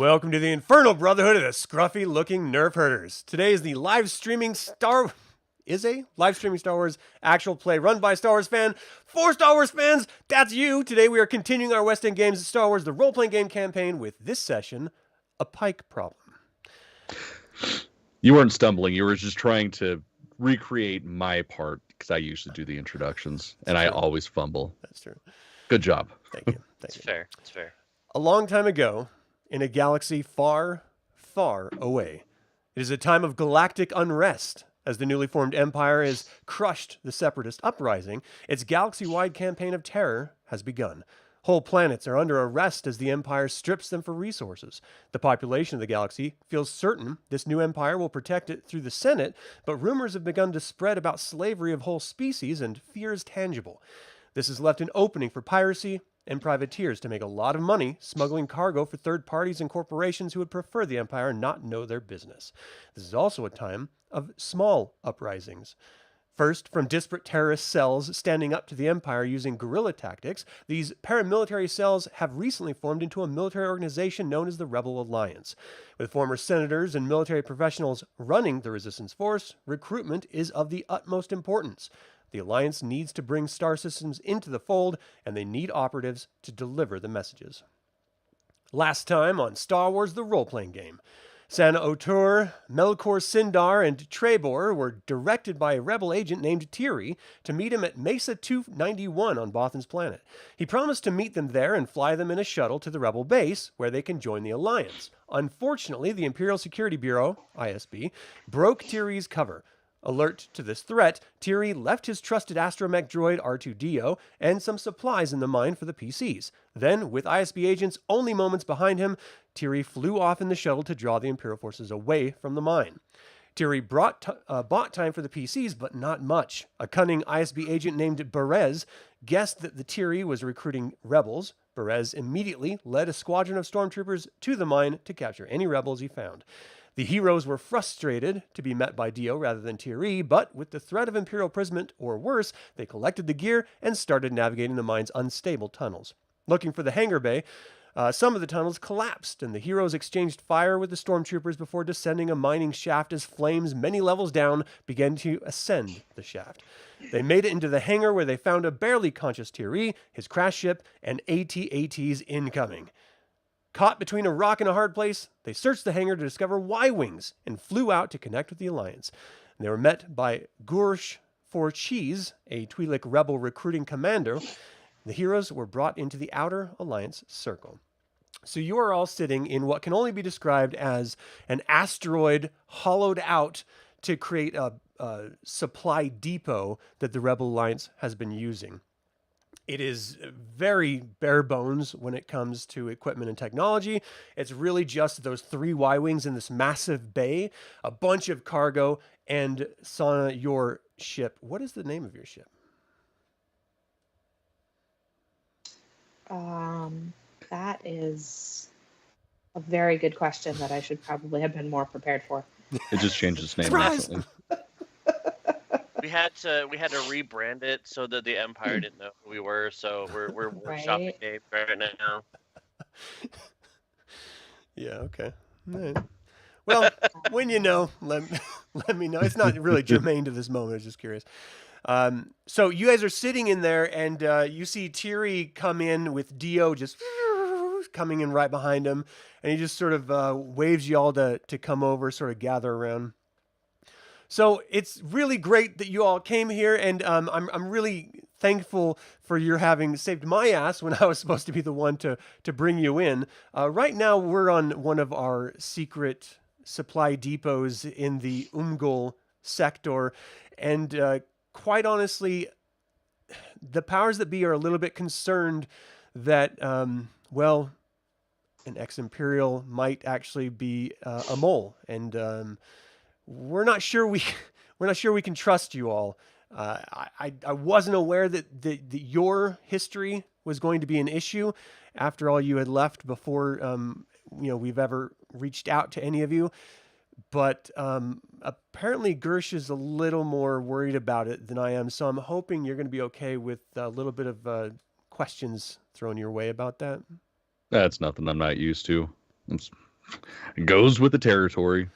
Welcome to the Infernal Brotherhood of the scruffy-looking nerf herders. Today is the live streaming Star Wars actual play run by Star Wars fan for Star Wars fans. That's you. Today we are continuing our West End Games Star Wars the role-playing game campaign with this session, a Pyke problem. You weren't stumbling. You were just trying to recreate my part because I usually do the introductions and I always fumble. That's true. Good job. Thank you. It's fair. It's fair. A long time ago, in a galaxy far, far away, it is a time of galactic unrest. As the newly formed Empire has crushed the Separatist uprising, its galaxy-wide campaign of terror has begun. Whole planets are under arrest as the Empire strips them for resources. The population of the galaxy feels certain this new Empire will protect it through the Senate, but rumors have begun to spread about slavery of whole species and fear is tangible. This has left an opening for piracy and privateers to make a lot of money smuggling cargo for third parties and corporations who would prefer the Empire not know their business. This is also a time of small uprisings. First, from disparate terrorist cells standing up to the Empire using guerrilla tactics, these paramilitary cells have recently formed into a military organization known as the Rebel Alliance. With former senators and military professionals running the resistance force, recruitment is of the utmost importance. The Alliance needs to bring star systems into the fold, and they need operatives to deliver the messages. Last time on Star Wars the Role-Playing Game, Sana Otur, Melkor, Sindar, and Trebor were directed by a rebel agent named Tiri to meet him at Mesa 291 on Bothan's planet. He promised to meet them there and fly them in a shuttle to the rebel base, where they can join the Alliance. Unfortunately, the Imperial Security Bureau, ISB, broke Tiri's cover. Alert to this threat, Tiri left his trusted astromech droid R2-DO and some supplies in the mine for the PCs. Then, with ISB agents only moments behind him, Tiri flew off in the shuttle to draw the Imperial forces away from the mine. Tiri bought time for the PCs, but not much. A cunning ISB agent named Berez guessed that the Tiri was recruiting rebels. Berez immediately led a squadron of stormtroopers to the mine to capture any rebels he found. The heroes were frustrated to be met by Dio rather than Tiri, but with the threat of Imperial imprisonment or worse, they collected the gear and started navigating the mine's unstable tunnels. Looking for the hangar bay, some of the tunnels collapsed, and the heroes exchanged fire with the stormtroopers before descending a mining shaft as flames many levels down began to ascend the shaft. They made it into the hangar where they found a barely conscious Tiri, his crash ship, and AT-ATs incoming. Caught between a rock and a hard place, they searched the hangar to discover Y-Wings and flew out to connect with the Alliance. They were met by Gursh Forcheese, a Twi'lek rebel recruiting commando. The heroes were brought into the outer Alliance circle. So you are all sitting in what can only be described as an asteroid hollowed out to create a supply depot that the Rebel Alliance has been using. It is very bare bones when it comes to equipment and technology. It's really just those 3 Y-Wings in this massive bay, a bunch of cargo, and Sana, your ship. What is the name of your ship? That is a very good question that I should probably have been more prepared for. It just changed its name Surprise! recently. We had to rebrand it so that the Empire didn't know who we were. So we're workshopping names right now. Yeah. Okay. All right. Well, when you know, let me know. It's not really germane to this moment. I was just curious. So you guys are sitting in there, and you see Tiri come in with Dio just coming in right behind him, and he just sort of waves you all to come over, sort of gather around. So it's really great that you all came here, and I'm really thankful for your having saved my ass when I was supposed to be the one to bring you in. Right now, we're on one of our secret supply depots in the Umgol sector, and quite honestly, the powers that be are a little bit concerned that, well, an ex-Imperial might actually be a mole, and we're not sure we can trust you all. I wasn't aware that your history was going to be an issue. After all, you had left before we've ever reached out to any of you. But apparently Gersh is a little more worried about it than I am. So I'm hoping you're going to be okay with a little bit of questions thrown your way about that. That's nothing I'm not used to. I'm Goes with the territory.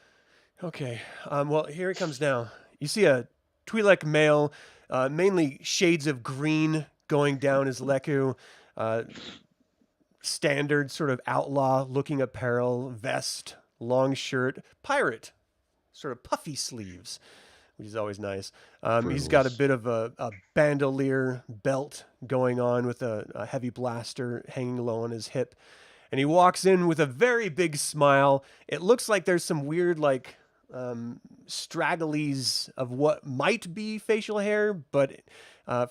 Okay. Well, here it comes now. You see a Twi'lek male, mainly shades of green going down his leku. Standard sort of outlaw-looking apparel, vest, long shirt, pirate, sort of puffy sleeves, which is always nice. He's got a bit of a bandolier belt going on with a heavy blaster hanging low on his hip. And he walks in with a very big smile. It looks like there's some weird, like, stragglies of what might be facial hair, but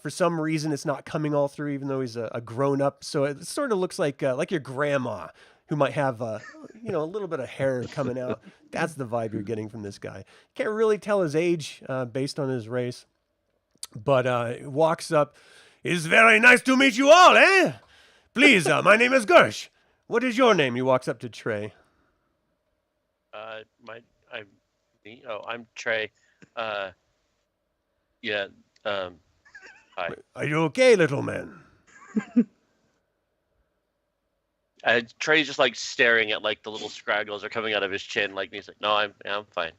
for some reason it's not coming all through, even though he's a grown-up. So it sort of looks like your grandma, who might have a little bit of hair coming out. That's the vibe you're getting from this guy. Can't really tell his age based on his race, but walks up. It's very nice to meet you all, eh? Please, my name is Gersh. What is your name? He walks up to Trey. I'm Trey. Yeah. Hi. Are you okay, little man? Trey's just like staring at like the little scraggles are coming out of his chin, like, and he's like, "No, I'm fine."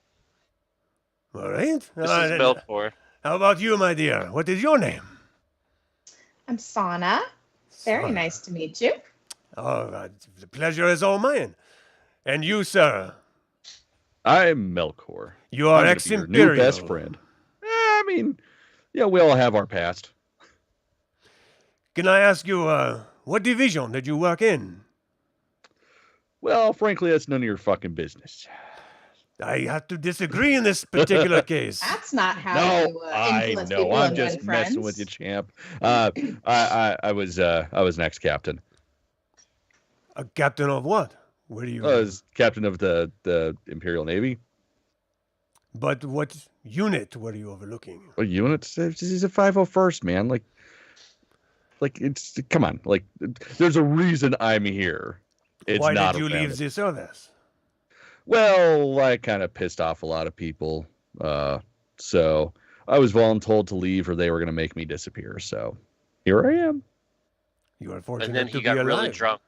All right. This is Melkor. How about you, my dear? What is your name? I'm Sana. Very Sana. nice to meet you. Oh, the pleasure is all mine. And you, sir? I'm Melkor. You are I'm gonna be ex-Imperial. your new best friend. I mean, yeah, we all have our past. Can I ask you, what division did you work in? Well, frankly, that's none of your fucking business. I have to disagree in this particular case. That's not how No, you I influence know. people I'm and just win messing friends. with you, champ. I was an ex-captain. A captain of what? Where do you? I was captain of the Imperial Navy. But what unit were you overlooking? What unit? He's a 501st, man. Like it's come on. Like there's a reason I'm here. It's Why not did you a random- leave the service? Well, I kind of pissed off a lot of people. So I was voluntold to leave, or they were going to make me disappear. So here I am. You are fortunate And then to he be got alive. really drunk.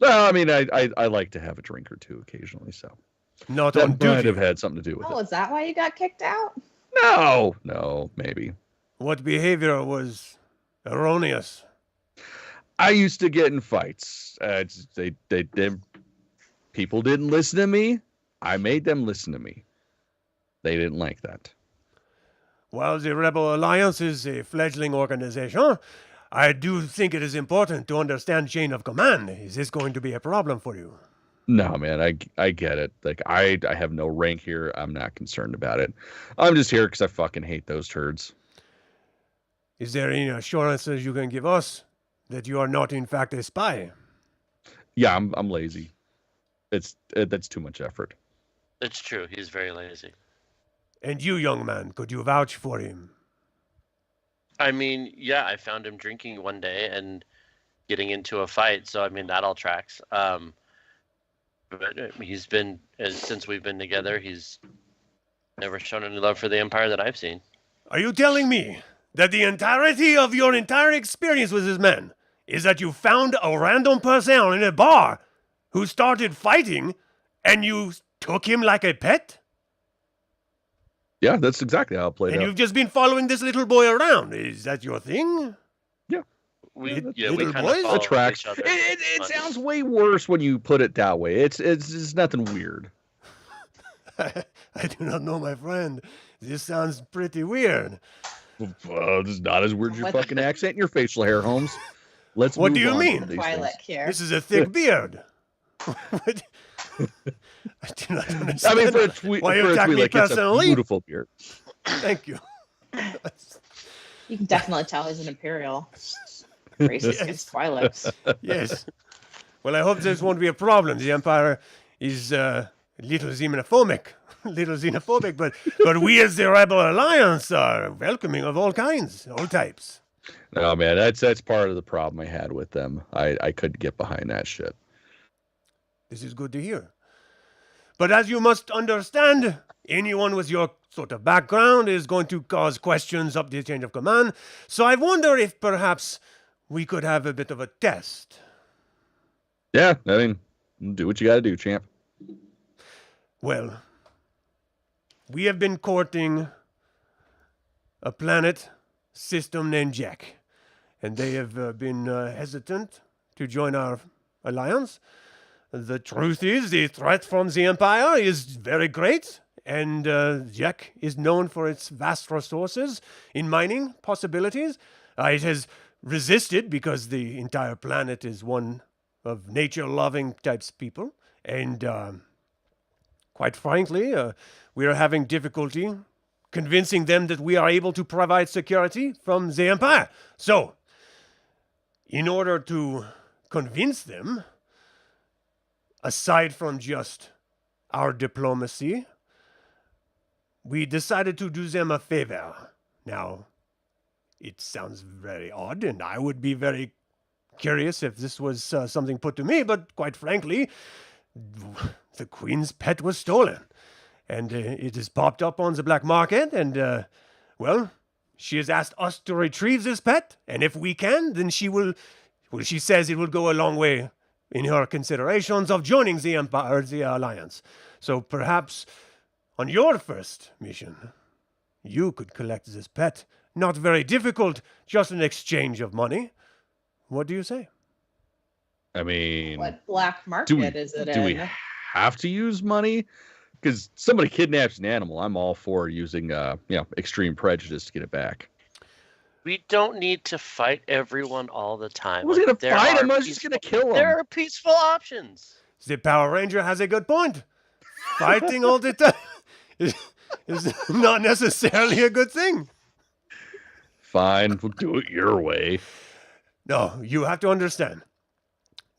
Well, I mean, I like to have a drink or two occasionally, so Not on that might duty. have had something to do with Oh, it. is that why you got kicked out? No, maybe. What behavior was erroneous? I used to get in fights. They people didn't listen to me. I made them listen to me. They didn't like that. While the Rebel Alliance is a fledgling organization, I do think it is important to understand chain of command. Is this going to be a problem for you? No, man, I get it. Like I have no rank here. I'm not concerned about it. I'm just here because I fucking hate those turds. Is there any assurances you can give us that you are not in fact a spy? Yeah, I'm lazy. That's too much effort. It's true. He's very lazy. And you, young man, could you vouch for him? I mean, yeah, I found him drinking one day and getting into a fight. So I mean, that all tracks. But he's been since we've been together. He's never shown any love for the Empire that I've seen. Are you telling me that the entirety of your entire experience with this man is that you found a random person in a bar who started fighting and you took him like a pet? Yeah, that's exactly how it played And out. you've just been following this little boy around. Is that your thing? We Little kind boys? of That follow tracks. each other. It sounds way worse when you put it that way. It's just nothing weird. I do not know, my friend. This sounds pretty weird. It's not as weird as your What- fucking accent and your facial hair, Holmes. Let's What do move you on mean? from these Twi'lek things. here. This is a thick beard. What? I do not understand. I mean, for a why you attack me Twi'lek, it's a personally? beautiful beard. Thank you. You can definitely tell he's an Imperial. Racist against Twi'leks. Yes. Well, I hope this won't be a problem. The Empire is a little xenophobic, but we as the Rebel Alliance are welcoming of all kinds, all types. No, man, that's part of the problem I had with them. I couldn't get behind that shit. This is good to hear. But as you must understand, anyone with your sort of background is going to cause questions up the chain of command. So I wonder if perhaps we could have a bit of a test. Yeah, I mean, Do what you got to do, champ. Well, we have been courting a planet system named Jack, and they have been hesitant to join our alliance. The truth is, the threat from the Empire is very great, and Jack is known for its vast resources in mining possibilities. It has resisted because the entire planet is one of nature-loving types of people, and quite frankly, we are having difficulty convincing them that we are able to provide security from the Empire. So, in order to convince them, aside from just our diplomacy, we decided to do them a favor. Now, it sounds very odd, and I would be very curious if this was something put to me, but quite frankly, the Queen's pet was stolen. And it has popped up on the black market, and, well, she has asked us to retrieve this pet, and if we can, then she says it will go a long way in her considerations of joining the Empire, the Alliance. So perhaps on your first mission, you could collect this pet. Not very difficult, just an exchange of money. What do you say? I mean, What black market is it do in? we have to use money? Because somebody kidnaps an animal, I'm all for using, extreme prejudice to get it back. We don't need to fight everyone all the time. I wasn't going to There fight are him. I was just going to kill him. There are peaceful options. The Power Ranger has a good point. Fighting all the time is not necessarily a good thing. Fine, we'll do it your way. No, you have to understand.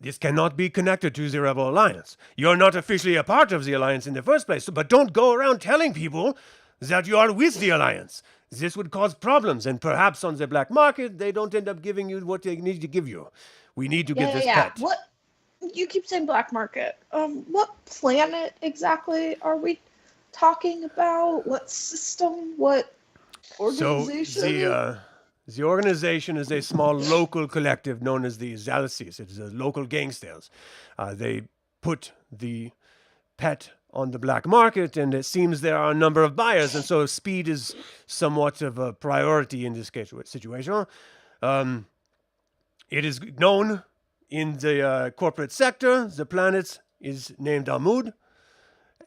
This cannot be connected to the Rebel Alliance. You're not officially a part of the Alliance in the first place, but don't go around telling people that you are with the Alliance. This would cause problems, and perhaps on the black market, they don't end up giving you what they need to give you. We need to get this pet. What? You keep saying black market. What planet exactly are we talking about? What system? What organization? So the organization is a small local collective known as the Zalasis. It's local gangsters. They put the pet on the black market, and it seems there are a number of buyers, and so speed is somewhat of a priority in this situation. It is known in the corporate sector. The planet is named Amud,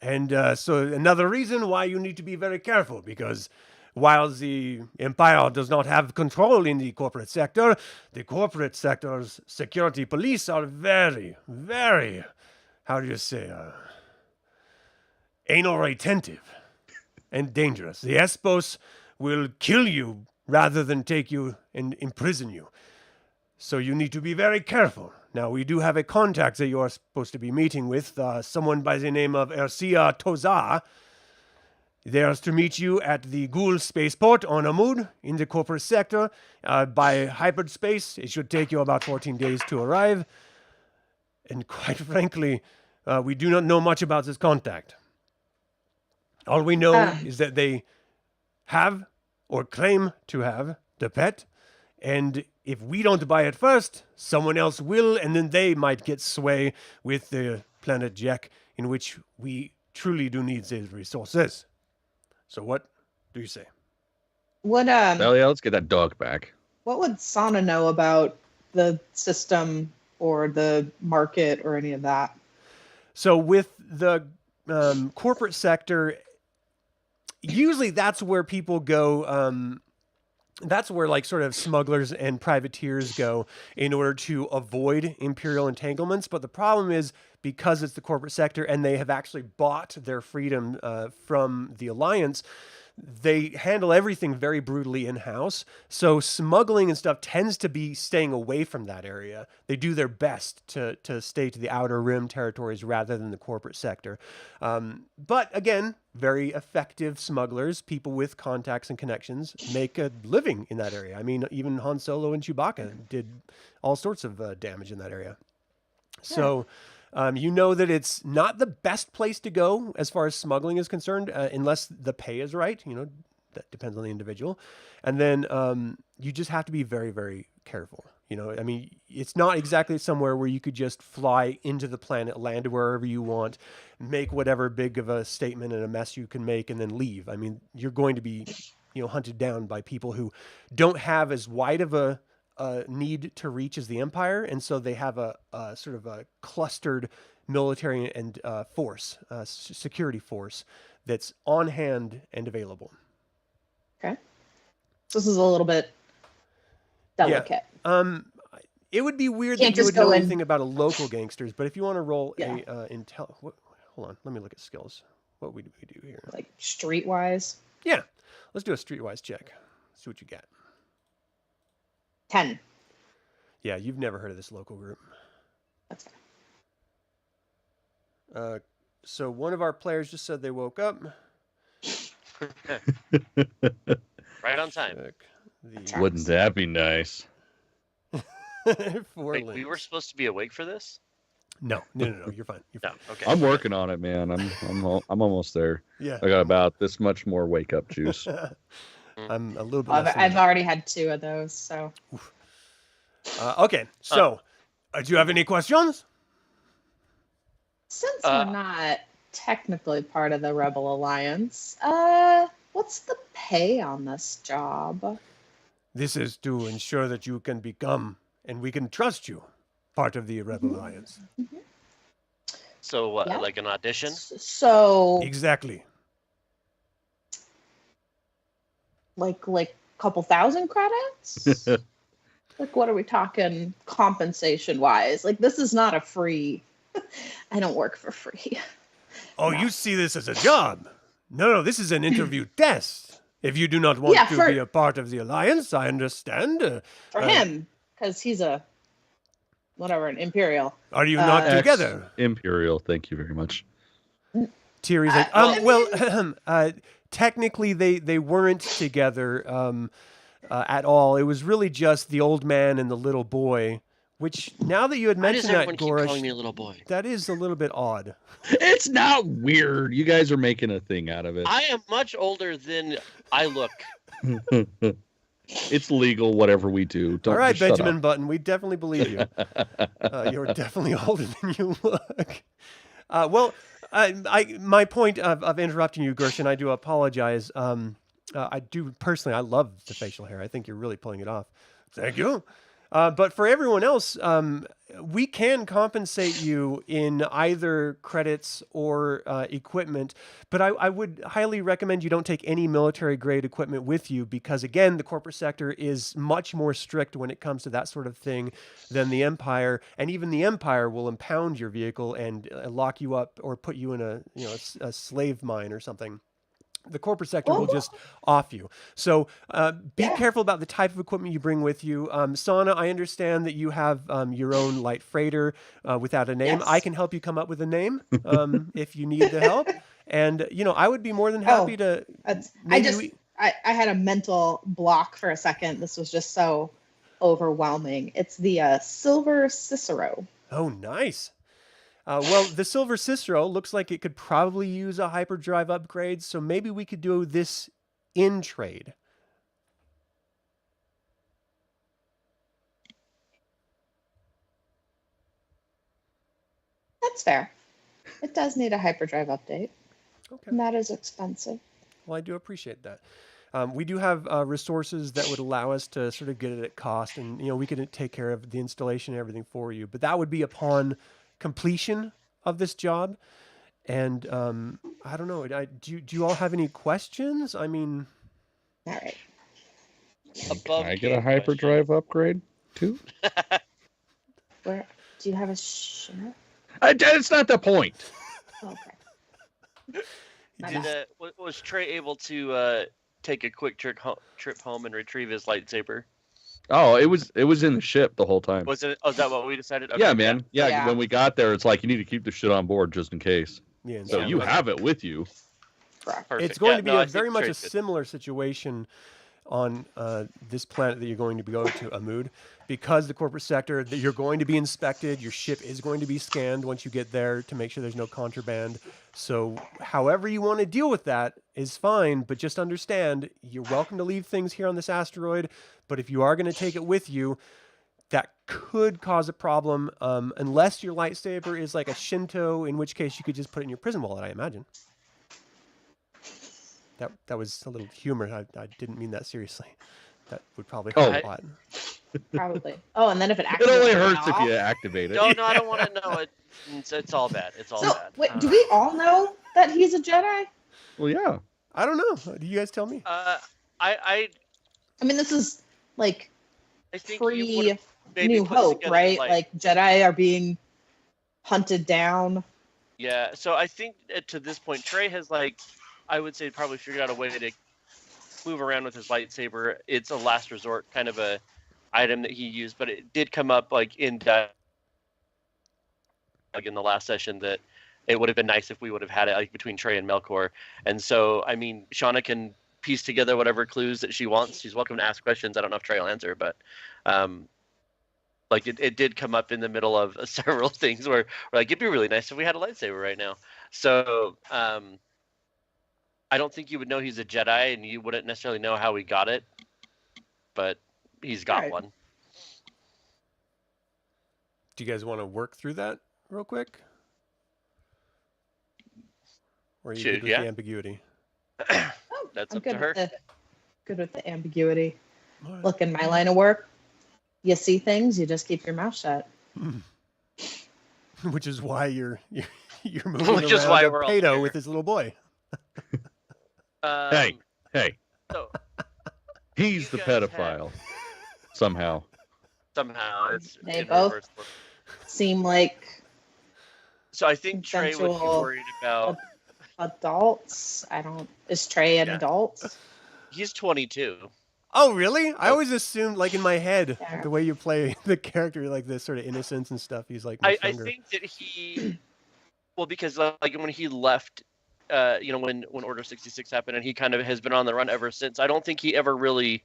and so another reason why you need to be very careful, because while the Empire does not have control in the corporate sector's security police are very, very, anal retentive and dangerous. The Espos will kill you rather than take you and imprison you. So you need to be very careful. Now, we do have a contact that you are supposed to be meeting with, someone by the name of Ercia Tozar. They are to meet you at the Ghoul spaceport on Amud in the corporate sector. By hyperspace, it should take you about 14 days to arrive. And quite frankly, we do not know much about this contact. All we know is that they have or claim to have the pet. And if we don't buy it first, someone else will, and then they might get sway with the planet Jack, in which we truly do need these resources. So what do you say? What Hell yeah, let's get that dog back. What would Sana know about the system or the market or any of that? So with the corporate sector, usually that's where people go. That's where like sort of smugglers and privateers go in order to avoid Imperial entanglements. But the problem is, because it's the corporate sector and they have actually bought their freedom from the Alliance, they handle everything very brutally in-house. So smuggling and stuff tends to be staying away from that area. They do their best to stay to the outer rim territories rather than the corporate sector. But again, very effective smugglers, people with contacts and connections, make a living in that area. I mean, even Han Solo and Chewbacca did all sorts of damage in that area. So you know that it's not the best place to go as far as smuggling is concerned, unless the pay is right. You know, that depends on the individual. And then you just have to be very, very careful. You know, I mean, it's not exactly somewhere where you could just fly into the planet, land wherever you want, make whatever big of a statement and a mess you can make, and then leave. I mean, you're going to be, hunted down by people who don't have as wide of a need to reach as the Empire, and so they have a sort of a clustered military and security force that's on hand and available. Okay. So this is a little bit delicate. It would be weird Can't that you just would know go in- anything about a local gangsters, but if you want to roll Yeah. a intel, hold on, let me look at skills. What we do here? Like streetwise. Yeah, let's do a streetwise check. See what you got. 10. Yeah, you've never heard of this local group. That's fine. So one of our players just said they woke up. Right on time. Check Wouldn't that be nice? the 4 Wait, we links. were supposed to be awake for this? No, you're fine. You're No. fine. Okay. I'm working on it, man. I'm almost there. Yeah. I got about this much more wake up juice. I'm a little bit I've, less than I've that. already had 2 of those, so. Okay, so do you have any questions? Since Uh, we're not technically part of the Rebel Alliance, what's the pay on this job? This is to ensure that you can become, and we can trust you, part of the Rebel Alliance. So what, Yeah. like an audition? So, Exactly. like a couple thousand credits? Like, what are we talking compensation wise? Like, this is not a free. I don't work for free. Oh, No. you see this as a job? No, this is an interview test. If you do not want Yeah, to for- be a part of the Alliance, I understand. For him, because he's a an Imperial. Are you not Uh, together? Imperial, thank you very much. Tiri's like, well, technically they weren't together at all. It was really just the old man and the little boy, which now that you had Why does mentioned that, everyone keep calling me Gorish, a little boy? that is a little bit odd. It's not weird. You guys are making a thing out of it. I am much older than I look. It's legal, whatever we do. Don't All right, just shut Benjamin up. Button, we definitely believe you. You're definitely older than you look. My point of interrupting you, Gershon, I do apologize. I do personally, I love the facial hair. I think you're really pulling it off. Thank you. But for everyone else, we can compensate you in either credits or equipment. But I would highly recommend you don't take any military grade equipment with you because, again, the corporate sector is much more strict when it comes to that sort of thing than the Empire. And even the Empire will impound your vehicle and lock you up or put you in a slave mine or something. The corporate sector will just off you. So be careful about the type of equipment you bring with you. Sana, I understand that you have your own light freighter without a name. Yes. I can help you come up with a name if you need the help. And, I would be more than happy to... I had a mental block for a second. This was just so overwhelming. It's the Silver Cicero. Oh, nice. Well, the Silver Cicero looks like it could probably use a hyperdrive upgrade, so maybe we could do this in trade. That's fair. It does need a hyperdrive update, Okay. and that is expensive. Well, I do appreciate that. We do have resources that would allow us to sort of get it at cost, and we could take care of the installation and everything for you. But that would be upon completion of this job. And I don't know. Do you all have any questions? I mean, All right. Above Can I get a game hyperdrive upgrade too? Where do you have a ship? It's not the point. Okay. Was Trey able to take a quick trip home and retrieve his lightsaber? Oh, it was in the ship the whole time. Was it? Oh, is that what we decided? Okay, Yeah, man. Yeah, Yeah. when we got there, it's like you need to keep the shit on board just in case. yeah. and So Yeah, you okay. have it with you. Correct. Perfect. It's going Yeah, to be no, I very think much a Trey's good. similar situation on this planet that you're going to go to, Amud, because the corporate sector that you're going to be inspected. Your ship is going to be scanned once you get there to make sure there's no contraband. So however you want to deal with that is fine, but just understand you're welcome to leave things here on this asteroid. But if you are going to take it with you, that could cause a problem, unless your lightsaber is like a Shinto, in which case you could just put it in your prison wallet, I imagine. That was a little humor. I didn't mean that seriously. That would probably hurt a lot. Probably. Oh, and then if it It activates only hurts if you activate it. No, I don't want to know it. It's all bad. It's all bad. Wait, do we all know that he's a Jedi? Well, yeah. I don't know. Do you guys tell me? I mean, this is like I think pre maybe New put Hope, together, right? Like Jedi are being hunted down. Yeah, so I think to this point, Trey has I would say probably figured out a way to move around with his lightsaber. It's a last resort kind of a item that he used, but it did come up in the last session that it would have been nice if we would have had it between Trey and Melkor. And so, I mean, Shauna can piece together whatever clues that she wants. She's welcome to ask questions. I don't know if Trey will answer, but it did come up in the middle of several things where it'd be really nice if we had a lightsaber right now. So I don't think you would know he's a Jedi, and you wouldn't necessarily know how he got it, but he's got one. Do you guys want to work through that real quick? Or are you good with the ambiguity? That's I'm up to her. Good with the ambiguity. Look, in my line of work, you see things, you just keep your mouth shut. Which is why you're moving Which is around why a we're all pedo here. with his little boy. Hey. So, He's the you guys pedophile. Somehow. it's They in both reverse. seem like So I think Trey would be consensual worried about. adults. Is Trey an adult? He's 22. Oh, really? I always assumed, in my head, Yeah. the way you play the character, this sort of innocence and stuff, he's much I younger. think that because when he left, when Order 66 happened, and he kind of has been on the run ever since. I don't think he ever really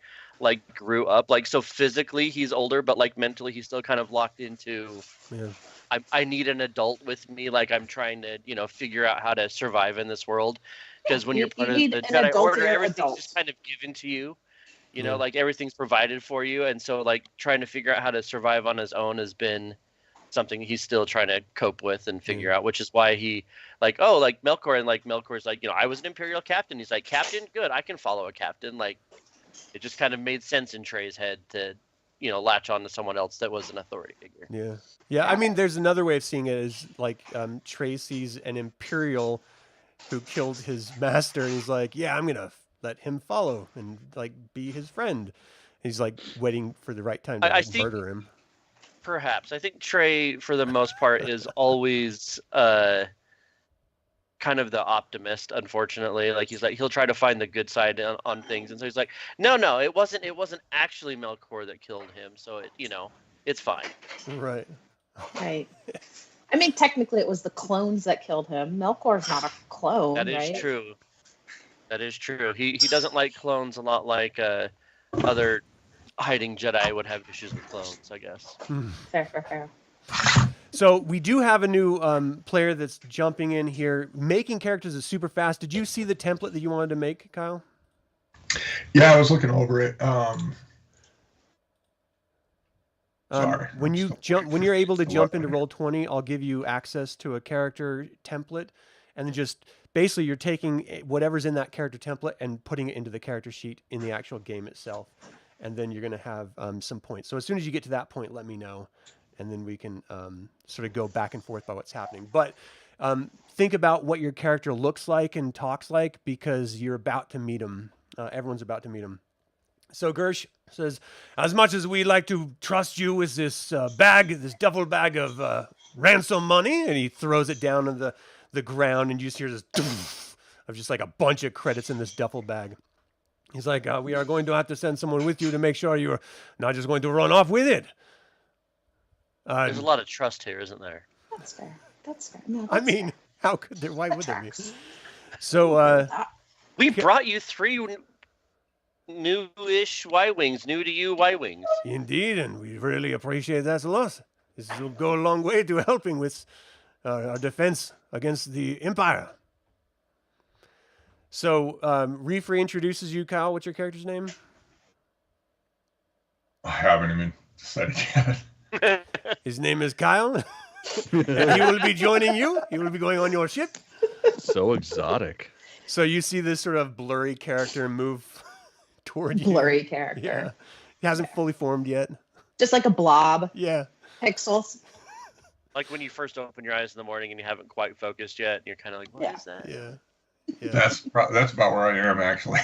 grew up. So physically he's older, but mentally he's still kind of locked into. Yeah. I need an adult with me. I'm trying to figure out how to survive in this world. Because when you're part of the Jedi Order, everything's just kind of given to you. Everything's provided for you, and so trying to figure out how to survive on his own has been something he's still trying to cope with and figure out, which is why he Melkor, and Melkor's I was an Imperial captain. He's like, captain, good, I can follow a captain. It just kind of made sense in Trey's head to latch on to someone else that was an authority figure. Yeah. I mean, there's another way of seeing it is Trey sees an Imperial who killed his master, and he's like, yeah, I'm gonna let him follow and be his friend. He's waiting for the right time to I think, murder him. Perhaps. I think Trey, for the most part, is always kind of the optimist, unfortunately. He'll try to find the good side on things, and so he's like, no, it wasn't actually Melkor that killed him, so it's fine. Right. I mean, technically it was the clones that killed him. Melkor's not a clone. That is true. That is true. He doesn't like clones a lot like other hiding Jedi would have issues with clones, I guess. Fair. So we do have a new player that's jumping in here. Making characters is super fast. Did you see the template that you wanted to make, Kyle? Yeah, I was looking over it. Sorry. When you're able to jump into Roll20, I'll give you access to a character template, and then just basically you're taking whatever's in that character template and putting it into the character sheet in the actual game itself, and then you're going to have some points. So as soon as you get to that point, let me know, and then we can sort of go back and forth by what's happening. But think about what your character looks like and talks like, because you're about to meet him. Everyone's about to meet him. So Gersh says, as much as we like to trust you with this this duffel bag of ransom money, and he throws it down on the ground, and you just hear this of just a bunch of credits in this duffel bag. He's like, we are going to have to send someone with you to make sure you're not just going to run off with it. There's a lot of trust here, isn't there? That's fair. No, I mean, how could there? Why would there be? So we brought you 3 new-ish Y-Wings, new to you Y-Wings. Indeed, and we really appreciate that a lot. This will go a long way to helping with our defense against the Empire. So, Reef reintroduces you, Kyle. What's your character's name? I haven't even Said again. His name is Kyle. And he will be joining you. He will be going on your ship. So exotic. So you see this sort of blurry character move toward you. Blurry character. Yeah. He hasn't fully formed yet. Just like a blob. Yeah. Pixels. Like when you first open your eyes in the morning and you haven't quite focused yet, and you're kind of like, what is that? Yeah. Yeah. That's about where I am actually.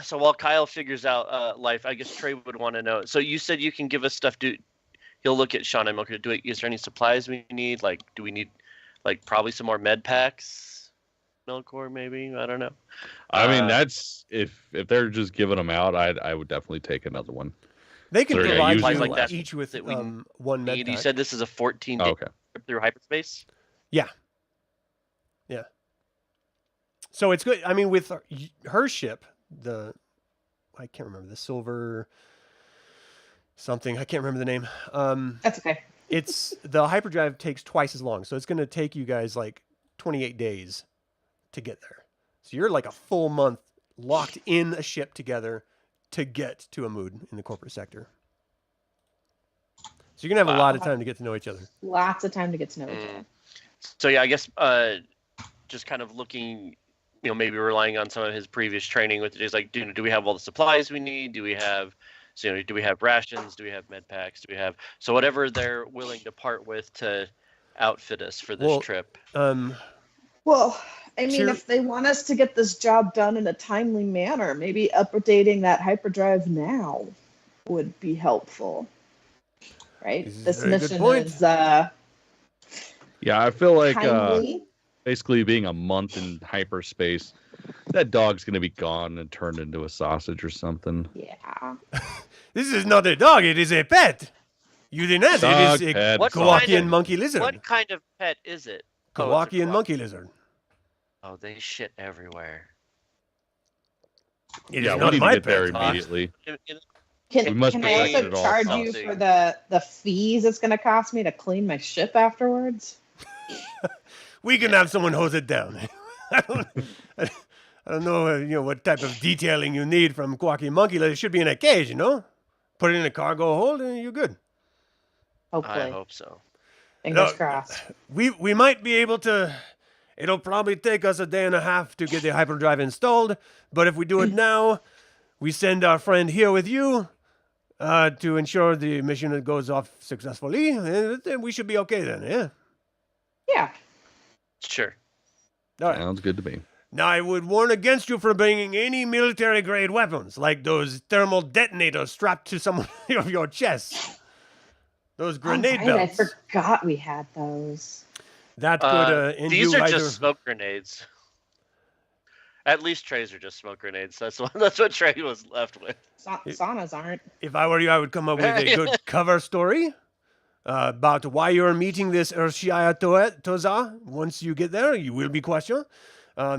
So while Kyle figures out life, I guess Trey would want to know. So you said you can give us stuff. He'll look at Sean and Melkor. Is there any supplies we need? Like, do we need, like, probably some more med packs? Melkor, maybe? I don't know. I mean, that's if they're just giving them out, I would definitely take another one. They can So, yeah, provide usually you like that each with that we one med You pack. said this is a 14-day Oh, okay. trip through hyperspace? Yeah. Yeah. So it's good. I mean, with her ship, I can't remember, the silver something. I can't remember the name. That's okay. It's the hyperdrive takes twice as long. So it's going to take you guys like 28 days to get there. So you're like a full month locked in a ship together to get to a mood in the corporate sector. So you're going to have a lot of time to get to know each other. Lots of time to get to know each other. So yeah, I guess just kind of looking, maybe relying on some of his previous training with it is like, do we have all the supplies we need? Do we have rations? Do we have med packs? So whatever they're willing to part with to outfit us for this trip? Well, I mean, if they want us to get this job done in a timely manner, maybe updating that hyperdrive now would be helpful. Right? This mission is Yeah, I feel like timely. basically being a month in hyperspace, that dog's going to be gone and turned into a sausage or something. Yeah. This is not a dog, it is a pet. You didn't answer. Dog, It is pet, a Kowakian monkey lizard. What kind of pet is it? Oh, it's a Kowakian monkey lizard. Oh, they shit everywhere. It is Yeah, we not need to my get there pet. immediately. Can, We must can I protect also it all. charge you for the fees it's going to cost me to clean my ship afterwards? We can have someone hose it down. I don't know, what type of detailing you need from Kowakian monkey lizard. It should be in a cage, Put it in a cargo hold and you're good. Hopefully. I hope so. Fingers crossed. We might be able to. It'll probably take us a day and a half to get the hyperdrive installed, but if we do it now, we send our friend here with you to ensure the mission goes off successfully, and we should be okay then, yeah? Yeah. Sure. All right. Sounds good to me. Now, I would warn against you from bringing any military-grade weapons, like those thermal detonators strapped to some of your chests. Those grenade Oh, right, I belts. forgot we had those. That could end these you are either... just smoke grenades. At least Trey's are just smoke grenades. That's what Trey was left with. Saunas aren't. If I were you, I would come up with a good cover story about why you're meeting this Urshia Toza. Once you get there, you will be questioned.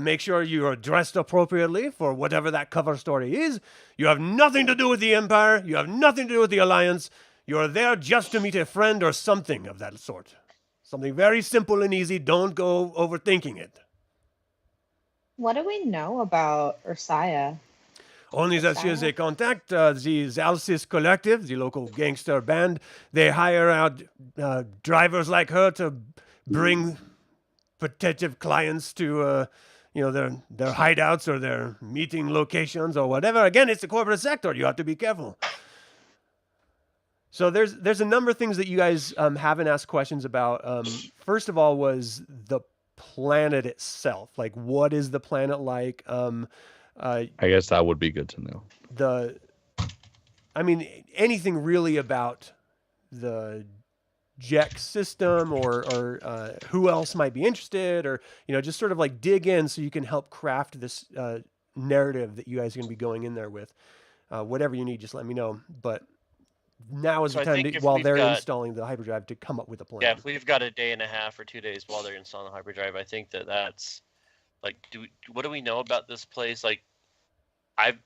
Make sure you are dressed appropriately for whatever that cover story is. You have nothing to do with the Empire. You have nothing to do with the Alliance. You're there just to meet a friend or something of that sort. Something very simple and easy. Don't go overthinking it. What do we know about Urshia? Only that she is a contact. The Zalsis Collective, the local gangster band, they hire out drivers like her to bring potential clients to their hideouts or their meeting locations or whatever. Again, it's the corporate sector. You have to be careful. So there's a number of things that you guys haven't asked questions about. First of all was the planet itself. Like, what is the planet like? I guess that would be good to know. Anything really about the Jex system or who else might be interested, or just sort of like dig in so you can help craft this narrative that you guys are going to be going in there with. Whatever you need, just let me know. But now is the time while they're installing the hyperdrive to come up with a plan. Yeah, if we've got a day and a half or 2 days while they're installing the hyperdrive, I think that's like, what do we know about this place? Like, have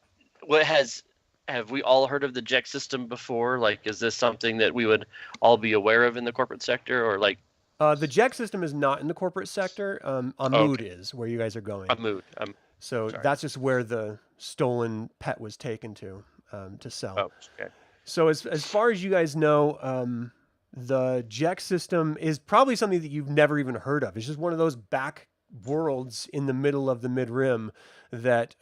we all heard of the Jex system before? Like, is this something that we would all be aware of in the corporate sector, or like? The Jex system is not in the corporate sector. Amud is where you guys are going. Amud. So that's just where the stolen pet was taken to. to sell. Oh, okay. So as far as you guys know, the Jex system is probably something that you've never even heard of. It's just one of those back worlds in the middle of the mid-rim that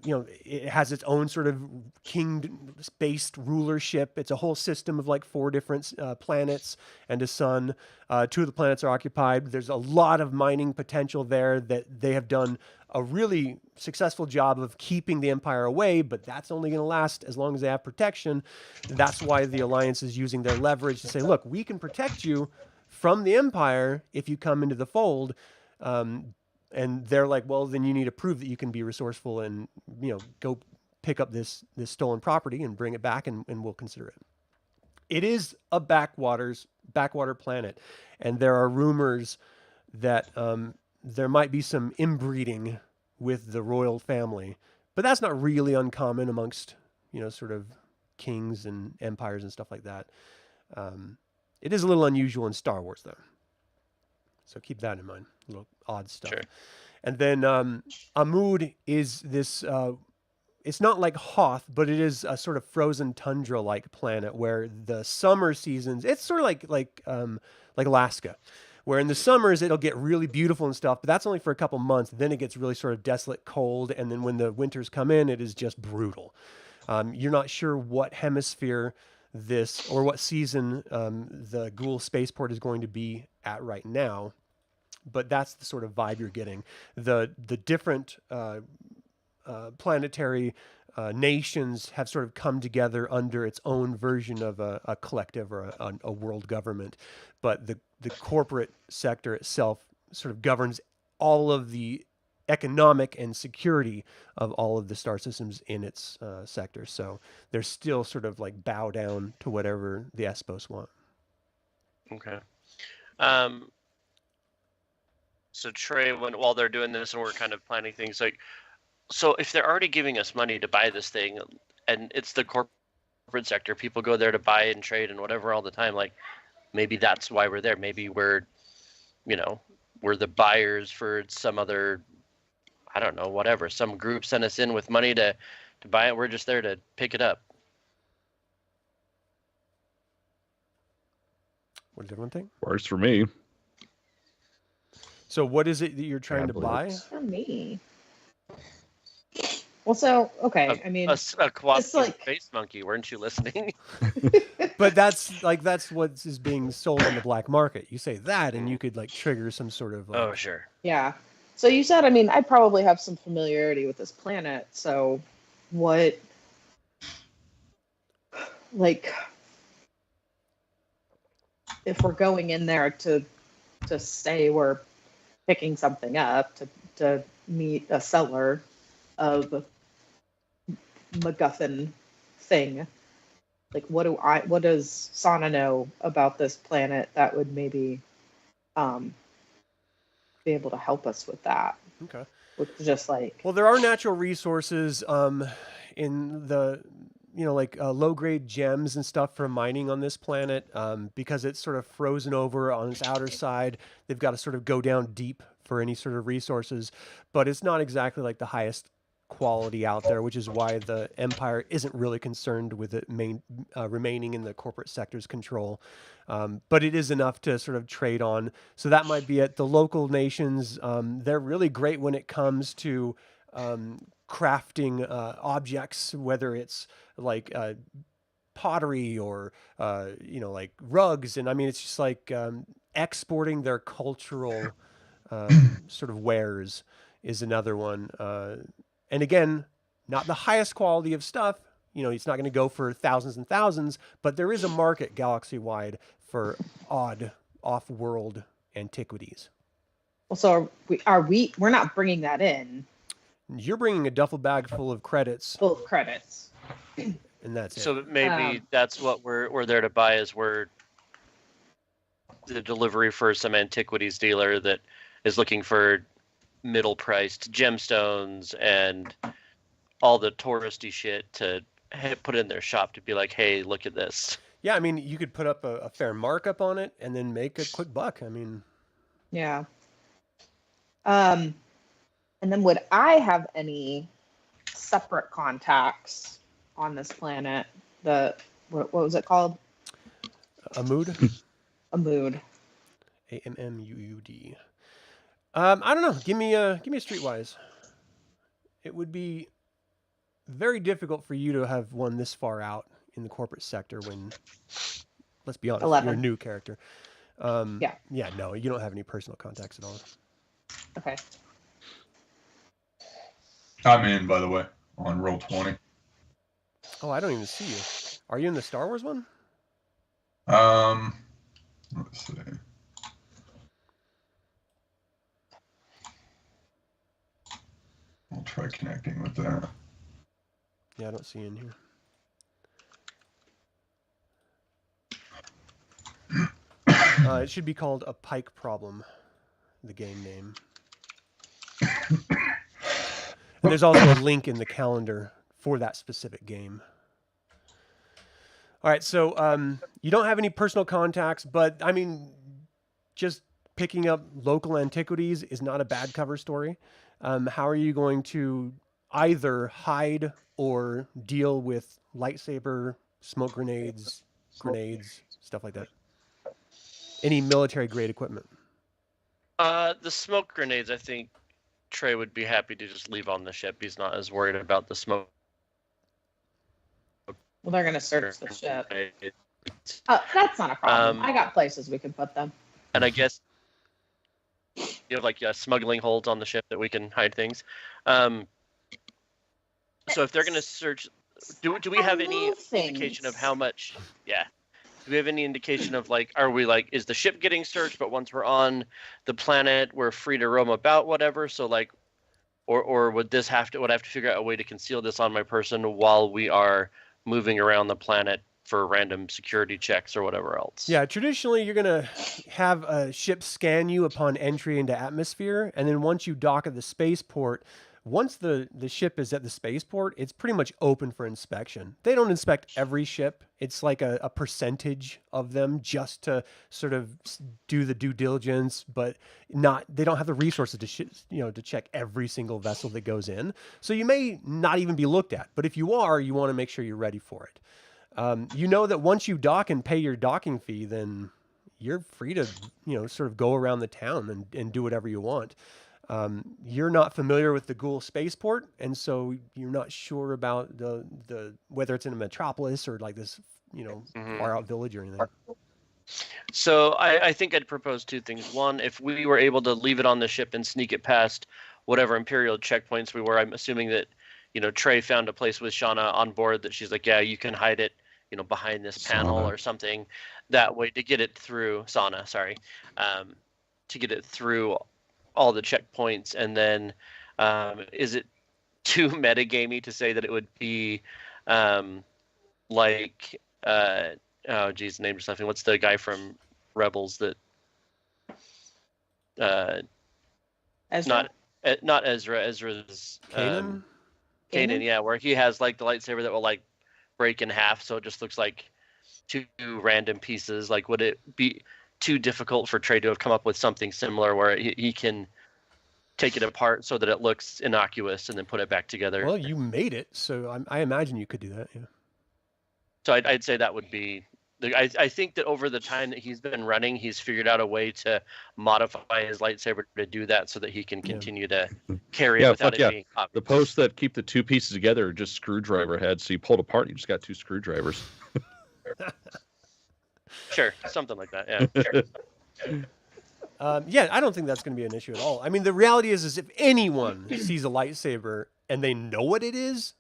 it has its own sort of king-based rulership. It's a whole system of like 4 different planets and a sun. 2 of the planets are occupied. There's a lot of mining potential there that they have done a really successful job of keeping the Empire away, but that's only going to last as long as they have protection. That's why the Alliance is using their leverage to say, look, we can protect you from the Empire if you come into the fold. And they're like, well, then you need to prove that you can be resourceful and, go pick up this stolen property and bring it back, and we'll consider it. It is a backwater planet, and there are rumors that there might be some inbreeding with the royal family, but that's not really uncommon amongst, sort of kings and empires and stuff like that. It is a little unusual in Star Wars, though. So keep that in mind. A little odd stuff. Sure. And then Amud is this, it's not like Hoth, but it is a sort of frozen tundra-like planet where the summer seasons, it's sort of like Alaska, where in the summers it'll get really beautiful and stuff, but that's only for a couple months. Then it gets really sort of desolate, cold, and then when the winters come in, it is just brutal. You're not sure what hemisphere or what season the Ghoul spaceport is going to be at right now. But that's the sort of vibe you're getting. The different planetary nations have sort of come together under its own version of a collective or a world government. But the corporate sector itself sort of governs all of the economic and security of all of the star systems in its sector. So they're still sort of like bow down to whatever the Espos want. Okay. So Trey, while they're doing this and we're kind of planning things, like, so if they're already giving us money to buy this thing, and it's the corporate sector, people go there to buy and trade and whatever all the time, like, maybe that's why we're there. Maybe we're the buyers for some other, I don't know, whatever. Some group sent us in with money to buy it. We're just there to pick it up. What does everyone think? Works for me. So what is it that you're trying to buy? For me. Well, so, okay, I mean... A quad like... space monkey, weren't you listening? But that's what is being sold in the black market. You say that, and you could, like, trigger some sort of... Oh, sure. Yeah. So you said, I mean, I probably have some familiarity with this planet, so what... Like... If we're going in there to say we're picking something up, to meet a seller of MacGuffin thing, like what does Sana know about this planet that would maybe be able to help us with that? Okay. With just like, well, there are natural resources in the low-grade gems and stuff for mining on this planet, because it's sort of frozen over on its outer side. They've got to sort of go down deep for any sort of resources, but it's not exactly like the highest quality out there, which is why the Empire isn't really concerned with it remaining in the corporate sector's control. But it is enough to sort of trade on. So that might be it. The local nations, they're really great when it comes to crafting objects, whether it's like pottery or like rugs, and I mean it's just like exporting their cultural sort of wares is another one. And again, not the highest quality of stuff. It's not going to go for thousands and thousands, but there is a market galaxy-wide for odd off-world antiquities. Well, so we're not bringing that in. You're bringing a duffel bag full of credits. Full of credits. And that's it. So maybe that's what we're there to buy, is we're the delivery for some antiquities dealer that is looking for middle-priced gemstones and all the touristy shit to put in their shop to be like, hey, look at this. Yeah, I mean, you could put up a fair markup on it and then make a quick buck. I mean... Yeah. And then would I have any separate contacts on this planet. What was it called? A mood. A mood. AMMUUD. I don't know. Give me a streetwise. It would be very difficult for you to have one this far out in the corporate sector when, let's be honest, 11. you're a new character. Yeah. Yeah, no, you don't have any personal contacts at all. Okay. I'm in, by the way, on roll 20. Oh, I don't even see you. Are you in the Star Wars one? Let's see. I'll try connecting with that. Yeah, I don't see you in here. It should be called a Pyke problem, the game name. And there's also a link in the calendar for that specific game. All right, so you don't have any personal contacts, but I mean, just picking up local antiquities is not a bad cover story. How are you going to either hide or deal with lightsaber, smoke grenades, stuff like that? Any military grade equipment? The smoke grenades, I think Trey would be happy to just leave on the ship. He's not as worried about the smoke. Well, they're gonna search the ship. That's not a problem. I got places we can put them. And I guess you have like smuggling holds on the ship that we can hide things. So if they're gonna search, do we have any indication of how much? Yeah. Do we have any indication of like, are we like, is the ship getting searched, but once we're on the planet, we're free to roam about, whatever? So like, or would I have to figure out a way to conceal this on my person while we are moving around the planet for random security checks or whatever else? Yeah, traditionally you're gonna have a ship scan you upon entry into atmosphere, and then once you dock at the spaceport, once the ship is at the spaceport, it's pretty much open for inspection. They don't inspect every ship. It's like a percentage of them just to sort of do the due diligence, but they don't have the resources to check every single vessel that goes in. So you may not even be looked at, but if you are, you want to make sure you're ready for it. You know that once you dock and pay your docking fee, then you're free to, sort of go around the town and do whatever you want. You're not familiar with the Ghoul spaceport, and so you're not sure about the whether it's in a metropolis or like this, far out village or anything. So I think I'd propose two things. One, if we were able to leave it on the ship and sneak it past whatever Imperial checkpoints we were, I'm assuming that, Trey found a place with Shauna on board that she's like, yeah, you can hide it, behind this panel or something, that way to get it through Sana, to get it through all the checkpoints. And then is it too metagamey to say that it would be like oh geez, name just something. What's the guy from Rebels that Ezra? not Ezra. Ezra's Kanan? Kanan, yeah, where he has like the lightsaber that will like break in half, so it just looks like two random pieces. Like, would it be too difficult for Trey to have come up with something similar where he can take it apart so that it looks innocuous and then put it back together? Well, you made it, so I imagine you could do that. Yeah. So I'd say that would be. I think that over the time that he's been running, he's figured out a way to modify his lightsaber to do that so that he can continue to carry it without it being obvious. The posts that keep the two pieces together are just screwdriver heads, so you pull it apart and you just got two screwdrivers. Sure, something like that. Yeah. Sure. Yeah, I don't think that's going to be an issue at all. I mean, the reality is if anyone sees a lightsaber and they know what it is,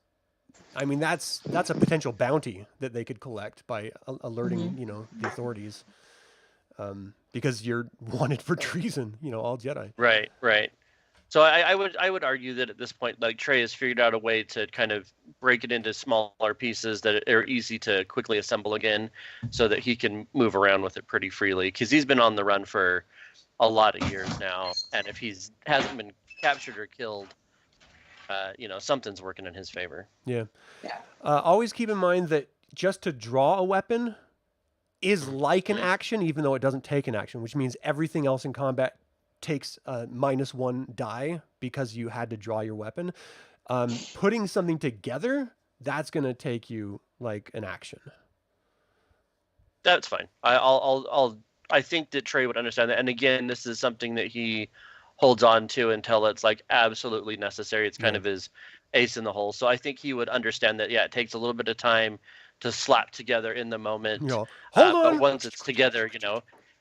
I mean, that's a potential bounty that they could collect by alerting, the authorities, because you're wanted for treason, all Jedi. Right. So I would argue that at this point, like, Trey has figured out a way to kind of break it into smaller pieces that are easy to quickly assemble again, so that he can move around with it pretty freely. Because he's been on the run for a lot of years now, and if hasn't been captured or killed, something's working in his favor. Yeah. Always keep in mind that just to draw a weapon is like an action, even though it doesn't take an action, which means everything else in combat takes a -1 die because you had to draw your weapon. Putting something together that's going to take you like an action. That's fine. I think that Trey would understand that. And again, this is something that he holds on to until it's like absolutely necessary. It's kind of his ace in the hole. So I think he would understand that. Yeah, it takes a little bit of time to slap together in the moment. You know, hold on. But once it's together,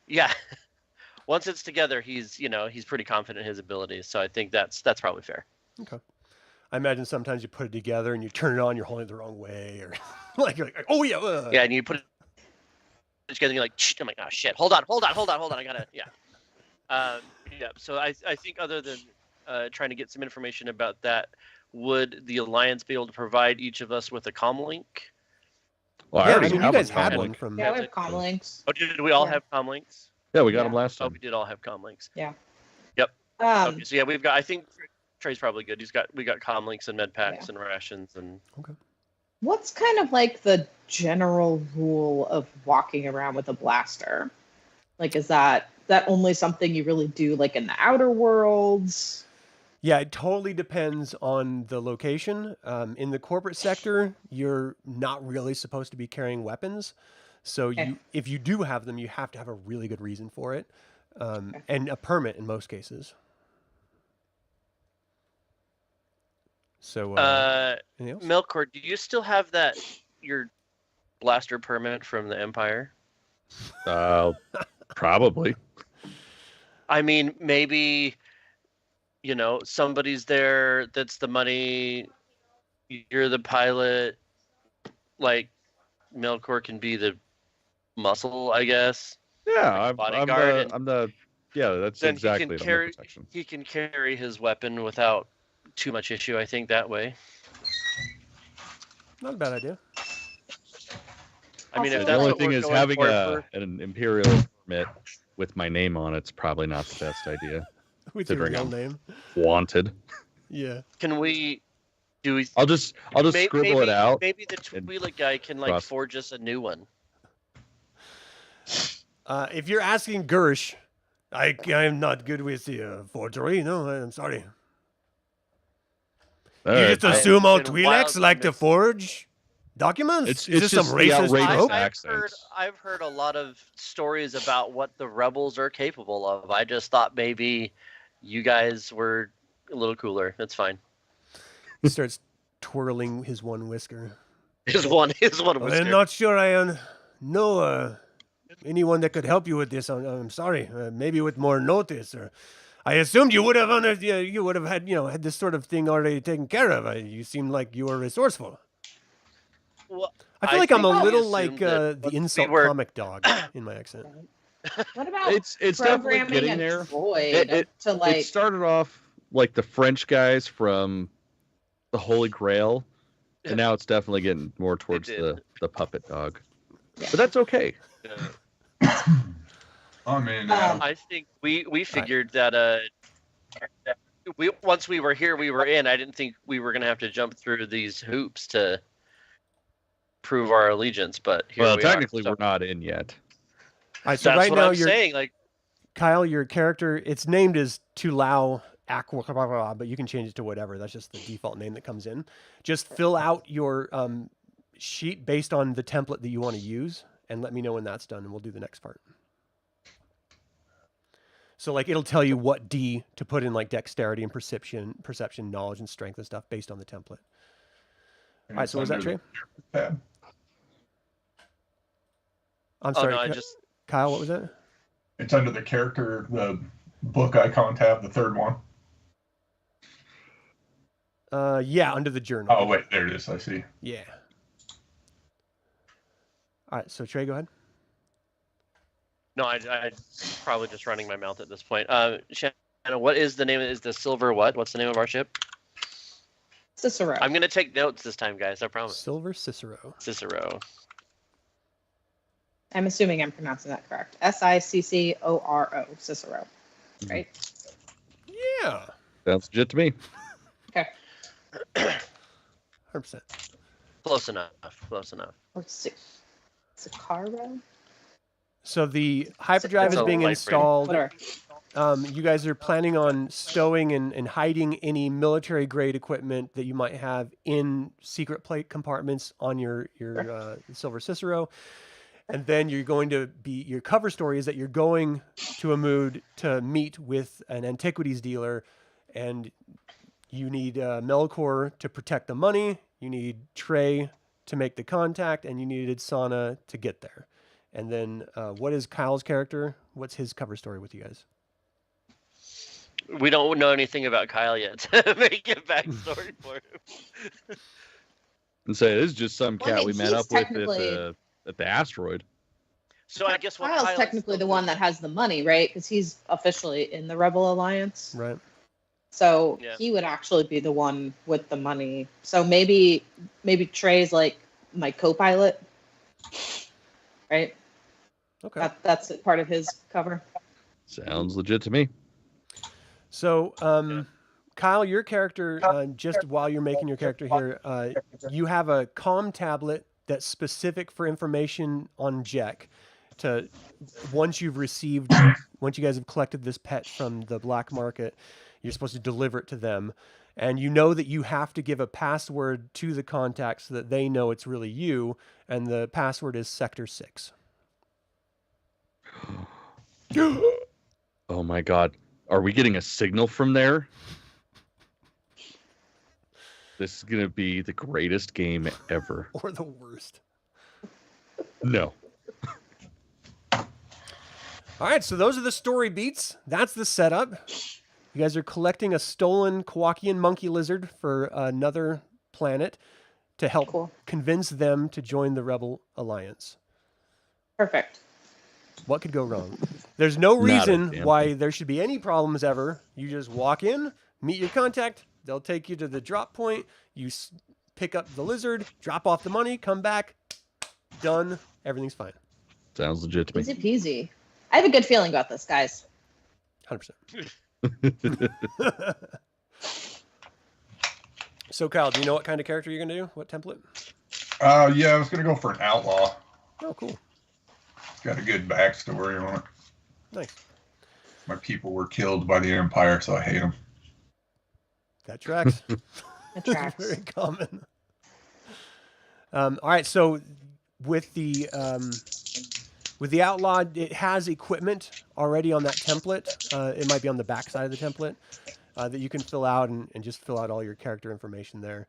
yeah. Once it's together, he's pretty confident in his abilities. So I think that's probably fair. Okay. I imagine sometimes you put it together and you turn it on, you're holding it the wrong way, or you're like, oh yeah. Yeah, and you put it together and you're like, I'm like, oh shit, hold on, I gotta, yeah. So I think other than trying to get some information about that, would the Alliance be able to provide each of us with a comm link? Well, Yeah, I already mean, you have a guys had comm one link. from. Yeah, we have comm links. Oh, did we all Yeah. have comm links? Yeah, we got Yeah. them last Oh, time. we did all have comm links. Yeah. Yep. Um, Okay, so yeah, we've got. I think Trey's probably good. We got comm links and med packs Yeah. and rations and. What's kind of like the general rule of walking around with a blaster? Like, is that only something you really do like in the outer worlds? Yeah, it totally depends on the location. In the corporate sector, you're not really supposed to be carrying weapons. So Okay. if you do have them, you have to have a really good reason for it, and a permit in most cases. So, anything else? Melkor, do you still have your blaster permit from the Empire? Probably. I mean, maybe, somebody's there that's the money, you're the pilot, like, Melkor can be the muscle, I guess. Yeah, Like I'm bodyguard, that's Then exactly he the can carry protection. he can carry his weapon without too much issue, I think, that way. Not a bad idea. I mean, if Also, The that's only what thing we're is going having for, an Imperial permit with my name on it's probably not the best idea. With your Considering real I'm name. Wanted. Yeah. can we do we I'll just scribble it out. Maybe the Twi'lek guy can cross- forge us a new one. If you're asking Gersh, I'm not good with the forgery. No, I'm sorry. All You right. just assume all I've been Twi'leks wildly like to missing- forge documents? It's Is this just some the racist outrageous trope? accents. I've heard a lot of stories about what the rebels are capable of. I just thought maybe you guys were a little cooler. That's fine. He starts twirling his one whisker. His one I'm whisker. not sure I know anyone that could help you with this. I'm sorry. Maybe with more notice, or I assumed you would have had this sort of thing already taken care of. You seem like you were resourceful. Well, I feel like I'm a think we little assumed like that the we insult were- comic dog in my accent. What about It's definitely programming getting a there. droid to like? It started off like the French guys from the Holy Grail, and now it's definitely getting more towards did. the puppet dog. Yeah. But that's okay. I mean, I think we figured that once we were here, we were in. I didn't think we were gonna have to jump through these hoops to prove our allegiance, but here Well, we technically, are. So we're not in yet. All right, so that's right what now I'm you're saying. Like, Kyle, your character, it's named as Tulao Aqua, but you can change it to whatever. That's just the default name that comes in. Just fill out your sheet based on the template that you want to use, and let me know when that's done, and we'll do the next part. So, like, it'll tell you what D to put in, like dexterity and perception, knowledge, and strength and stuff based on the template. All right, so was that Trey? tab. I'm oh sorry, no, I just Kyle. What was that? It's under the character, the book icon tab, the third one. Yeah, under the journal. Oh, wait, there it is. I see. Yeah. All right, so Trey, go ahead. no, I probably just running my mouth at this point. Shanna, what is the name? Is the silver what? What's the name of our ship? Cicero. I'm gonna take notes this time, guys. I promise. Silver Cicero. Cicero. I'm assuming I'm pronouncing that correct. Siccoro. Cicero. Right? Yeah. Sounds legit to me. Okay. 100%. Close enough. Close enough. Or Sicaro? So the hyperdrive is It's a being light rating. installed. Whatever. you guys are planning on stowing and hiding any military grade equipment that you might have in secret plate compartments on your Silver Cicero. And then you're going to be, your cover story is that you're going to a mood to meet with an antiquities dealer, and you need Melkor to protect the money, you need Trey to make the contact, and you needed Sana to get there. And then what is Kyle's character? What's his cover story with you guys? We don't know anything about Kyle yet. Make a backstory for him. And say this is just some Well, I cat mean, we met he's up with technically- at the asteroid. So I guess what Kyle's Kyle technically the one that has the money, right? Because he's officially in the Rebel Alliance. Right. So Yeah. he would actually be the one with the money. So maybe Trey's like my co-pilot, right? Okay. That's part of his cover. Sounds legit to me. So, Kyle, your character, just while you're making your character here, you have a comm tablet that's specific for information on Jack. Once you guys have collected this pet from the black market, you're supposed to deliver it to them. And you know that you have to give a password to the contact so that they know it's really you. And the password is Sector 6. Oh my god. Are we getting a signal from there? This is going to be the greatest game ever. Or the worst. No. All right, so those are the story beats. That's the setup. You guys are collecting a stolen Kowakian monkey lizard for another planet to help Cool. convince them to join the Rebel Alliance. Perfect. What could go wrong? There's no Not a reason damn why there should be any problems ever. You just walk in, meet your contact, they'll take you to the drop point, you pick up the lizard, drop off the money, come back, done, everything's fine. Sounds legit to me. Easy peasy. I have a good feeling about this, guys. 100%. So, Kyle, do you know what kind of character you're going to do? What template? Yeah, I was gonna go for an outlaw. Oh, cool. It's got a good backstory on it. Nice. My people were killed by the Empire, so I hate them. That tracks. It tracks. Very common. All right, so with the outlaw, it has equipment already on that template. It might be on the back side of the template that you can fill out and just fill out all your character information there.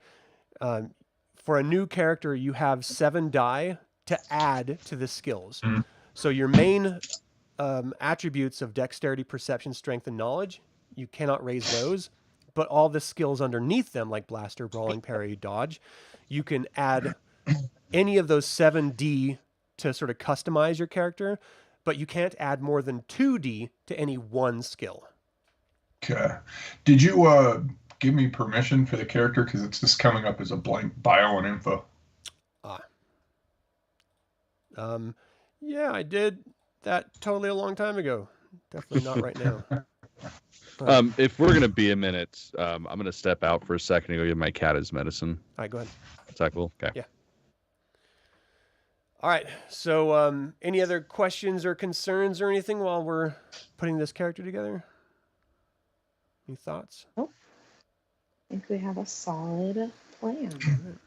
For a new character, you have 7 die to add to the skills. Mhm. So your main attributes of dexterity, perception, strength, and knowledge, you cannot raise those. But all the skills underneath them, like blaster, brawling, parry, dodge, you can add any of those 7D to sort of customize your character, but you can't add more than 2D to any one skill. Okay. Did you give me permission for the character? Because it's just coming up as a blank bio and info. Yeah, I did that totally a long time ago. Definitely not right now. If we're going to be a minute, I'm going to step out for a second and go give my cat his medicine. All right, go ahead. Is that cool? Okay. Yeah. All right. So, any other questions or concerns or anything while we're putting this character together? Any thoughts? I think we have a solid plan.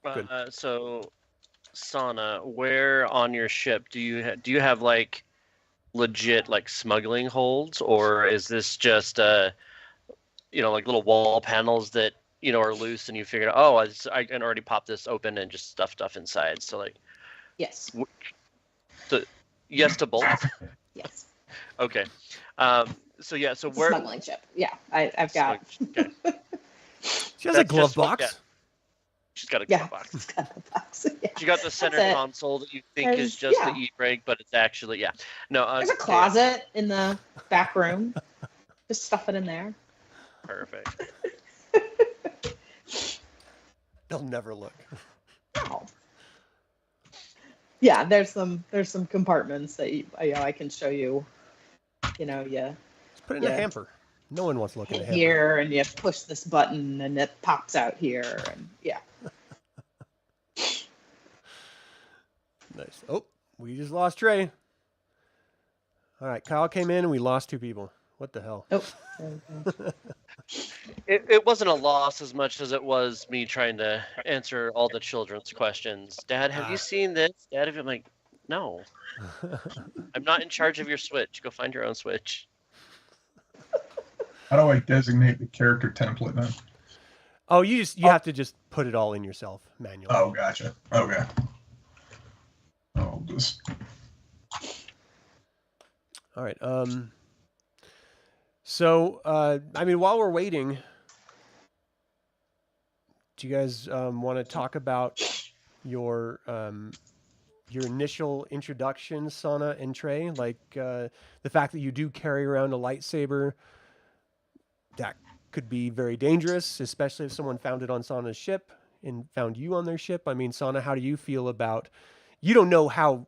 Good. So, Sana, where on your ship do you have like legit like smuggling holds, or is this just like little wall panels that are loose and you figured out, oh, I can already pop this open and just stuff inside? So like, Yes. yes to both. Yes. Okay. So yeah. So where? Smuggling chip. Yeah. I've got. Okay. She has a That's glove just what- box. yeah. She's got a Yeah. glove box. It's got a box. Yeah. She got the center it. console that you think is There's- just yeah. the e-brake, but it's actually no. There's a closet in the back room. Just stuff it in there. Perfect. They'll never look. Oh. Yeah, there's some compartments that I can show you. You Just put it in a Yeah. hamper. No one wants to look in a hit hamper. here and you push this button and it pops out here and yeah. Nice. Oh, we just lost Trey. All right, Kyle came in and we lost 2 people. What the hell? Oh. It wasn't a loss as much as it was me trying to answer all the children's questions. Dad, have you seen this? Dad, I'm like, no. I'm not in charge of your Switch. Go find your own Switch. How do I designate the character template then? Oh, you have to just put it all in yourself manually. Oh, gotcha. Okay. I'll just. All right. So, I mean, while we're waiting, do you guys want to talk about your initial introduction, Sana and Trey? Like the fact that you do carry around a lightsaber, that could be very dangerous, especially if someone found it on Sana's ship and found you on their ship. I mean, Sana, how do you feel about? You don't know how.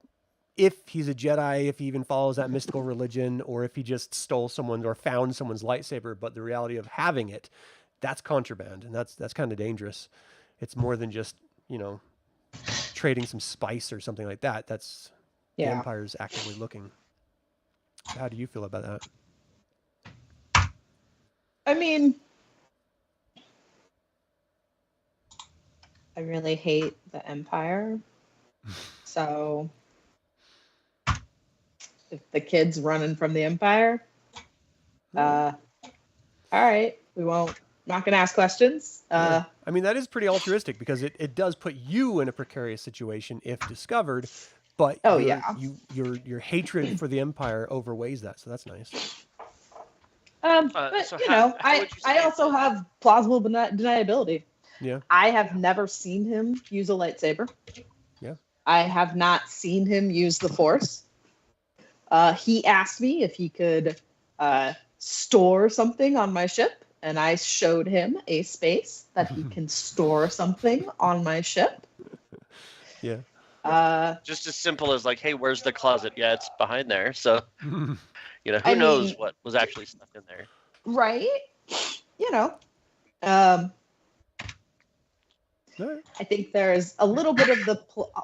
If he's a Jedi, if he even follows that mystical religion, or if he just stole someone's or found someone's lightsaber, but the reality of having it, that's contraband, and that's kind of dangerous. It's more than just, trading some spice or something like that. That's the Empire's actively looking. How do you feel about that? I mean, I really hate the Empire, so if the kid's running from the Empire, all right, not going to ask questions. I mean, that is pretty altruistic because it does put you in a precarious situation if discovered, but your hatred for the Empire overweighs that, so that's nice. But, so I also have plausible deniability. Yeah. I have never seen him use a lightsaber. Yeah. I have not seen him use the Force. He asked me if he could store something on my ship, and I showed him a space that he can store something on my ship. Yeah. Just as simple as like, hey, where's the closet? Yeah, it's behind there. So, who I knows mean, what was actually stuck in there? Right? Right. I think there's a little bit of the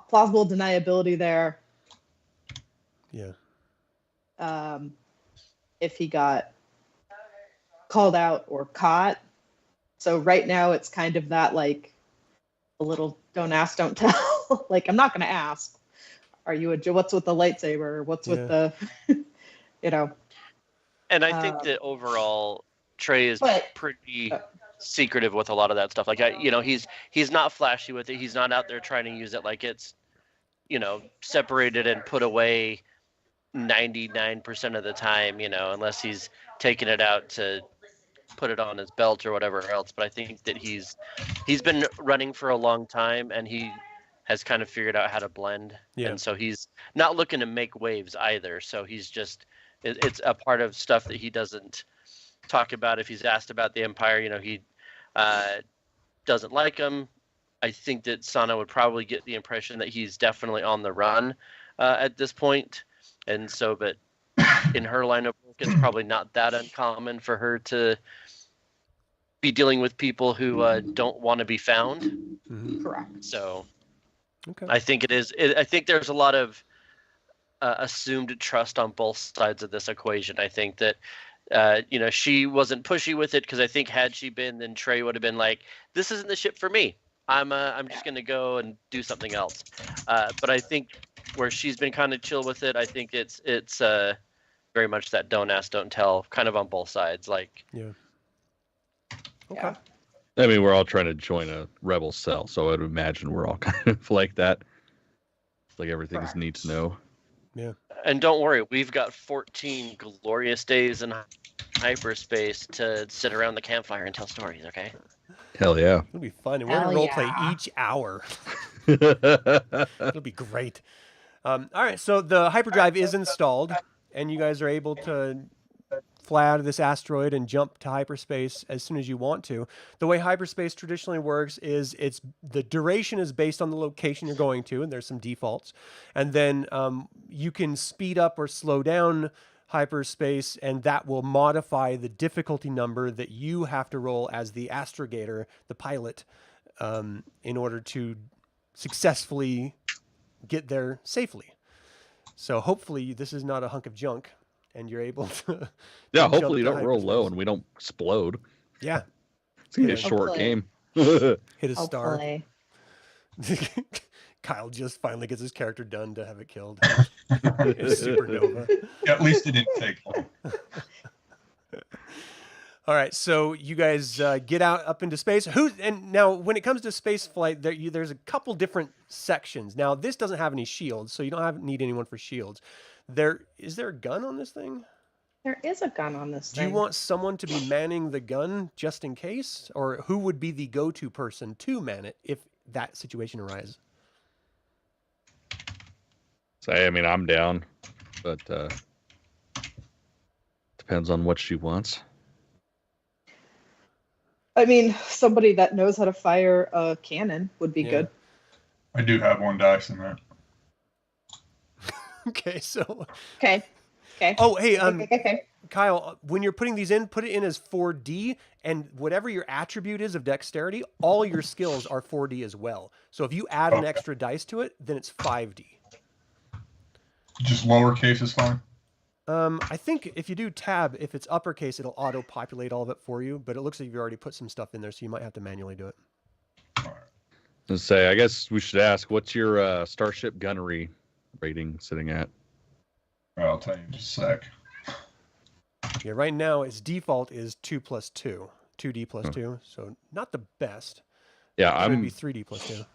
plausible deniability there. Yeah. If he got called out or caught. So right now it's kind of that like a little don't ask, don't tell. Like, I'm not going to ask. Are you what's with the lightsaber? What's with the, And I think that overall Trey is pretty secretive with a lot of that stuff. Like, he's not flashy with it. He's not out there trying to use it like it's, separated and put away 99% of the time, unless he's taking it out to put it on his belt or whatever else. But I think that he's been running for a long time, and he has kind of figured out how to blend. Yeah. And so he's not looking to make waves either. So he's just, it's a part of stuff that he doesn't talk about. If he's asked about the Empire, he doesn't like him. I think that Sana would probably get the impression that he's definitely on the run at this point. And so, but in her line of work, it's probably not that uncommon for her to be dealing with people who don't want to be found. Mm-hmm. Correct. So Okay. I think I think there's a lot of assumed trust on both sides of this equation. I think that, she wasn't pushy with it because I think had she been, then Trey would have been like, this isn't the ship for me. I'm just going to go and do something else. But I think where she's been kind of chill with it, I think it's very much that don't ask, don't tell, kind of on both sides. Like, Yeah. Okay. Yeah. I mean, we're all trying to join a rebel cell, so I would imagine we're all kind of like that. It's like everything's Correct. need to know. Yeah. and don't worry, we've got 14 glorious days in hyperspace to sit around the campfire and tell stories. Okay. Hell yeah. It'll be fun, and we're gonna Hell role play yeah. each hour. It'll be great. All right, so the hyperdrive is installed, and you guys are able to fly out of this asteroid and jump to hyperspace as soon as you want to. The way hyperspace traditionally works is the duration is based on the location you're going to, and there's some defaults, and then you can speed up or slow down hyperspace, and that will modify the difficulty number that you have to roll as the astrogator, the pilot, in order to successfully get there safely. So hopefully this is not a hunk of junk, and you're able to. Yeah, jump hopefully you to don't roll low hyperspace. and we don't explode. Yeah, It's gonna be a Yeah. short Hopefully. game. hit a star. Hopefully. Kyle just finally gets his character done to have it killed. It's supernova. At least it didn't take long. All right, so you guys get out up into space. And now when it comes to space flight, there's a couple different sections. Now this doesn't have any shields, so you don't need anyone for shields. Is there a gun on this thing? There is a gun on this Do thing. you want someone to be manning the gun just in case, or who would be the go-to person to man it if that situation arises? I mean, I'm down, but depends on what she wants. I mean, somebody that knows how to fire a cannon would be Yeah. good. I do have 1 dice in that. Okay, so Okay. Okay. oh hey Okay. Kyle, when you're putting these in, put it in as 4D, and whatever your attribute is of dexterity, all your skills are 4D as well. So if you add an Okay. extra dice to it, then it's 5D. Just lowercase is fine. I think if you do tab, if it's uppercase, it'll auto-populate all of it for you, but it looks like you've already put some stuff in there, so you might have to manually do it. All right. Let's say, I guess we should ask, what's your starship gunnery rating sitting at? I'll tell you in just a sec. Yeah, right now its default is 2 plus 2. 2D plus Huh. 2, so not the best. Yeah, It would I'm be 3D plus 2.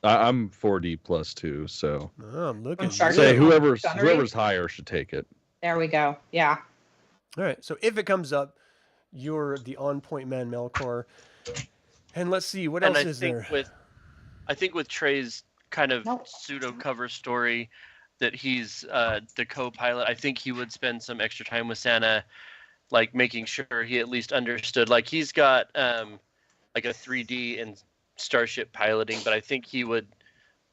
I'm 4D plus 2, so Oh, look I'm at sorry. you. say Yeah. whoever's Gunnery? higher should take it. There we go. Yeah. All right, so if it comes up, you're the on-point man, Melkor. And let's see, what And else I is think there? I think with Trey's kind of Nope. pseudo cover story that he's the co-pilot, I think he would spend some extra time with Santa, like making sure he at least understood. Like he's got like a 3D in starship piloting, but I think he would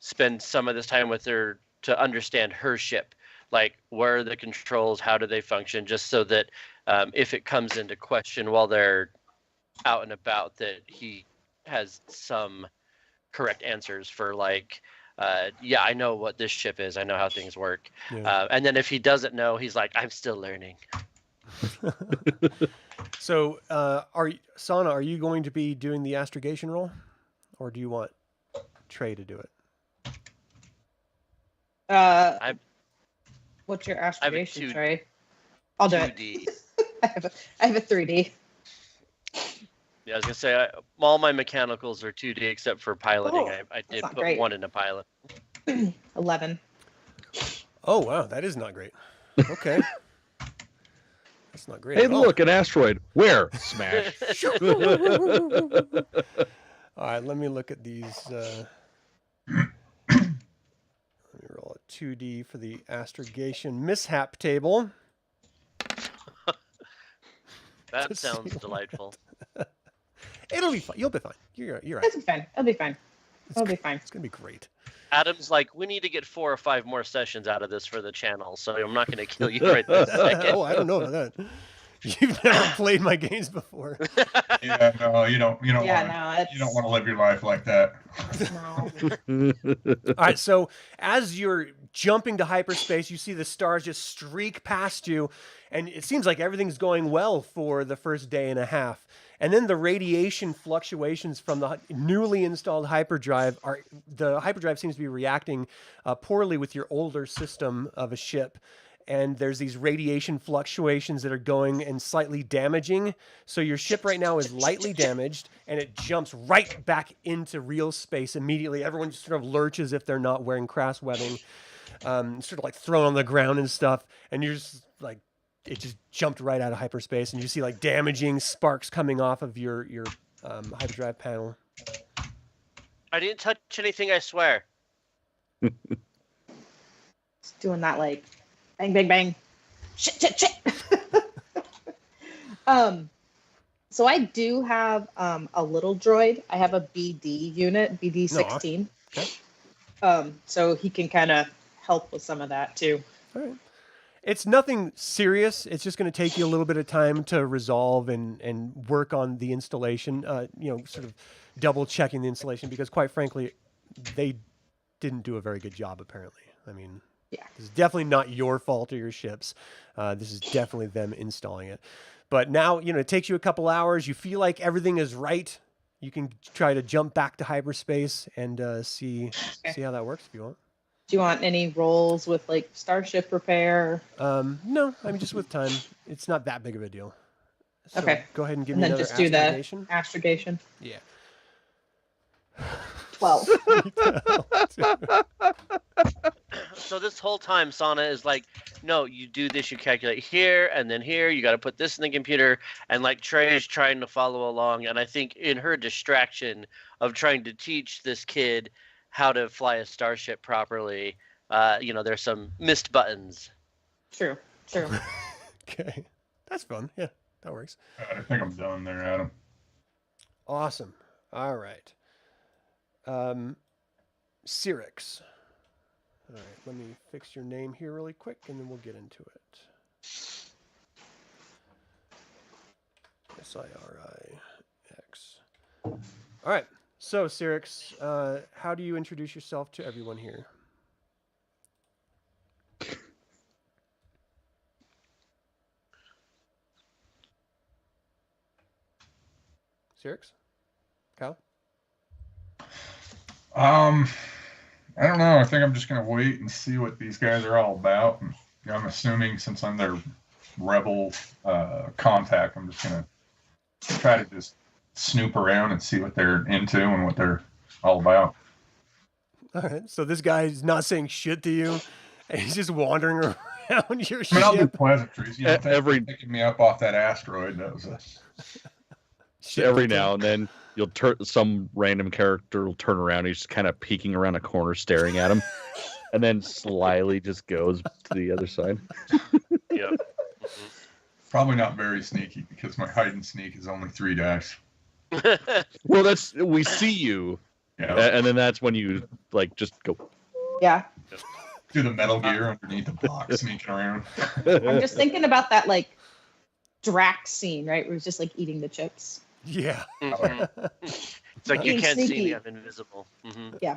spend some of this time with her to understand her ship. Like where are the controls, how do they function, just so that if it comes into question while they're out and about, that he has some correct answers for like, yeah, I know what this ship is. I know how things work. Yeah. And then if he doesn't know, he's like, I'm still learning. So, Sana, are you going to be doing the astrogation roll, or do you want Trey to do it? What's your I have a aspiration, Trey? I'll do it. 2D. I have a 3D. Yeah, I was gonna say all my mechanicals are 2D except for piloting. Oh, I did not put great. one into pilot. 11. Oh, wow, that is not great. Okay. That's not great. Hey, at all. look, an asteroid. Where? Smash. All right, let me look at these. Let me roll a 2D for the astrogation mishap table. That Just sounds see delightful. It'll be fine. You'll be fine. You're right. It'll be fine. It'll be fine. It'll be fine. It's gonna be great. Adam's like, we need to get 4 or 5 more sessions out of this for the channel, so I'm not gonna kill you right this second. Oh, I don't know about that. You've never played my games before. Yeah, no, you don't Yeah, want no, it's you don't want to live your life like that. no. All right, so as you're jumping to hyperspace, you see the stars just streak past you, and it seems like everything's going well for the first day and a half. And then the radiation fluctuations from the newly installed hyperdrive the hyperdrive seems to be reacting poorly with your older system of a ship. And there's these radiation fluctuations that are going and slightly damaging. So your ship right now is lightly damaged, and it jumps right back into real space immediately. Everyone just sort of lurches if they're not wearing crass webbing, sort of like thrown on the ground and stuff. And you're just like, it just jumped right out of hyperspace, and you see like damaging sparks coming off of your hyperdrive panel. I didn't touch anything, I swear. It's doing that like bang, bang, bang. Shit. So I do have a little droid. I have a BD unit, BD 16. Okay. So he can kind of help with some of that too. All right. It's nothing serious. It's just going to take you a little bit of time to resolve and work on the installation, sort of double checking the installation, because quite frankly, they didn't do a very good job, apparently. I mean, Yeah. this is definitely not your fault or your ships. This is definitely them installing it. But now, it takes you a couple hours. You feel like everything is right. You can try to jump back to hyperspace and see how that works if you want. Do you want any rolls with like starship repair? No, I mean, just with time. It's not that big of a deal. So Okay. Go ahead and give And me then another just do the astrogation. astrogation. Yeah. 12. So this whole time, Sana is like, no, you do this, you calculate here, and then here, you got to put this in the computer, and like Trey is trying to follow along, and I think in her distraction of trying to teach this kid how to fly a starship properly, there's some missed buttons. True. Okay. That's fun. Yeah, that works. I think I'm done there, Adam. Awesome. All right. Sirix. All right, let me fix your name here really quick, and then we'll get into it. Sirix. All right. So, Sirix, how do you introduce yourself to everyone here? Sirix? Kyle? I don't know. I think I'm just gonna wait and see what these guys are all about. And, I'm assuming since I'm their rebel contact, I'm just gonna try to just snoop around and see what they're into and what they're all about. All right. So this guy's not saying shit to you, and he's just wandering around your I mean, I'll do ship. pleasantries. Picking me up off that asteroid. That was a. So every now and then, some random character will turn around. He's just kind of peeking around a corner, staring at him, and then slyly just goes to the other side. Yep. Probably not very sneaky because my hide and sneak is only 3 dice. Well, we see you, Yeah. and then that's when you just go. Yeah. Do the Metal Gear underneath the box, sneaking around. I'm just thinking about that like Drax scene, right? Where he's just like eating the chips. Yeah. It's like you Being can't see sneaky. me, I'm invisible. Yeah.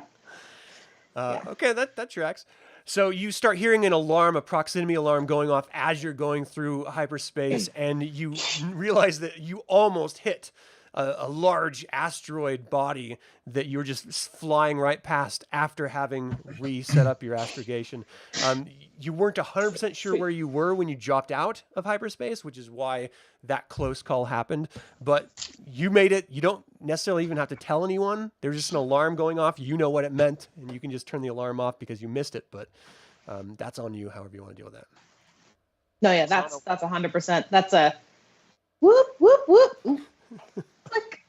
Okay, that tracks. So you start hearing a proximity alarm going off as you're going through hyperspace, and you realize that you almost hit a large asteroid body that you were just flying right past after having reset up your astrogation. You weren't 100% sure where you were when you dropped out of hyperspace, which is why that close call happened. But you made it. You don't necessarily even have to tell anyone. There's just an alarm going off. You know what it meant, and you can just turn the alarm off because you missed it. But that's on you, however you want to deal with that. No, yeah, that's 100%. That's a whoop, whoop, whoop. Click.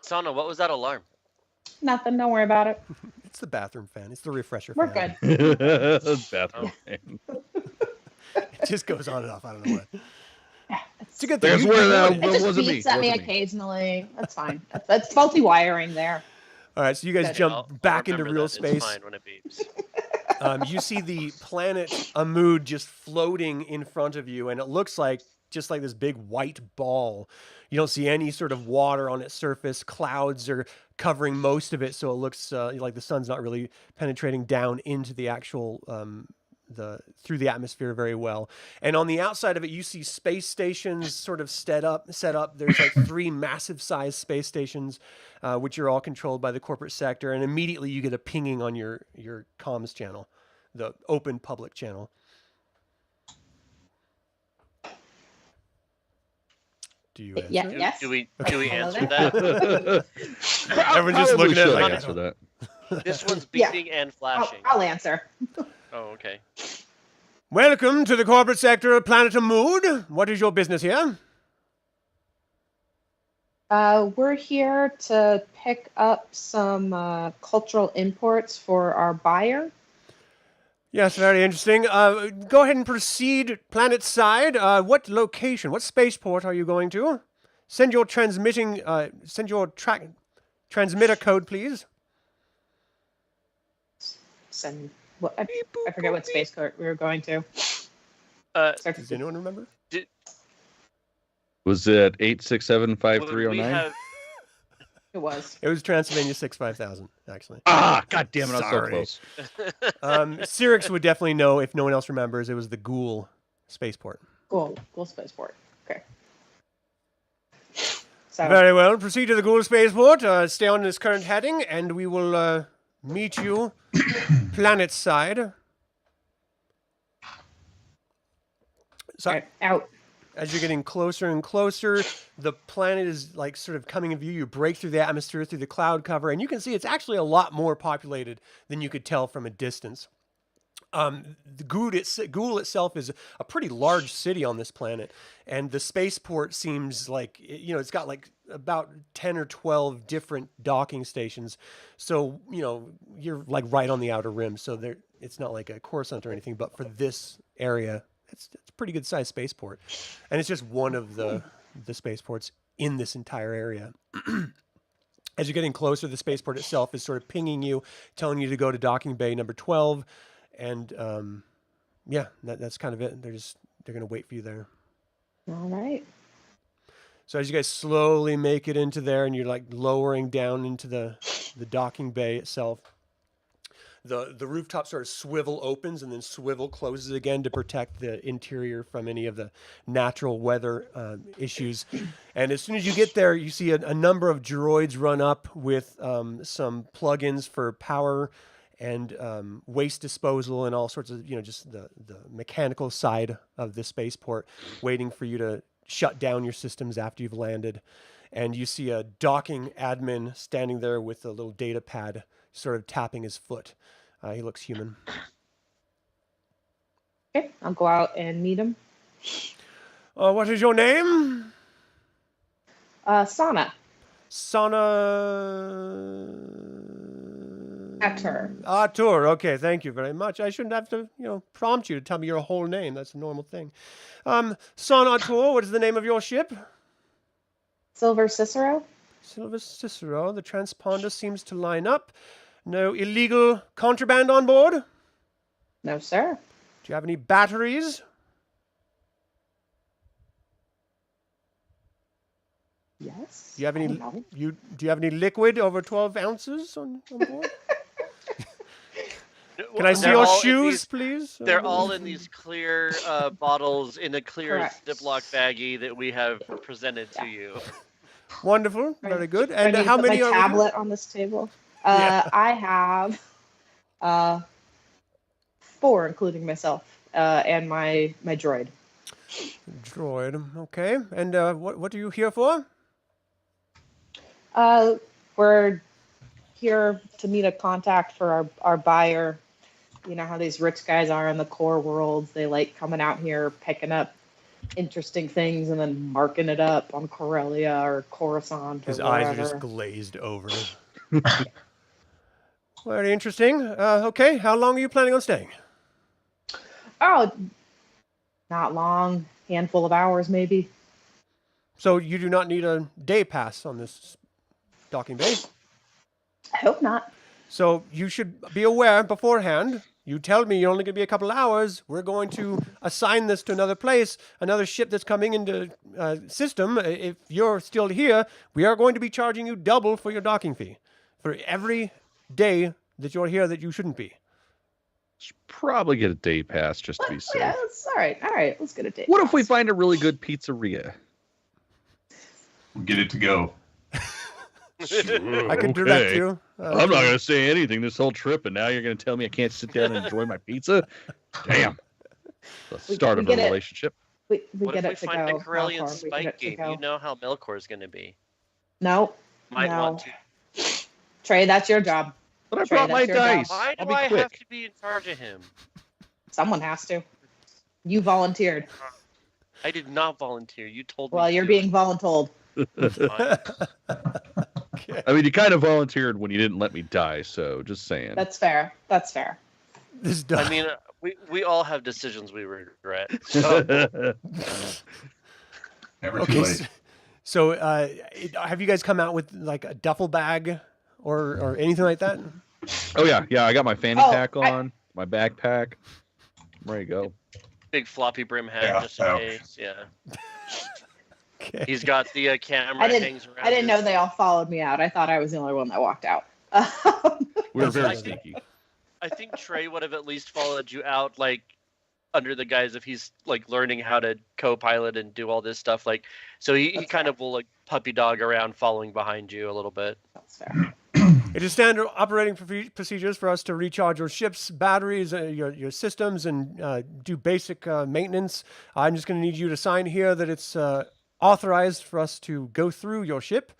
Sana, what was that alarm? Nothing. Don't worry about it. It's the bathroom fan. It's the refresher We're fan. good. Bathroom. It just goes on and off. I don't know what. Yeah, It's a good thing. There's You where know that it. it just wasn't me. beeps at me Wasn't me. occasionally. That's fine. That's faulty wiring there. All right, so you guys Okay, jump I'll back into remember real that. space. It's fine when it beeps. You see the planet Amud just floating in front of you, and it looks just like this big white ball. You don't see any sort of water on its surface. Clouds are covering most of it, so it looks like the sun's not really penetrating down into the actual through the atmosphere very well. And on the outside of it, you see space stations sort of set up. There's like 3 massive sized space stations, which are all controlled by the corporate sector. And immediately you get a pinging on your comms channel, the open public channel. Do you answer? Yeah. it? Yes. Do we Hello answer there. that? Everyone's just looking at it like, answer that. This one's Yeah. beeping and flashing. I'll answer. Oh, okay. Welcome to the corporate sector of Planet Amud. What is your business here? We're here to pick up some cultural imports for our buyer. Yes, very interesting. Go ahead and proceed planet side. What location, what spaceport are you going to? Send your transmitter code, please. Send. What, I forget what space code we were going to. Does anyone remember? Was it 8675309? Would we have It was. It was Transylvania 65000, actually. Ah, god damn it, I was so Sorry. close. Sirix would definitely know if no one else remembers. It was the Ghoul spaceport. Cool spaceport. Okay. So Very well. Proceed to the Ghoul spaceport. Stay on this current heading, and we will meet you planet side. So, right, out. as you're getting closer and closer, the planet is like sort of coming in view. You break through the atmosphere, through the cloud cover, and you can see it's actually a lot more populated than you could tell from a distance. The Ghoul itself is a pretty large city on this planet, and the spaceport seems like, you know, it's got like about 10 or 12 different docking stations. So, you know, you're like right on the outer rim. So it's not like a Coruscant or anything, but for this area, it's a pretty good sized spaceport. And it's just one of the spaceports in this entire area. As you're getting closer, the spaceport itself is sort of pinging you, telling you to go to docking bay number 12. And yeah, that's kind of it. They're going to wait for you there. All right. So as you guys slowly make it into there, and you're like lowering down into the docking bay itself, the rooftop sort of swivel opens and then swivel closes again to protect the interior from any of the natural weather issues. And as soon as you get there, you see a number of droids run up with some plugins for power and waste disposal and all sorts of, you know, just the mechanical side of the spaceport, waiting for you to shut down your systems after you've landed. And you see a docking admin standing there with a little data pad, sort of tapping his foot. He looks human. Okay, I'll go out and meet him. What is your name? Sana. Artur. Okay, thank you very much. I shouldn't have to, you know, prompt you to tell me your whole name. That's a normal thing. Son Artur, what is the name of your ship? Silver Cicero. Silver Cicero. The transponder seems to line up. No illegal contraband on board? No, sir. Do you have any batteries? Yes. Do you have any? No. Do you have any liquid over 12 ounces on board? Can I see They're your all in shoes, these- please? They're all in these clear bottles in a clear Correct. Ziploc baggie that we have presented to you. Wonderful. Very good. I And need to how put many my are with you? tablet on this table? Yeah. I have 4, including myself, and my droid. Droid. Okay. And what are you here for? We're here to meet a contact for our buyer. You know how these rich guys are in the core worlds. They like coming out here, picking up interesting things and then marking it up on Corellia or Coruscant. His or eyes are wherever. just glazed over. Very interesting. Okay. How long are you planning on staying? Oh, not long. Handful of hours, maybe. So you do not need a day pass on this docking bay. I hope not. So you should be aware beforehand. You tell me you're only going to be a couple hours. We're going to assign this to another place, another ship that's coming into system. If you're still here, we are going to be charging you double for your docking fee for every day that you're here that you shouldn't be. Should probably get a day pass just to be safe. Yeah, that's all right. All right, let's get a date. What if we find a really good pizzeria? We'll get it to go. I can direct Okay. you. I'm not going to say anything this whole trip, and now you're going to tell me I can't sit down and enjoy my pizza? Damn. The start of a get it. relationship. We What get if we it to find go? a Corellian How far? We get spike it to game? go. You know how Melkor is going to be. No, Might No. want to. Trey, that's your job. But I Trey, brought my that's your job. dice. Why I'll do be I quick. have to be in charge of him? Someone has to. You volunteered. I did not volunteer. You told me. Well, you're to. being voluntold. Fine. I mean, you kind of volunteered when you didn't let me die, so just saying. That's fair. That's fair. This I mean, we all have decisions we regret. So, Never too Okay. late. So, have you guys come out with like a duffel bag or anything like that? Oh, yeah. I got my fanny Oh, pack on, my backpack. I'm ready to go. big floppy brim hat Yeah, just in ouch. case. Yeah. Okay. He's got the camera I didn't. hangs around. I didn't know his- they all followed me out. I thought I was the only one that walked out. We were That's very right. sneaky. I think Trey would have at least followed you out, like under the guise of he's like learning how to co-pilot and do all this stuff. Like, so he That's kind fair. of will like puppy dog around, following behind you a little bit. That's fair. It is standard operating procedures for us to recharge your ship's batteries, your systems, and do basic maintenance. I'm just going to need you to sign here that it's authorized for us to go through your ship.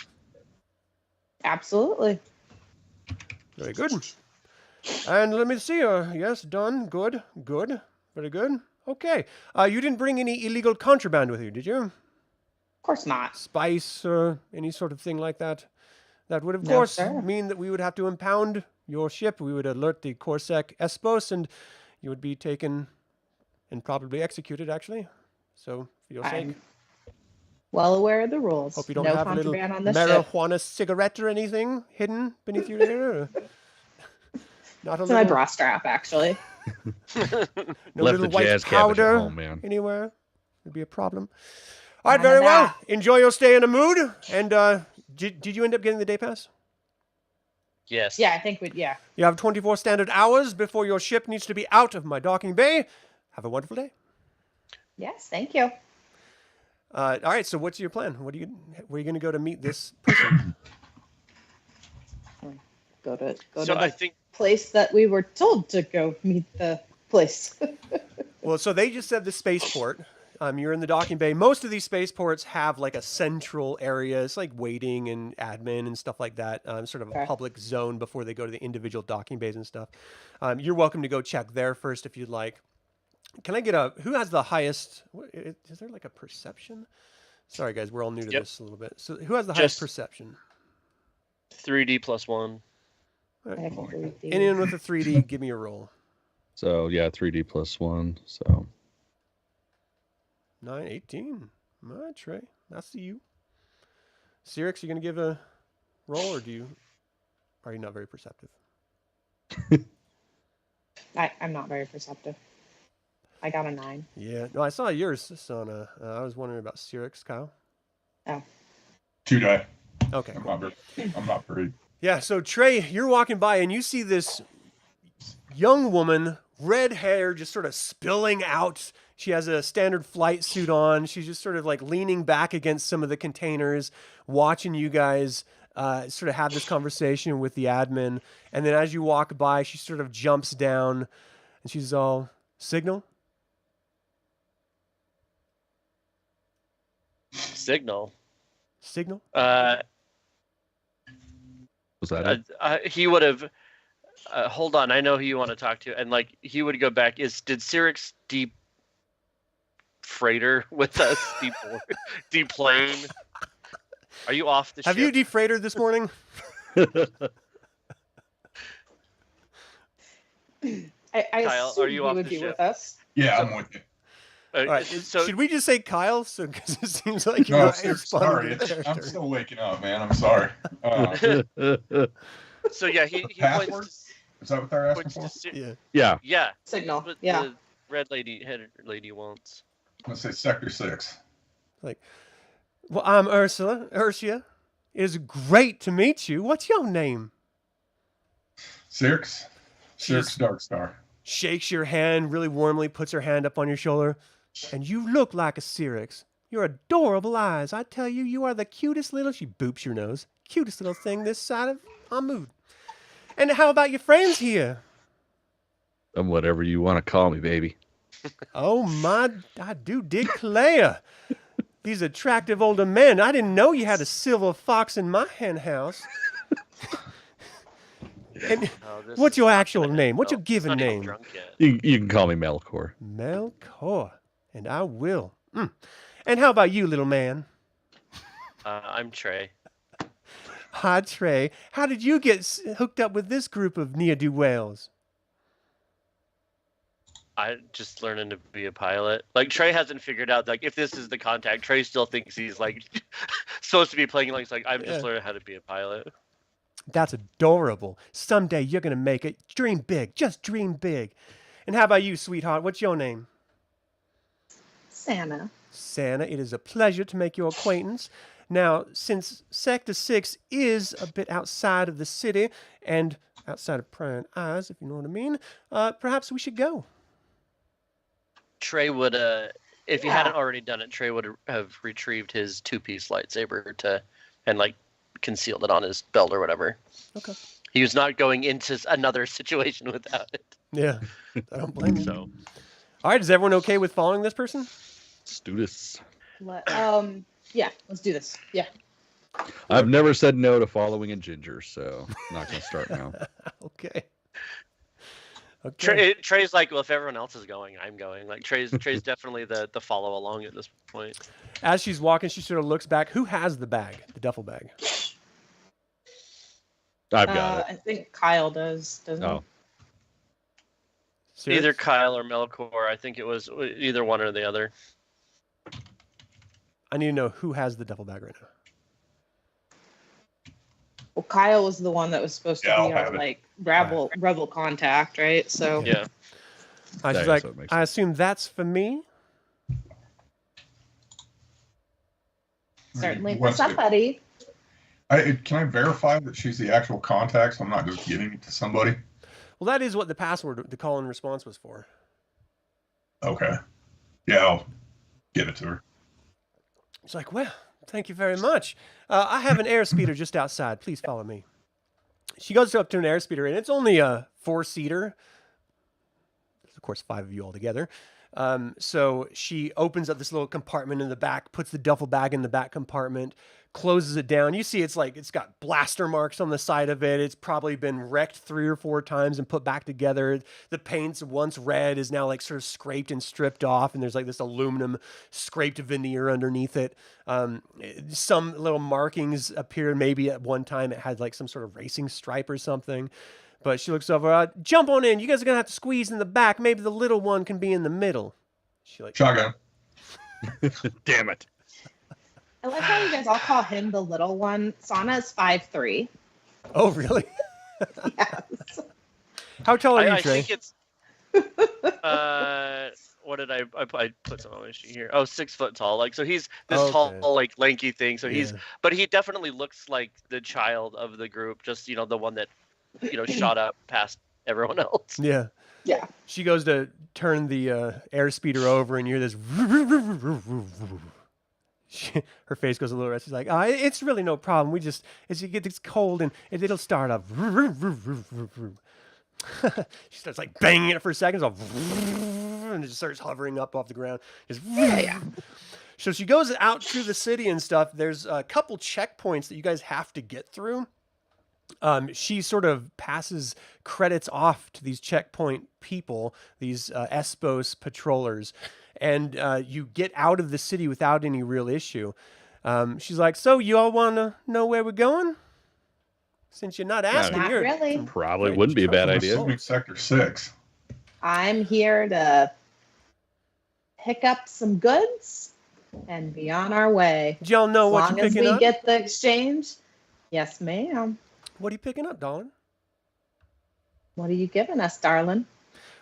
Absolutely. Very good. And let me see. Yes, done. Good. Good. Very good. Okay. You didn't bring any illegal contraband with you, did you? Of course not. Spice or any sort of thing like that? That would, of No, course, sir. mean that we would have to impound your ship. We would alert the Corsac Espos, and you would be taken and probably executed, actually. So, for your sake, I'm well aware of the rules. hope you don't no have a little contraband on this ship. marijuana cigarette or anything hidden beneath your ear. Not a It's in my little, bra strap, actually. no Left little the white jazz cabbage at powder home, man. anywhere. Would be a problem. All right, None of very well. that. Enjoy your stay in the mood. And did you end up getting the day pass? Yes. Yeah, I think we'd. Yeah. You have 24 standard hours before your ship needs to be out of my docking bay. Have a wonderful day. Yes. Thank you. All right. So, what's your plan? Where are you going to go to meet this person? Go to So I the think place that we were told to go meet the place. Well, so they just said the spaceport. You're in the docking bay. Most of these spaceports have like a central area. It's like waiting and admin and stuff like that. Sort of a Okay. public zone before they go to the individual docking bays and stuff. You're welcome to go check there first if you'd like. Can I get who has the highest? Is there like a perception? Sorry, guys, we're all new to Yep. this a little bit. So, who has the highest Just- perception? 3D plus 1. All I right. can read these. Anyone with a 3D, give me a roll. So yeah, 3D plus 1. So 9, 18. All right, Trey. That's you. Sirix, you going to give a roll, or are you not very perceptive? I'm not very perceptive. I got a 9. Yeah. No, I saw yours, Sona. I was wondering about Sirix, Kyle. 2 die. Okay. I'm not very. Yeah, so Trey, you're walking by and you see this young woman, red hair, just sort of spilling out. She has a standard flight suit on. She's just sort of like leaning back against some of the containers, watching you guys sort of have this conversation with the admin. And then as you walk by, she sort of jumps down and she's all, signal? Signal. Signal? was that it? He would have. Hold on, I know who you want to talk to, and like he would go back. Did Sirix deep freighter with us? Deplane? Are you off the Have ship? you defreighted this morning? I Kyle, assume are you he off would the be ship? with us. Yeah, I'm with you. All right. So Should we just say Kyle? So because it seems like you're No, not sorry. responding to the I'm character. still waking up, man. I'm sorry. so yeah, he Password? points Is that what they're asking to for? Yeah. Yeah. yeah. Signal. What Yeah. the red headed lady wants. Let's say Sector 6. Well, I'm Ursula. It is great to meet you. What's your name? Sirix? She's- Sirix Darkstar. Shakes your hand really warmly, puts her hand up on your shoulder. And you look like a Sirix. Your adorable eyes. I tell you, you are the cutest little... She boops your nose. Cutest little thing this side of Amud. And how about your friends here? And whatever you want to call me, baby. Oh, my... I do declare. These attractive older men. I didn't know you had a silver fox in my hen house. And Oh, this what's is your not actual gonna name? end What's well. your given It's not even name? drunk yet. You can call me Melkor. Melkor. And I will. And how about you, little man? I'm Trey. Hi, Trey. How did you get hooked up with this group of ne'er-do-wells? I just learning to be a pilot. Like Trey hasn't figured out like if this is the contact. Trey still thinks he's like supposed to be playing like he's like I'm just Yeah. learning how to be a pilot. That's adorable. Someday you're going to make it. Dream big. Just dream big. And how about you, sweetheart? What's your name? Santa. Santa, it is a pleasure to make your acquaintance. Now, since Sector 6 is a bit outside of the city and outside of prying eyes, if you know what I mean, perhaps we should go. Trey would, if he Yeah. hadn't already done it, Trey would have retrieved his 2-piece lightsaber and like concealed it on his belt or whatever. Okay. He was not going into another situation without it. Yeah, I don't blame you. So All right, is everyone okay with following this person? Let's do this. Yeah, let's do this. Yeah. I've never said no to following a ginger, so I'm not going to start now. Okay. Okay. Trey's like, well, if everyone else is going, I'm going. Like Trey's definitely the follow along at this point. As she's walking, she sort of looks back. Who has the bag, the duffel bag? I've got it. I think Kyle does, doesn't Oh, Sirix? Either Kyle or Melkor. I think it was either one or the other. I need to know who has the duffel bag right now. Well, Kyle was the one that was supposed to Yeah, I'll be our have it. like rebel contact, right? So Yeah. She's Yeah, like, so it makes I sense. assume that's for me. certainly for What's it- somebody. Can I verify that she's the actual contact so I'm not just giving it to somebody? Well, that is what the password, the call and response was for. Okay. Yeah, I'll give it to her. She's like, well, thank you very much. I have an airspeeder just outside. Please follow me. She goes up to an airspeeder, and it's only a 4-seater. There's, of course, 5 of you all together. So she opens up this little compartment in the back, puts the duffel bag in the back compartment, closes it down. You see it's got blaster marks on the side of it. It's probably been wrecked 3 or 4 times and put back together. The paint's once red is now like sort of scraped and stripped off, and there's like this aluminum scraped veneer underneath it. Some little markings appear. Maybe at one time it had like some sort of racing stripe or something. But she looks over, jump on in. You guys are going to have to squeeze in the back. Maybe the little one can be in the middle. She like, Shotgun. damn it. I like how you guys all call him the little one. Sana's 5'3". oh, really? Yes. How tall are you, I Trey? think it's. What did I put some on my sheet here? Oh, 6 foot tall. Like so, he's this Okay. tall, like lanky thing. So Yeah. but he definitely looks like the child of the group. Just the one that shot up past everyone else. Yeah. Yeah. She goes to turn the airspeeder over, and you hear this. Her face goes a little red. She's like, it's really no problem. As you get this cold, and it'll start up. She starts like banging it for a second, and it just starts hovering up off the ground. Just, So she goes out through the city and stuff. There's a couple checkpoints that you guys have to get through. She sort of passes credits off to these checkpoint people, these Espos patrollers, and you get out of the city without any real issue. She's like, so you all want to know where we're going? Since you're not asking, Not you're really. Probably Right, wouldn't be a bad I'm idea. assuming Sector 6. I'm here to pick up some goods and be on our way. Do y'all know As what long you're as picking we up? get the exchange. Yes, ma'am. What are you picking up, darling? What are you giving us, darling?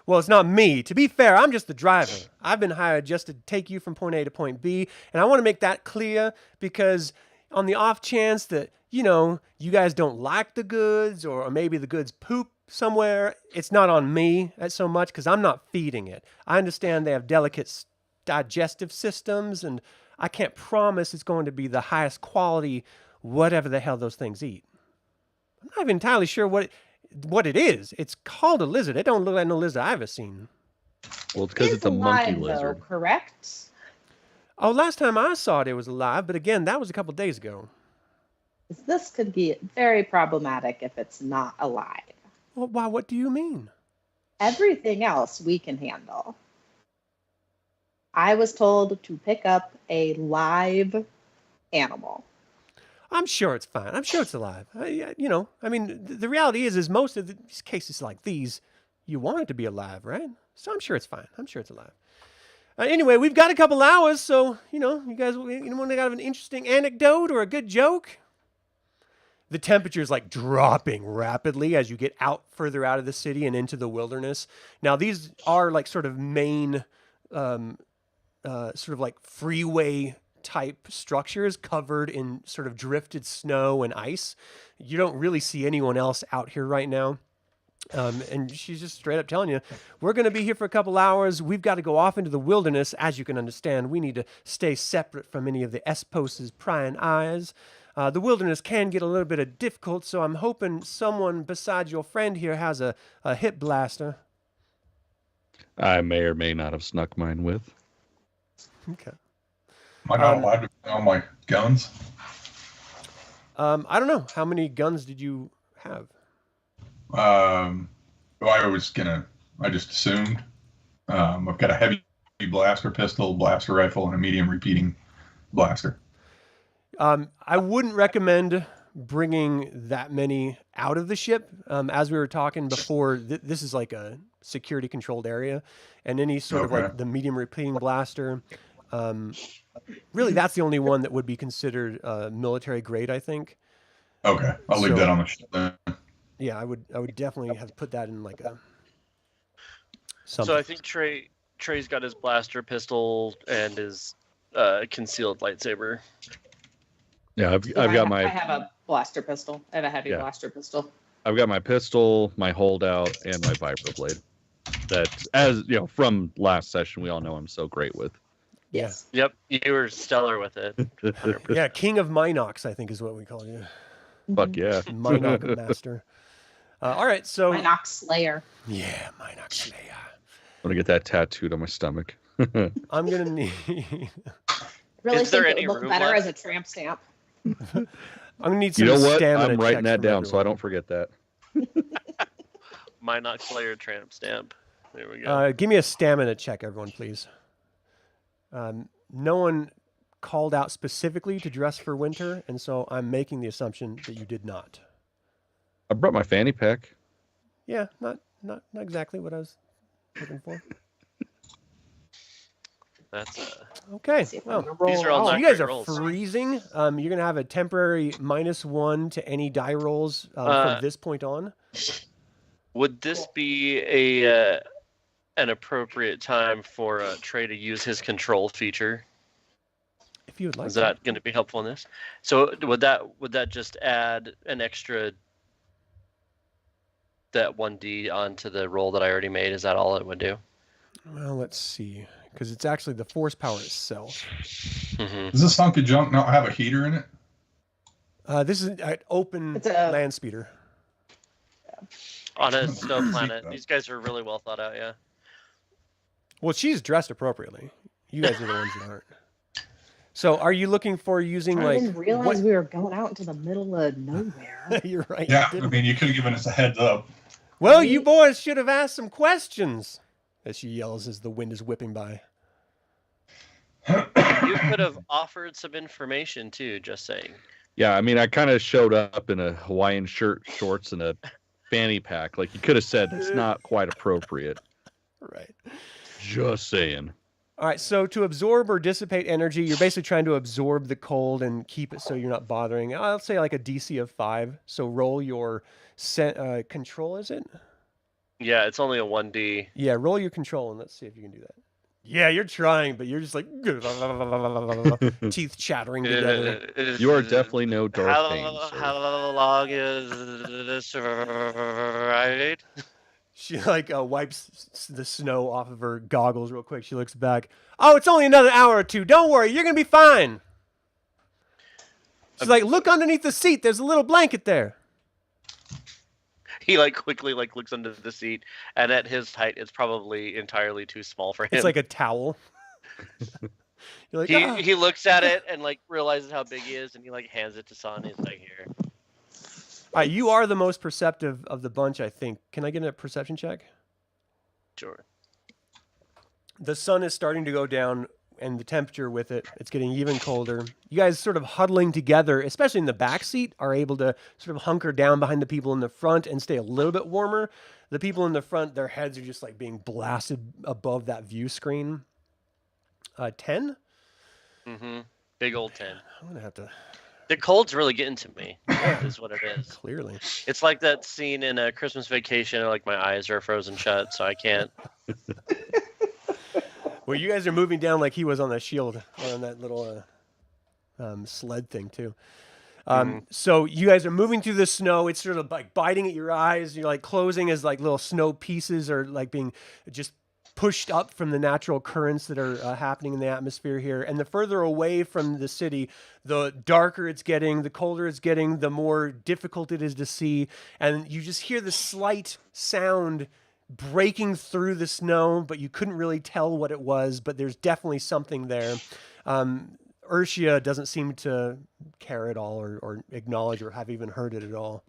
Well, it's not me. To be fair, I'm just the driver. I've been hired just to take you from point A to point B, and I want to make that clear because on the off chance that, you guys don't like the goods or maybe the goods poop somewhere, it's not on me so much because I'm not feeding it. I understand they have delicate digestive systems, and I can't promise it's going to be the highest quality whatever the hell those things eat. I'm not even entirely sure what it is. It's called a lizard. It don't look like no lizard I've ever seen. Well, it's because He's it's a monkey alive, lizard. though, correct? Oh, last time I saw it, it was alive, but again, that was a couple days ago. 'Cause this could be very problematic if it's not alive. Well, why? What do you mean? Everything else we can handle. I was told to pick up a live animal. I'm sure it's fine. I'm sure it's alive. The reality is most of these cases like these, you want it to be alive, right? So I'm sure it's fine. I'm sure it's alive. Anyway, we've got a couple hours, so, you guys want to have an interesting anecdote or a good joke? The temperature is like dropping rapidly as you get further out of the city and into the wilderness. Now, these are like sort of main sort of like freeway type structures covered in sort of drifted snow and ice. You don't really see anyone else out here right now. And she's just straight up telling you, we're going to be here for a couple hours. We've got to go off into the wilderness. As you can understand, we need to stay separate from any of the Espos' prying eyes. The wilderness can get a little bit difficult, so I'm hoping someone besides your friend here has a hip blaster. I may or may not have snuck mine with. Okay. Am I not allowed to bring all my guns? I don't know. How many guns did you have? I just assumed. I've got a heavy blaster pistol, blaster rifle, and a medium repeating blaster. I wouldn't recommend bringing that many out of the ship. As we were talking before, this is like a security controlled area, and any sort of like the medium repeating blaster, really that's the only one that would be considered military grade, I think. Okay, I'll leave that on the ship then. Yeah, I would definitely have put that in like a something. So I think Trey's got his blaster pistol and his concealed lightsaber. Yeah, I've got my. I have a blaster pistol. I have a heavy blaster pistol. I've got my pistol, my holdout, and my vibro blade. That, as you know, from last session, we all know I'm so great with. Yes. Yep, you were stellar with it. 100%. Yeah, King of Minox, I think is what we call you. Fuck yeah. Minox Master. All right, so Minox Slayer. Yeah, Minox Slayer. I'm gonna get that tattooed on my stomach. I'm gonna need. Really Is there think it any would look room better left? as a tramp stamp. I'm gonna need some You know what? stamina. I'm writing checks that from down so I everyone. don't forget that. Minox Slayer tramp stamp. There we go. Give me a stamina check, everyone, please. No one called out specifically to dress for winter, and so I'm making the assumption that you did not. I brought my fanny pack. Yeah, not exactly what I was looking for. That's Okay. See if I'm Well, gonna roll these are all so not you guys great are rolls. freezing. You're gonna have a temporary -1 to any die rolls from this point on. Would this be an appropriate time for Trey to use his control feature? If you would like. Is that going to be helpful in this? So would that just add an extra that 1d onto the roll that I already made? Is that all it would do? Well, let's see, because it's actually the force power itself. Mm-hmm. Does this hunky junk not have a heater in it? This is an open It's a- land speeder. On a snow planet, these guys are really well thought out. Yeah. Well, she's dressed appropriately. You guys are the ones that aren't. So, are you looking for using I like? didn't realize we were going out into the middle of nowhere. You're right. Yeah, you I didn't. mean, you could have given us a heads up. Well, you boys should have asked some questions. As she yells as the wind is whipping by. You could have offered some information too. Just saying. Yeah, I mean, I kind of showed up in a Hawaiian shirt, shorts, and a fanny pack. Like, you could have said it's not quite appropriate. Right. Just saying. All right. So to absorb or dissipate energy, you're basically trying to absorb the cold and keep it so you're not bothering. I'll say like a DC of 5. So roll your control. Is it? Yeah, it's only a 1d. Yeah. Roll your control and let's see if you can do that. Yeah, you're trying, but you're just like teeth chattering together. You are definitely no Darth Bane, sir. How long is this ride? She like wipes the snow off of her goggles real quick. She looks back. Oh, it's only another hour or two. Don't worry, you're gonna be fine. She's like, look underneath the seat. There's a little blanket there. He quickly looks under the seat, and at his height, it's probably entirely too small for him. It's like a towel. You're like, "Ah." he looks at it and realizes how big he is, and he hands it to Son. He's like, here. All right, you are the most perceptive of the bunch, I think. Can I get a perception check? Sure. The sun is starting to go down, and the temperature with it, it's getting even colder. You guys sort of huddling together, especially in the back seat, are able to sort of hunker down behind the people in the front and stay a little bit warmer. The people in the front, their heads are just being blasted above that view screen. 10? Mm-hmm. Big old 10. I'm going to have to... The cold's really getting to me, is what it is. Clearly. It's like that scene in a Christmas Vacation, my eyes are frozen shut, so I can't. Well, you guys are moving down like he was on that shield, on that little sled thing too. So you guys are moving through the snow. It's sort of like biting at your eyes. You're like closing as like little snow pieces are like being just pushed up from the natural currents that are happening in the atmosphere here. And the further away from the city, the darker it's getting, the colder it's getting, the more difficult it is to see. And you just hear the slight sound breaking through the snow, but you couldn't really tell what it was, but there's definitely something there. Urshia doesn't seem to care at all or acknowledge or have even heard it at all.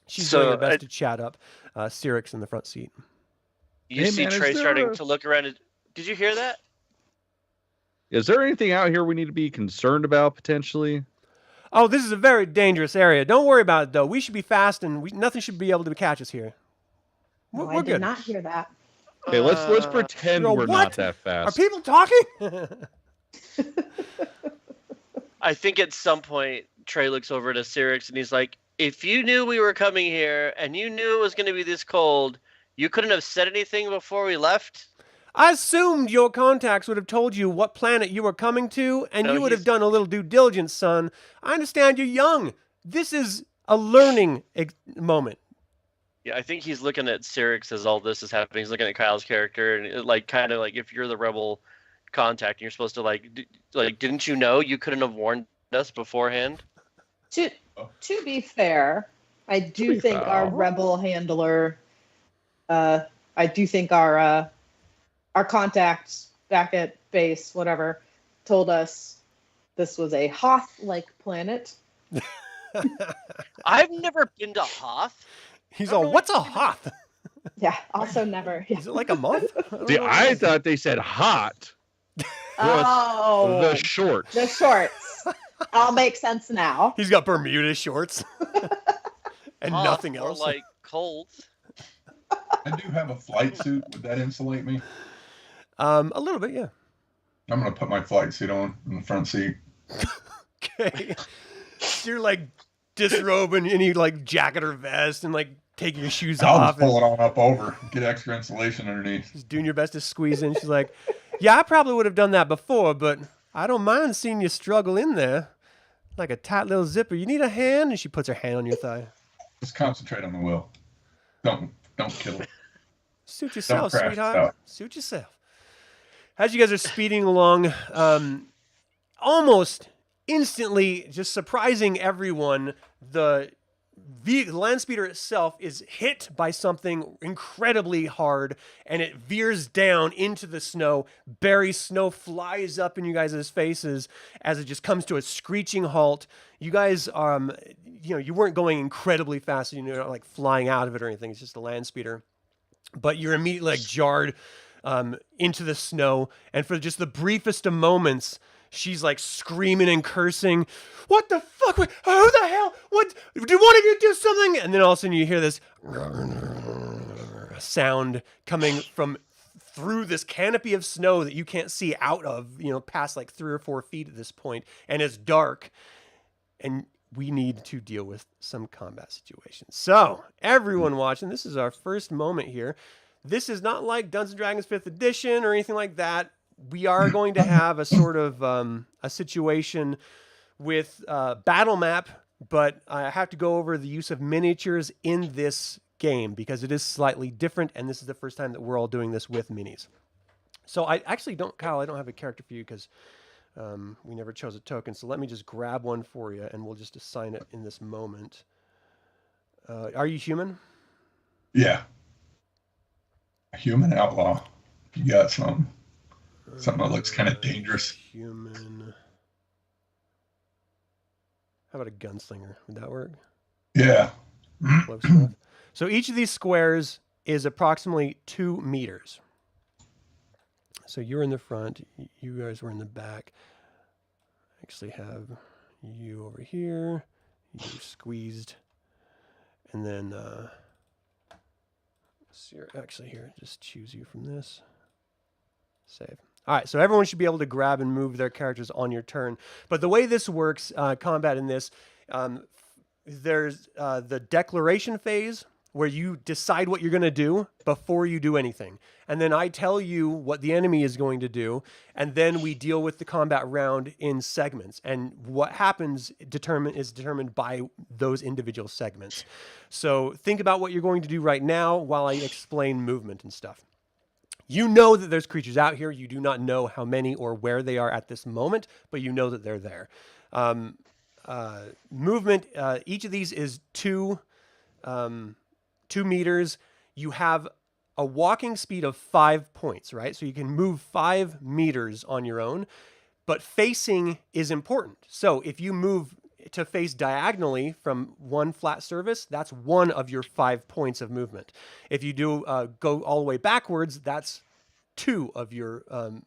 She's doing her best to chat up Sirix in the front seat. You see Trey starting to look around. Did you hear that? Is there anything out here we need to be concerned about potentially? Oh, this is a very dangerous area. Don't worry about it, though. We should be fast, and nothing should be able to catch us here. No, We're I did good. not hear that. Okay, let's pretend we're not that Are fast. people talking? I think at some point Trey looks over to Sirix and he's like, "If you knew we were coming here and you knew it was going to be this cold, you couldn't have said anything before we left?" I assumed your contacts would have told you what planet you were coming to, and No, you would have done a little due diligence, son. I understand you're young. This is a learning moment. Yeah, I think he's looking at Sirix as all this is happening. He's looking at Kyle's character and like kind of like if you're the rebel contact and you're supposed to like didn't you know you couldn't have warned us beforehand? To be fair, I do think our rebel handler, I do think our contacts back at base, whatever, told us this was a Hoth-like planet. I've never been to Hoth. He's all, what's a Hoth? Yeah, also never. Is it like a month? See, I thought they said hot. Oh, The shorts. the shorts. All makes sense now. He's got Bermuda shorts and Hoth, nothing more else. like cold. I do have a flight suit. Would that insulate me? A little bit, yeah. I'm going to put my flight suit on in the front seat. Okay. So you're like disrobing any like jacket or vest and like taking your shoes I'll off just pull and it on up over. Get extra insulation underneath. just doing your best to squeeze in. She's like, yeah, I probably would have done that before, but I don't mind seeing you struggle in there. Like a tight little zipper. You need a hand? And she puts her hand on your thigh. Just concentrate on the will. Don't kill it. Suit yourself, crash sweetheart. out. Suit yourself. As you guys are speeding along, almost instantly, just surprising everyone, the land speeder itself is hit by something incredibly hard, and it veers down into the snow. Berry snow flies up in you guys' faces as it just comes to a screeching halt. You guys, you weren't going incredibly fast, you're not like flying out of it or anything. It's just a land speeder. But you're immediately like jarred into the snow, and for just the briefest of moments, she's like screaming and cursing. What the fuck? Who the hell? What? Do one of you do something? And then all of a sudden you hear this sound coming from through this canopy of snow that you can't see out of, past like 3 or 4 feet at this point, and it's dark. And we need to deal with some combat situations. So, everyone watching, this is our first moment here. This is not like Dungeons & Dragons 5th edition or anything like that. We are going to have a sort of a situation with battle map, but I have to go over the use of miniatures in this game because it is slightly different, and this is the first time that we're all doing this with minis. So I actually don't, Kyle, I don't have a character for you because we never chose a token. So let me just grab one for you, and we'll just assign it in this moment. Are you human? Yeah. A human outlaw. You got something. Something that looks kind of dangerous. Human. How about a gunslinger? Would that work? Yeah. Close enough. So each of these squares is approximately 2 meters. So you're in the front. You guys were in the back. I actually have you over here. You squeezed. And then, actually here, just choose you from this. Save. All right, so everyone should be able to grab and move their characters on your turn. But the way this works, combat in this, there's the declaration phase, where you decide what you're going to do before you do anything. And then I tell you what the enemy is going to do, and then we deal with the combat round in segments. And what happens is determined by those individual segments. So think about what you're going to do right now while I explain movement and stuff. You know that there's creatures out here. You do not know how many or where they are at this moment, but you know that they're there. Movement, each of these is 2 meters. You have a walking speed of 5 points, right? So you can move 5 meters on your own, but facing is important. So if you move to face diagonally from one flat surface, that's 1 of your 5 points of movement. If you do go all the way backwards, that's 2 of your, I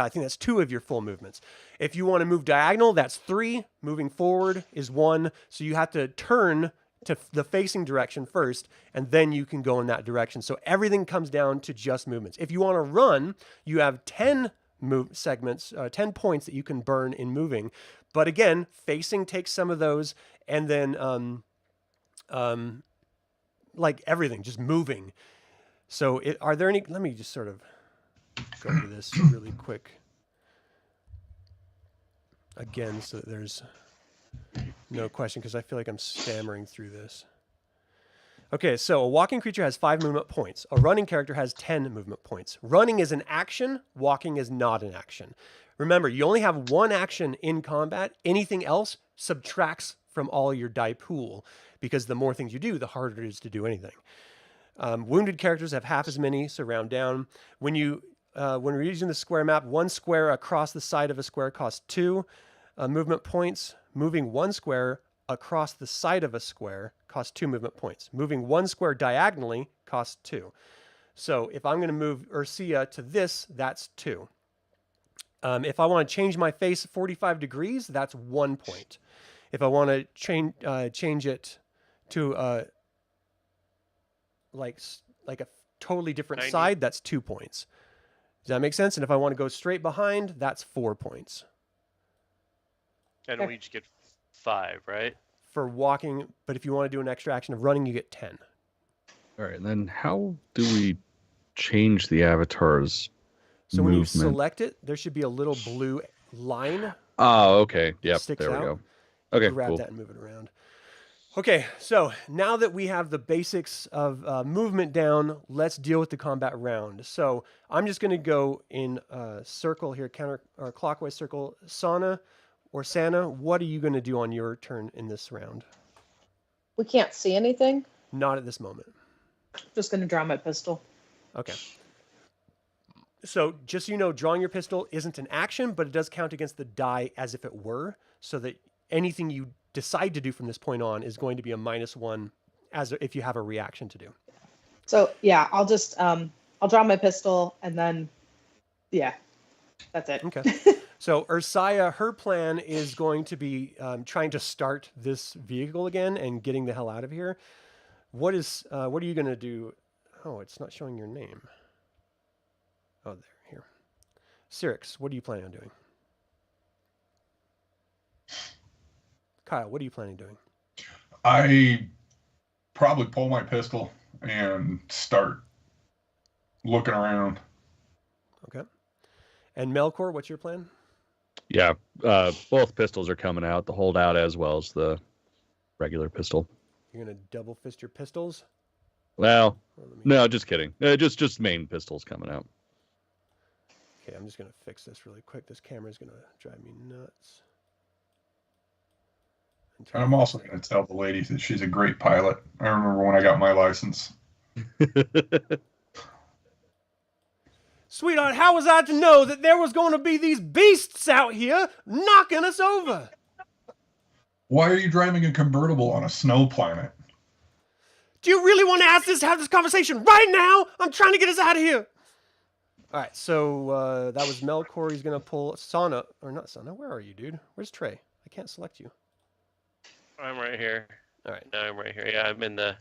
think that's 2 of your full movements. If you want to move diagonal, that's 3. Moving forward is 1. So you have to turn to the facing direction first, and then you can go in that direction. So everything comes down to just movements. If you want to run, you have 10 segments, 10 points that you can burn in moving. But again, facing takes some of those, and then like everything, just moving. So are there any? Let me just sort of go over this really quick again, so that there's no question, because I feel like I'm stammering through this. Okay, so a walking creature has 5 movement points. A running character has 10 movement points. Running is an action. Walking is not an action. Remember, you only have 1 action in combat. Anything else subtracts from all your die pool, because the more things you do, the harder it is to do anything. Wounded characters have half as many, so round down. When we're using the square map, 1 square across the side of a square costs 2 movement points. Moving 1 square across the side of a square costs 2 movement points. Moving 1 square diagonally costs 2. So if I'm going to move Ursia to this, that's 2. If I want to change my face 45 degrees, that's 1 point. If I want to change it to like a totally different 90. side, that's 2 points. Does that make sense? And if I want to go straight behind, that's 4 points. And we each get 5, right? For walking, but if you want to do an extra action of running, you get 10. All right, and then how do we change the avatar's So when you movement? select it, there should be a little blue line. Oh, okay. Yep, Sticks there we out. go. Okay, Grab cool. that and move it around. Okay, so now that we have the basics of movement down, let's deal with the combat round. So I'm just going to go in a circle here, clockwise circle. Sana, what are you going to do on your turn in this round? We can't see anything. Not at this moment. Just going to draw my pistol. Okay. So just so you know, drawing your pistol isn't an action, but it does count against the die as if it were, so that anything you decide to do from this point on is going to be a -1 if you have a reaction to do. So yeah, I'll just I'll draw my pistol and then that's it. Okay. So Ursia, her plan is going to be trying to start this vehicle again and getting the hell out of here. What are you going to do? Oh, it's not showing your name. Oh, there, here. Sirix, what are you planning on doing? Kyle, what are you planning on doing? I probably pull my pistol and start looking around. Okay. And Melkor, what's your plan? Yeah, both pistols are coming out, the holdout as well as the regular pistol. You're going to double fist your pistols? Well, no, just kidding. Just main pistols coming out. Okay, I'm just going to fix this really quick. This camera's going to drive me nuts. I'm also going to tell the lady that she's a great pilot. I remember when I got my license. Sweetheart, how was I to know that there was going to be these beasts out here knocking us over? Why are you driving a convertible on a snow planet? Do you really want to have this conversation right now? I'm trying to get us out of here. All right, so that was Melkor. He's going to pull Sana, or not Sana. Where are you, dude? Where's Trey? I can't select you. I'm right here. All right. No, I'm right here. Yeah, I'm in the.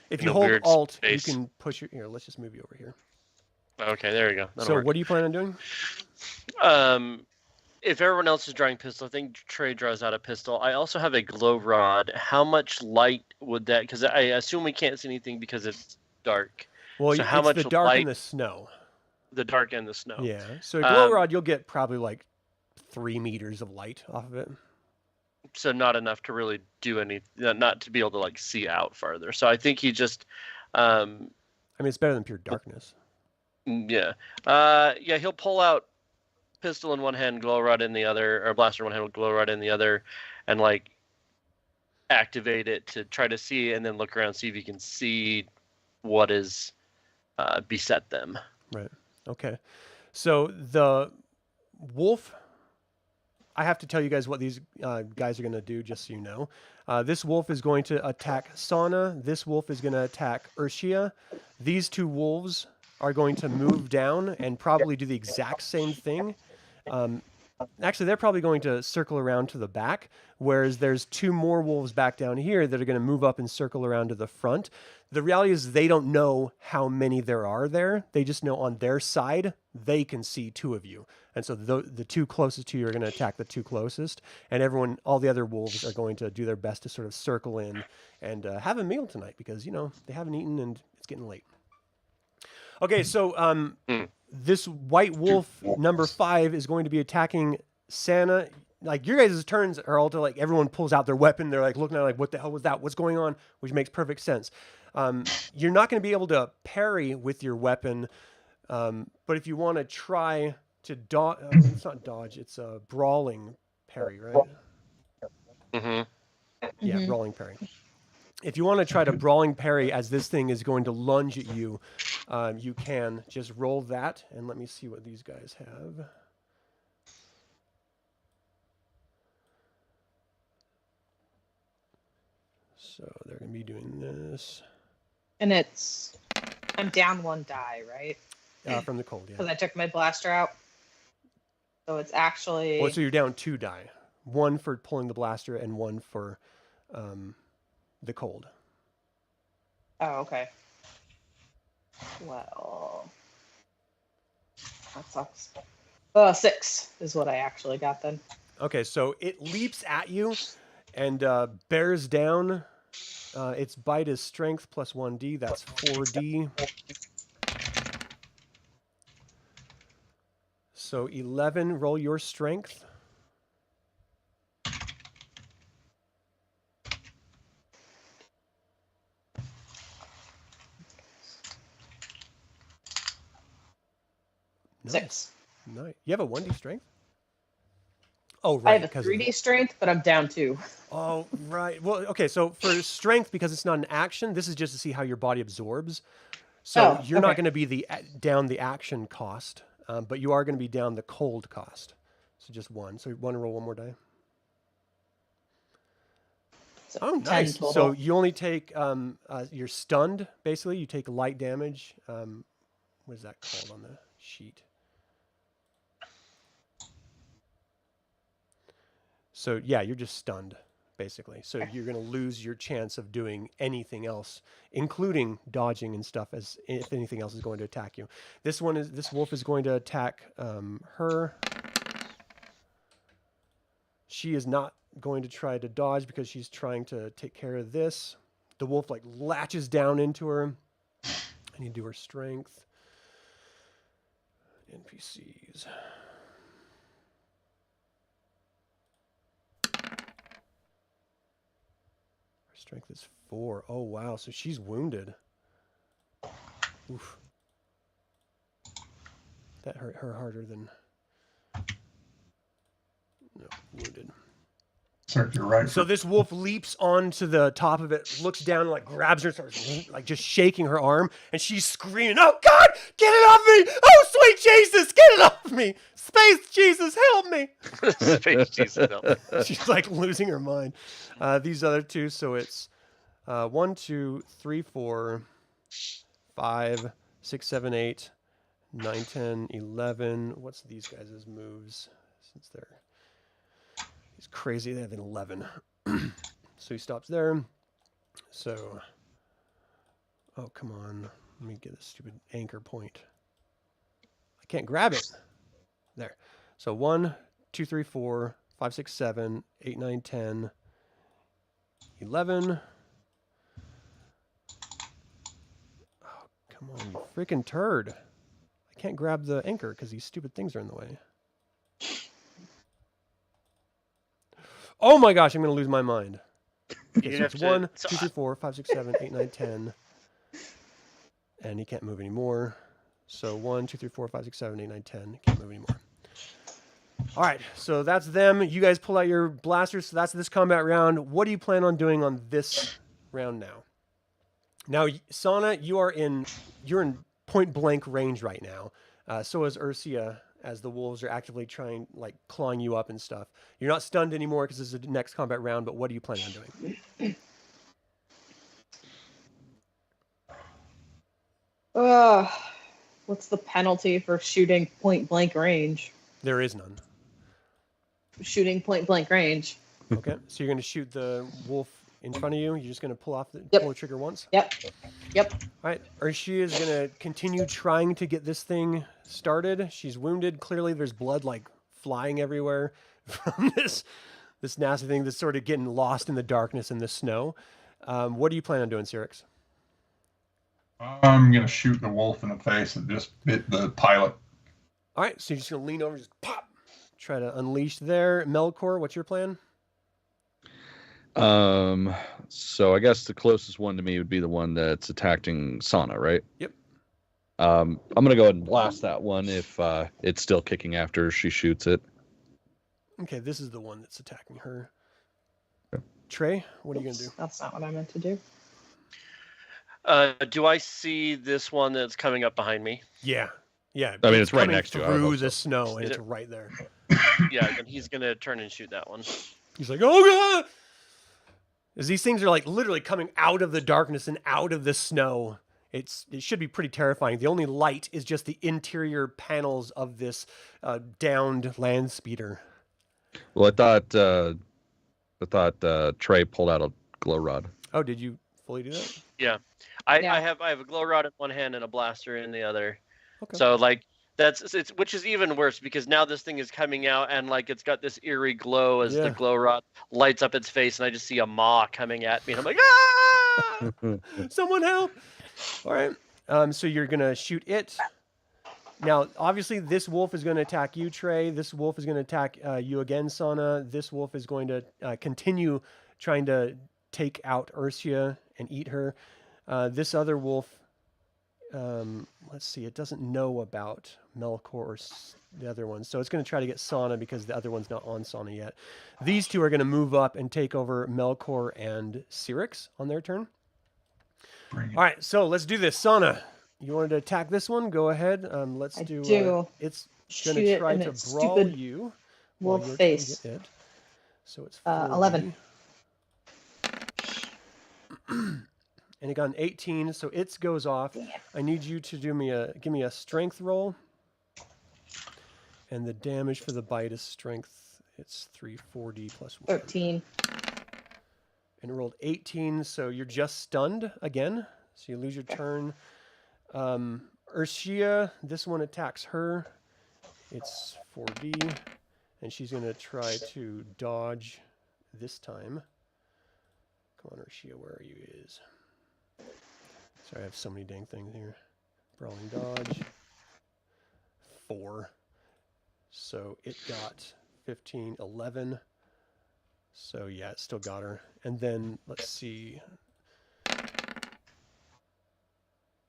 If in you the hold weird Alt, space. you can push your. Here, let's just move you over here. Okay, there we go. That'll So, work. what do you plan on doing? if everyone else is drawing pistol, I think Trey draws out a pistol. I also have a glow rod. How much light would that? Because I assume we can't see anything because it's dark. Well, So how it's the much dark light? and the snow. The dark and the snow. Yeah. So a glow rod, you'll get probably like 3 meters of light off of it. So not enough to really do any, not to be able to like see out farther. So I think he just, I mean, it's better than pure darkness. yeah, he'll pull out pistol in one hand, glow rod in the other, or blaster in one hand, glow rod in the other, and like activate it to try to see, and then look around, see if he can see what is beset them. Right. Okay. So the wolf, I have to tell you guys what these guys are going to do, just so you know. This wolf is going to attack Sana. This wolf is going to attack Urshia. These 2 wolves are going to move down and probably do the exact same thing. Actually, they're probably going to circle around to the back, whereas there's 2 more wolves back down here that are going to move up and circle around to the front. The reality is they don't know how many there are there. They just know on their side, they can see 2 of you. And so the 2 closest to you are going to attack the 2 closest. And everyone, all the other wolves are going to do their best to sort of circle in and have a meal tonight because, you know, they haven't eaten and it's getting late. Okay, so this white wolf number 5 is going to be attacking Sana. Like your guys' turns are all to like everyone pulls out their weapon. They're like looking at it like, what the hell was that? What's going on? Which makes perfect sense. You're not going to be able to parry with your weapon, but if you want to try to dodge, it's not dodge, it's a brawling parry, right? Mm-hmm. Yeah, brawling parry. If you want to try to brawling parry as this thing is going to lunge at you, you can just roll that. And let me see what these guys have. So they're going to be doing this. And I'm down 1 die, right? From the cold, yeah. Because I took my blaster out. So it's actually... Well, so you're down 2 die. 1 for pulling the blaster and 1 for the cold. Oh, okay. Well... That sucks. 6 is what I actually got then. Okay, so it leaps at you and bears down. Its bite is strength plus 1d. That's 4d. So 11, roll your strength. Nice. 6. Nice. You have a 1d strength? Oh, right. I have a because 3D strength, but I'm down 2. Oh, right. Well, okay. So for strength, because it's not an action, this is just to see how your body absorbs. So you're not going to be down the action cost, but you are going to be down the cold cost. So just 1. So you want to roll 1 more die? So Oh, 10 nice. total. So you only take, you're stunned, basically. You take light damage. What is that called on the sheet? So yeah, you're just stunned, basically. So you're going to lose your chance of doing anything else, including dodging and stuff, as if anything else is going to attack you. This wolf is going to attack her. She is not going to try to dodge because she's trying to take care of this. The wolf like latches down into her. I need to do her strength. NPCs. Strength is 4. Oh, wow. So she's wounded. Oof. That hurt her harder than... No, wounded. Sir, you're right. So this wolf leaps onto the top of it, looks down, like grabs her, starts like just shaking her arm, and she's screaming, "Oh God, get it off me! Oh sweet Jesus, get it off me! Space Jesus, help me!" Space Jesus, help me. She's like losing her mind. These other 2, so it's 1, 2, 3, 4, 5, 6, 7, 8, 9, 10, 11. What's these guys' moves? Since they're he's crazy, they have an 11. So he stops there. So, oh come on, let me get a stupid anchor point. I can't grab it. There. So 1, 2, 3, 4, 5, 6, 7, 8, 9, 10, 11. Oh, come on, you freaking turd. I can't grab the anchor because these stupid things are in the way. Oh my gosh, I'm going to lose my mind. Okay, so it's 1, 2, 3, 4, 5, 6, 7, 8, 9, 10. And he can't move anymore. So 1, 2, 3, 4, 5, 6, 7, 8, 9, 10. Can't move anymore. All right, so that's them. You guys pull out your blasters. So that's this combat round. What do you plan on doing on this round now? Now, Sana, you're in point blank range right now. So is Ursia, as the wolves are actively trying, like clawing you up and stuff. You're not stunned anymore because this is the next combat round. But what do you plan on doing? What's the penalty for shooting point blank range? There is none. Shooting point blank range. Okay, so you're going to shoot the wolf in front of you. You're just going to pull the trigger once. Yep. All right, Ursia is going to continue trying to get this thing started. She's wounded. Clearly, there's blood like flying everywhere from this nasty thing that's sort of getting lost in the darkness and the snow. What do you plan on doing, Sirix? I'm going to shoot the wolf in the face that just bit the pilot. All right, so you're just going to lean over and just pop. Try to unleash there. Melkor, what's your plan? So I guess the closest one to me would be the one that's attacking Sana, right? Yep. I'm going to go ahead and blast that one if it's still kicking after she shoots it. Okay, this is the one that's attacking her. Okay. Trey, what are you going to do? That's not what I meant to do. Do I see this one that's coming up behind me? Yeah. Yeah. I mean, it's right next to you. Through the snow, and it's right there. Yeah, then he's going to turn and shoot that one. He's like, oh, God! As these things are like literally coming out of the darkness and out of the snow. It should be pretty terrifying. The only light is just the interior panels of this downed land speeder. Well, I thought Trey pulled out a glow rod. Oh, did you fully do that? Yeah. I have a glow rod in one hand and a blaster in the other. Okay. So like which is even worse because now this thing is coming out and like it's got this eerie glow as the glow rod lights up its face and I just see a maw coming at me and I'm like, ah! Someone help! All right. So you're gonna shoot it. Now, obviously, this wolf is going to attack you, Trey. This wolf is going to attack you again, Sana. This wolf is going to continue trying to take out Ursia and eat her. This other wolf, let's see, it doesn't know about Melkor or the other one. So it's going to try to get Sana because the other one's not on Sana yet. These two are going to move up and take over Melkor and Sirix on their turn. All right, so let's do this. Sana, you wanted to attack this one? Go ahead. Let's do. It's going to try to brawl you. Wolf face. So it's 11. And it got an 18, so it goes off. I need you to give me a strength roll. And the damage for the bite is strength. It's 340 plus 1. 13. And it rolled 18, so you're just stunned again. So you lose your turn. Ursia, this one attacks her. It's 4D. And she's going to try to dodge this time. Come on, Ursia, where are you? Sorry, I have so many dang things here. Brawling dodge. 4. So it got 15, 11. So yeah, it still got her. And then let's see.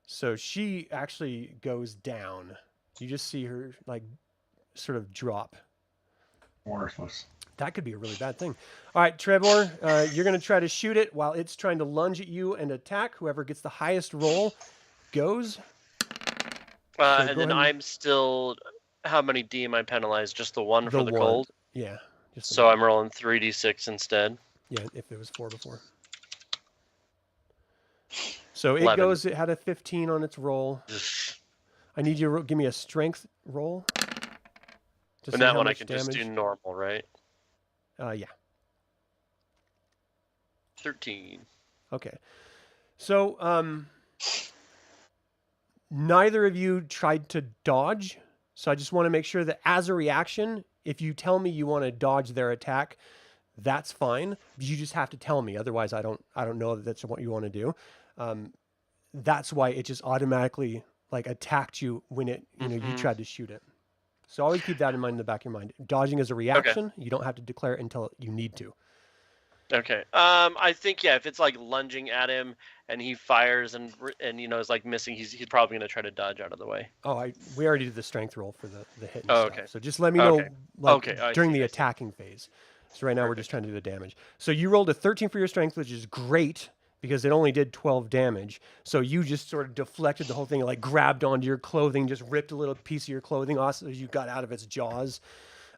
So she actually goes down. You just see her like sort of drop. Worthless. That could be a really bad thing. All right, Trebor, you're going to try to shoot it while it's trying to lunge at you and attack. Whoever gets the highest roll goes. And then I'm still... How many D am I penalized? Just the one for the cold? Yeah. So I'm rolling 3d6 instead? Yeah, if it was 4 before. So it 11. it had a 15 on its roll. I need you to give me a strength roll. And that one I can just do normal, right? Yeah. 13. Okay. So neither of you tried to dodge. So I just want to make sure that as a reaction, If you tell me you want to dodge their attack, that's fine. You just have to tell me. Otherwise, I don't know that that's what you want to do. That's why it just automatically like attacked you when it you tried to shoot it. So always keep that in mind in the back of your mind. Dodging is a reaction. You don't have to declare it until you need to. Okay. I think if it's like lunging at him and he fires and is like missing, he's probably gonna try to dodge out of the way. Oh, we already did the strength roll for the hit. And Oh, stuff. okay. So just let me know during the I see. attacking phase. So right now we're just trying to do the damage. So you rolled a 13 for your strength, which is great because it only did 12 damage. So you just sort of deflected the whole thing, like grabbed onto your clothing, just ripped a little piece of your clothing off as you got out of its jaws.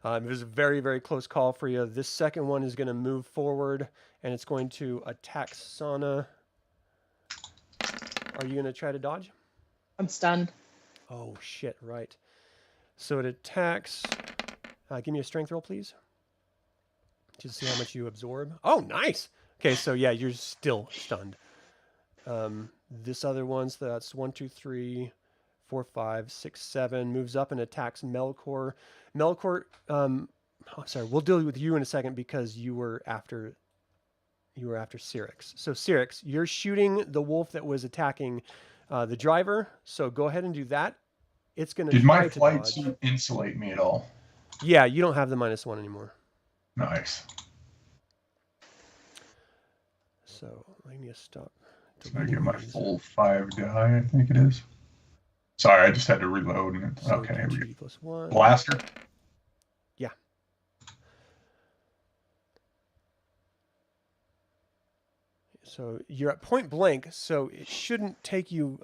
It was a very, very close call for you. This second one is going to move forward, and it's going to attack Sana. Are you going to try to dodge? I'm stunned. Oh, shit, right. So it attacks. Give me a strength roll, please. Just see how much you absorb. Oh, nice. Okay, so yeah, you're still stunned. This other one's that's 1, 2, 3, 4, 5, 6, 7. Moves up and attacks Melkor. Melkor, sorry, we'll deal with you in a second because you were after Sirix. So Sirix, you're shooting the wolf that was attacking the driver. So go ahead and do that. It's going to. Did my flight suit insulate me at all? Yeah, you don't have the -1 anymore. Nice. So let me stop. I get my full 5 die, I think it is. Sorry, I just had to reload. And So okay, here we go. +1. Blaster. Yeah. So you're at point blank, so it shouldn't take you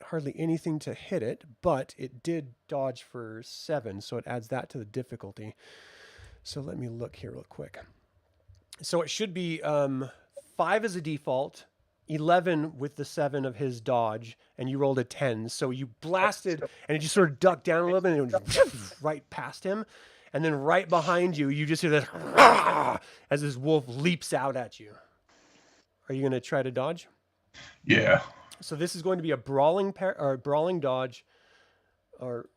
hardly anything to hit it, but it did dodge for 7, so it adds that to the difficulty. So let me look here real quick. So it should be 5 as a default, 11 with the 7 of his dodge, and you rolled a 10. So you blasted, and it just sort of ducked down a little bit, and it went right past him. And then right behind you, you just hear this as this wolf leaps out at you. Are you going to try to dodge? Yeah. So this is going to be a brawling dodge, or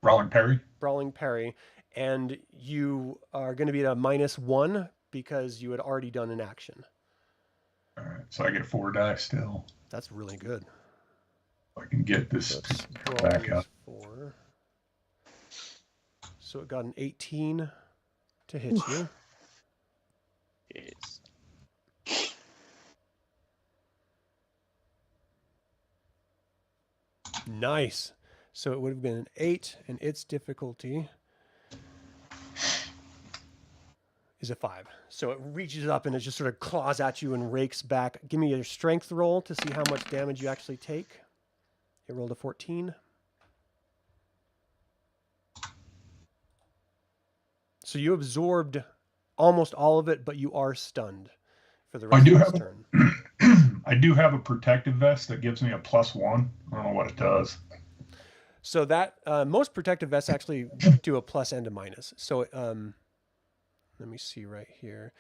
Brawling parry. brawling parry, and you are going to be at a -1 because you had already done an action. All right, so I get 4 die still. That's really good. I can get this So it's back brawling up. is 4. So it got an 18 to hit you. Yes. Nice. So it would have been an 8, and its difficulty is a 5. So it reaches up and it just sort of claws at you and rakes back. Give me your strength roll to see how much damage you actually take. It rolled a 14. So you absorbed almost all of it, but you are stunned for the rest of this turn. I do have a protective vest that gives me a +1. I don't know what it does. So that most protective vests actually do a plus and a minus. So let me see right here.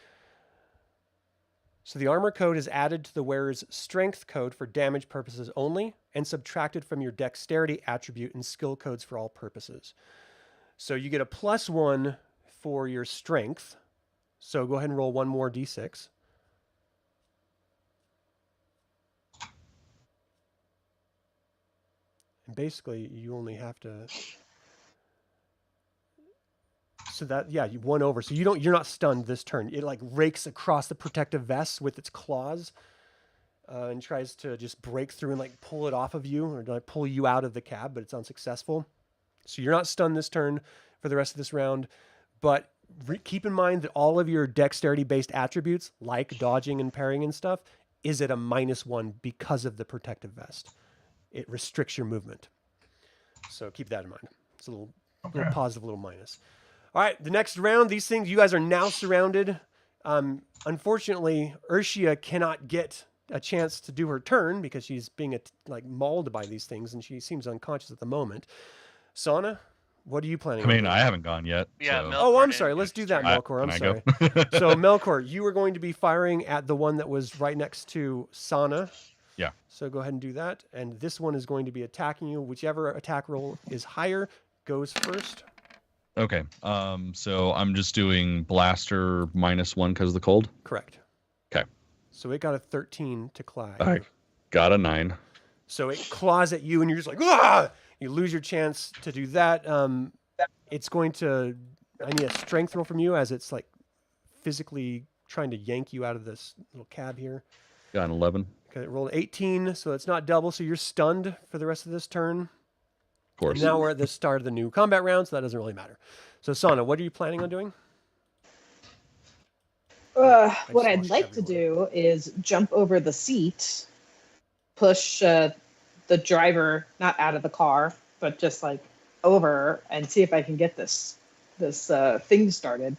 So the armor code is added to the wearer's strength code for damage purposes only and subtracted from your dexterity attribute and skill codes for all purposes. So you get a +1 for your strength. So go ahead and roll 1 more d6. And basically, you only have to. So that, yeah, you 1 over. So you're not stunned this turn. It like rakes across the protective vest with its claws, and tries to just break through and like pull it off of you, or like pull you out of the cab, but it's unsuccessful. So you're not stunned this turn for the rest of this round, but keep in mind that all of your dexterity-based attributes, like dodging and parrying and stuff, is at a -1 because of the protective vest. It restricts your movement. So keep that in mind. It's a little positive, little minus. All right, the next round, these things, you guys are now surrounded. Unfortunately, Urshia cannot get a chance to do her turn because she's being mauled by these things, and she seems unconscious at the moment. Sana, what are you planning on doing? I haven't gone yet. Yeah, so. Melkor Oh, I'm didn't sorry. get Let's do his that, turn. Melkor. I'm Can I sorry. go? So, Melkor, you were going to be firing at the one that was right next to Sana. Yeah. So go ahead and do that. And this one is going to be attacking you. Whichever attack roll is higher goes first. Okay. So I'm just doing blaster -1 because of the cold. Correct. Okay. So it got a 13 to claw. I got a 9. So it claws at you, and you're just like, ah! You lose your chance to do that. It's going to. I need a strength roll from you as it's like physically trying to yank you out of this little cab here. Got an 11. Okay, it rolled 18, so it's not double. So you're stunned for the rest of this turn. Of course. And now we're at the start of the new combat round, so that doesn't really matter. So Sana, what are you planning on doing? What I'd like to do is jump over the seat, push the driver not out of the car, but just like over, and see if I can get this thing started.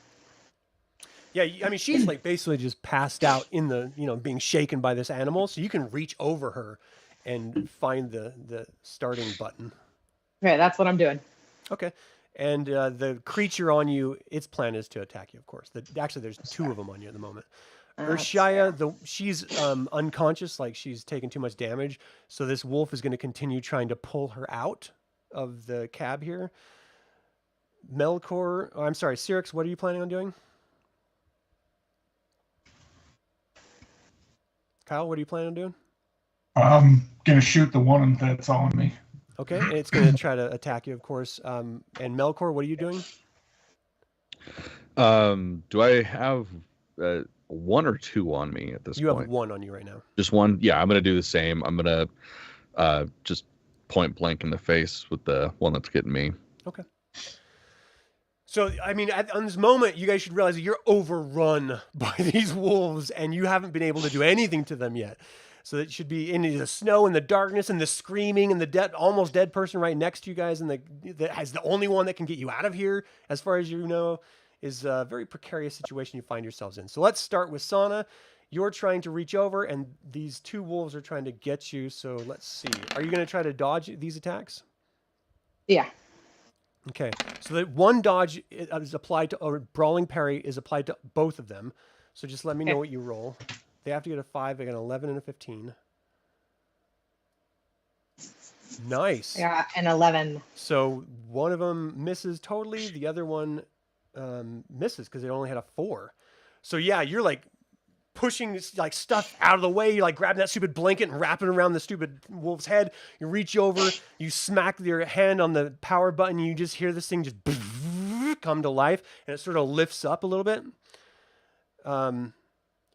Yeah, I mean, she's like basically just passed out in the, being shaken by this animal. So you can reach over her and find the starting button. Okay, that's what I'm doing. Okay. And the creature on you, its plan is to attack you, of course. Actually, there's 2 of them on you at the moment. Urshaya, she's unconscious, like she's taken too much damage. So this wolf is going to continue trying to pull her out of the cab here. Melkor, I'm sorry, Sirix, what are you planning on doing? Kyle, what are you planning on doing? I'm gonna shoot the one that's on me. Okay, and it's going to try to attack you, of course. And Melkor, what are you doing? Do I have 1 or 2 on me at this point? You have 1 on you right now. Just 1? Yeah, I'm going to do the same. I'm going to just point blank in the face with the one that's getting me. Okay. So, I mean, on this moment, you guys should realize that you're overrun by these wolves, and you haven't been able to do anything to them yet. So it should be in the snow and the darkness and the screaming and the almost dead person right next to you guys, and that has the only one that can get you out of here, as far as you know, is a very precarious situation you find yourselves in. So let's start with Sana. You're trying to reach over, and these 2 wolves are trying to get you. So let's see. Are you going to try to dodge these attacks? Yeah. Okay, so that 1 dodge is applied to, or brawling parry is applied to both of them. So just let me know what you roll. They have to get a 5. I got an 11 and a 15. Nice. Yeah, an 11. So one of them misses totally. The other one misses because it only had a 4. So yeah, you're like pushing this like stuff out of the way. You're like grabbing that stupid blanket and wrapping it around the stupid wolf's head. You reach over, you smack your hand on the power button, and you just hear this thing just come to life, and it sort of lifts up a little bit.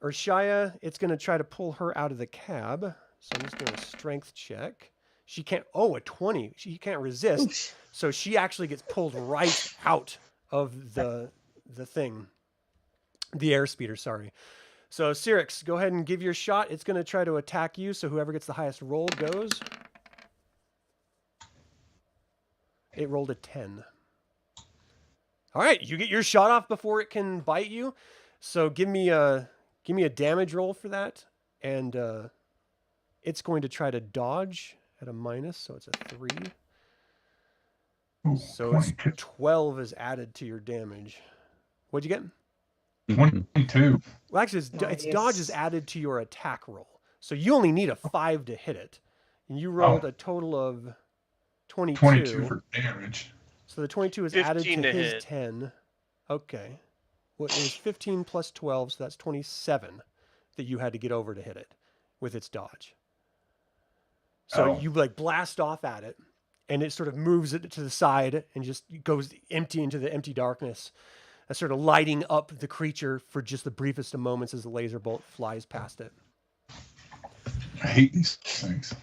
Urshaya, it's going to try to pull her out of the cab. So I'm just doing a strength check. She can't, a 20. She can't resist. Oof. So she actually gets pulled right out of the thing. The airspeeder, sorry. So Sirix, go ahead and give your shot. It's going to try to attack you. So whoever gets the highest roll goes. It rolled a 10. All right, you get your shot off before it can bite you. So give me a damage roll for that, and it's going to try to dodge at a minus, so it's a 3. Ooh, So 22. it's 12 is added to your damage. What'd you get? 22. Well, actually, it's dodge is added to your attack roll. So you only need a 5 to hit it. And you rolled a total of 22. 22 for damage. So the 22 is added 15 to to his hit. 10. Okay. Well, it was 15 plus 12, so that's 27 that you had to get over to hit it with its dodge. So you like blast off at it, and it sort of moves it to the side and just goes empty into the empty darkness, sort of lighting up the creature for just the briefest of moments as the laser bolt flies past it. I hate these things.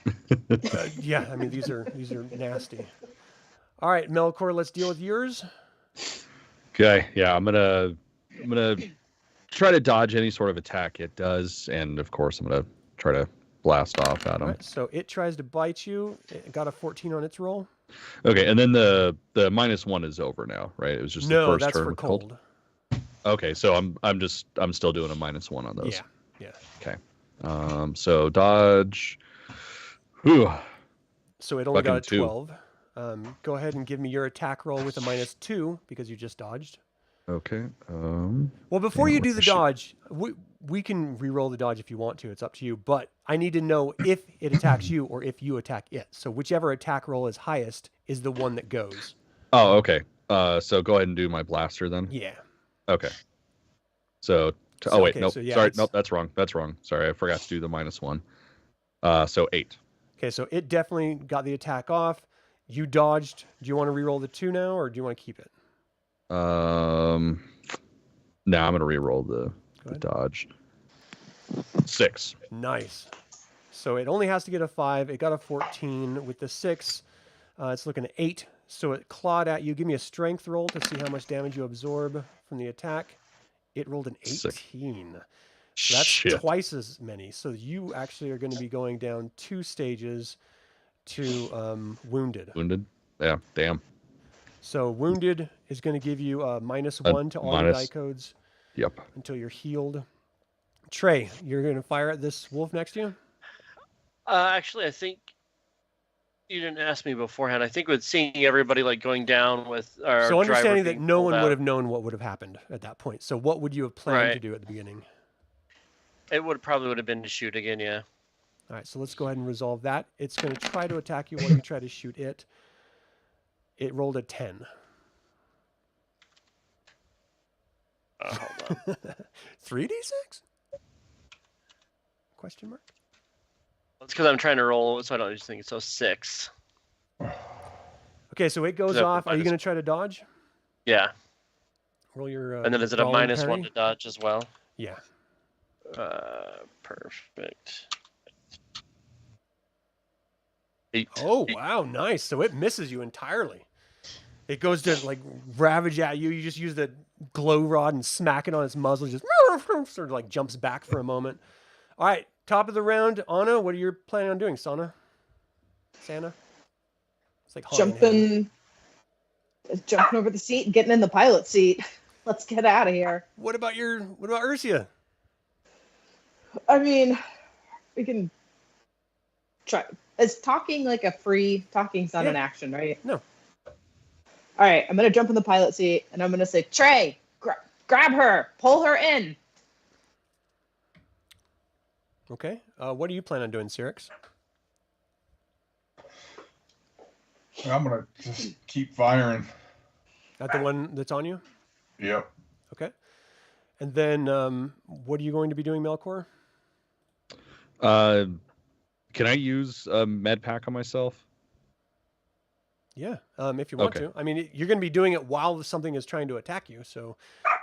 Yeah, I mean these are nasty. All right, Melkor, let's deal with yours. Okay, yeah, I'm gonna try to dodge any sort of attack it does, and of course I'm gonna try to blast off at him. All right, so it tries to bite you. It got a 14 on its roll. Okay, and then the -1 is over now, right? It was just the first that's turn for with cold. Okay, so I'm still doing a -1 on those. Yeah. Okay. So dodge. Whew. So it only got a Fucking 2. 12. Go ahead and give me your attack roll with a -2 because you just dodged. Okay. Well, before hang you on, do what the the shit- dodge, we can re-roll the dodge if you want to. It's up to you. But I need to know if it attacks you or if you attack it. So whichever attack roll is highest is the one that goes. Oh, okay. So go ahead and do my blaster then. Yeah. Okay. So, So, oh wait, okay, nope. so yeah, Sorry, it's- nope. That's wrong. That's wrong. Sorry, I forgot to do the -1. So 8. Okay, so it definitely got the attack off. You dodged. Do you want to reroll the 2 now, or do you want to keep it? No, I'm gonna reroll the ahead. dodge. 6. Nice. So it only has to get a 5. It got a 14 with the 6. It's looking at 8. So it clawed at you. Give me a strength roll to see how much damage you absorb from the attack. It rolled an 18. Sick. So that's Shit. twice as many. So you actually are going to be going down 2 stages to wounded. Wounded. Yeah. Damn. So wounded is going to give you a -1 to all your die codes Yep. until you're healed. Trey, you're going to fire at this wolf next to you? Actually, I think you didn't ask me beforehand. I think with seeing everybody like going down with our So understanding driver that no being one pulled would out, have known what would have happened at that point. So what would you have planned to Right. do at the beginning? it probably would have been to shoot again. Yeah. All right, so let's go ahead and resolve that. It's going to try to attack you while you try to shoot it. It rolled a 10. Hold on. 3d6? Question mark? It's because I'm trying to roll, so I don't just think so. 6. Okay, so it goes Is that off. Are you minus- going to try to dodge? Yeah. Roll your. And then is it a brawling -1 parry? to dodge as well? Yeah. Perfect. 8. Oh wow, nice. So it misses you entirely. It goes to like ravage at you. You just use the glow rod and smack it on its muzzle. It just sort of like jumps back for a moment. All right, top of the round, Anna. What are you planning on doing, Santa? It's like Han in hand. Jumping over the seat and getting in the pilot seat. Let's get out of here. What about Ursia? I mean, we can try. Is talking like a free talking's not an action, right? No. All right, I'm gonna jump in the pilot seat and I'm gonna say, Trey, grab her, pull her in. Okay. What do you plan on doing, Sirix? I'm gonna just keep firing. That the one that's on you? Yep. Okay. And then what are you going to be doing, Melkor? Can I use a med pack on myself? Yeah, if you want Okay. to. I mean, you're going to be doing it while something is trying to attack you, so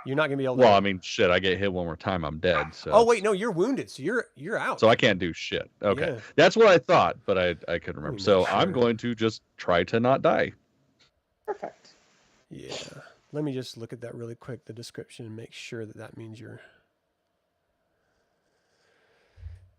you're not going to be able to. Well, I mean, shit. I get hit one more time, I'm dead. So. Oh wait, no, you're wounded, so you're out. So I can't do shit. Okay, Yeah. that's what I thought, but I couldn't remember. Let me So make I'm sure. going to just try to not die. Perfect. Yeah. Let me just look at that really quick, the description, and make sure that means you're.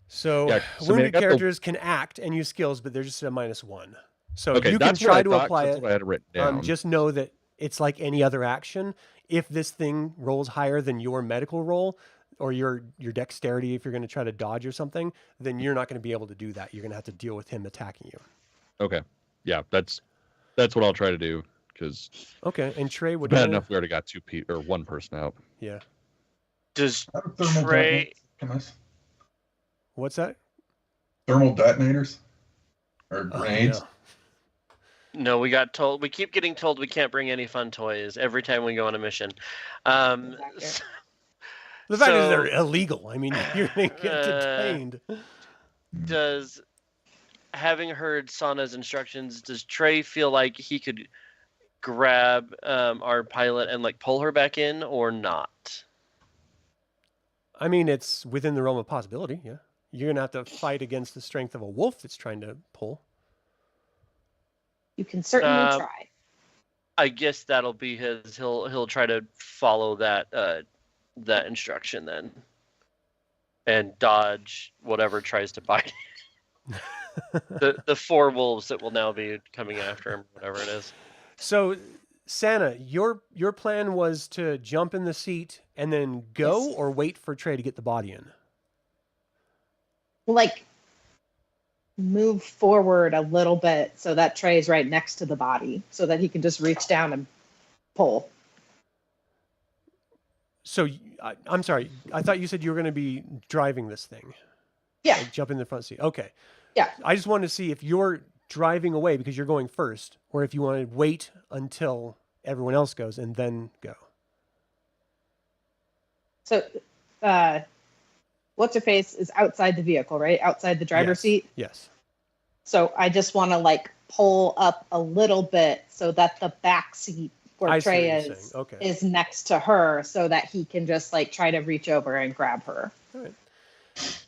So Yeah, 'cause, I mean, I wounded got the- characters can act and use skills, but they're just a -1. So Okay, you can that's what try I to thought, 'cause apply that's it. what I had written down. Just know that it's like any other action. If this thing rolls higher than your medical roll or your dexterity, if you're going to try to dodge or something, then you're not going to be able to do that. You're going to have to deal with him attacking you. Okay, yeah, that's what I'll try to do because Okay, and Trey would. bad enough we already got one person out. Yeah. Does I have thermal Trey? detonators. Can this? What's that? Thermal detonators or Oh, grenades? no. No, we got told. We keep getting told we can't bring any fun toys every time we go on a mission. Exactly. The fact is So- they're illegal. I mean, you're going to get detained. Does having heard Sana's instructions, does Trey feel like he could grab our pilot and like pull her back in, or not? I mean, it's within the realm of possibility, yeah. You're going to have to fight against the strength of a wolf that's trying to pull. You can certainly Um, try. I guess that'll be his. He'll try to follow that instruction then, and dodge whatever tries to bite. the 4 wolves that will now be coming after him, whatever it is. So, Santa, your plan was to jump in the seat and then go, Yes. or wait for Trey to get the body in? Like, move forward a little bit so that Trey is right next to the body so that he can just reach down and pull. So, I'm sorry. I thought you said you were going to be driving this thing. Yeah. Like jump in the front seat. Okay. Yeah. I just wanted to see if you're driving away because you're going first, or if you want to wait until everyone else goes, and then go. So, what's her face is outside the vehicle, right? Outside the driver's Yes. seat. Yes. So I just want to like pull up a little bit so that the back seat where I see Trey what you're is saying. Okay. is next to her, so that he can just like try to reach over and grab her. All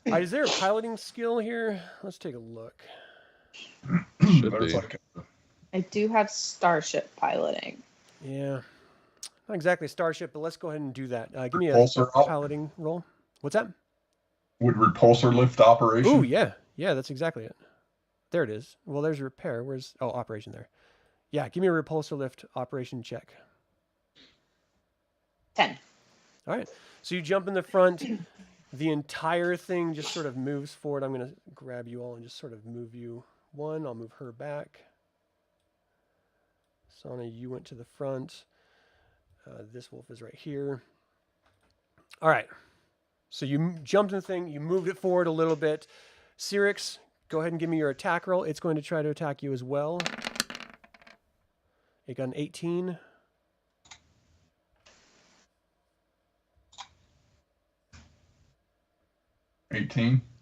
right. Is there a piloting skill here? Let's take a look. Should There's be. like I do have starship piloting. Yeah. Not exactly Starship, but let's go ahead and do that. Give me a Repulsor op- piloting roll. What's that? would repulsor lift operation. Ooh, yeah. Yeah, that's exactly it. There it is. Well, there's repair. Where's... Oh, operation there. Yeah, give me a repulsor lift operation check. 10. All right. So you jump in the front. The entire thing just sort of moves forward. I'm going to grab you all and just sort of move you one. I'll move her back. Sana, you went to the front. This wolf is right here. All right. So you jumped in the thing. You moved it forward a little bit. Sirix, go ahead and give me your attack roll. It's going to try to attack you as well. It got an 18.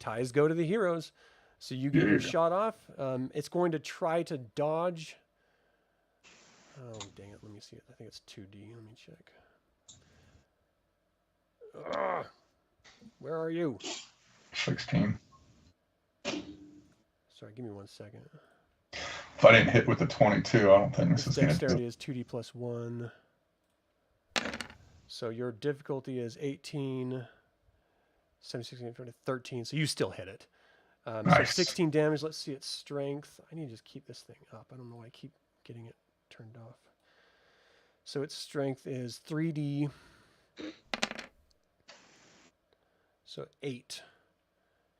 Ties go to the heroes. So you get your shot off. It's going to try to dodge. Oh, dang it. Let me see it. I think it's 2D. Let me check. Where are you? 16. Sorry, give me 1 second. If I didn't hit with the 22, I don't think this Its is going to dexterity do. is 2D plus 1. So your difficulty is 18, 76, 13. So you still hit it. So Nice. 16 damage. Let's see its strength. I need to just keep this thing up. I don't know why I keep getting it turned off. So its strength is 3D. So 8.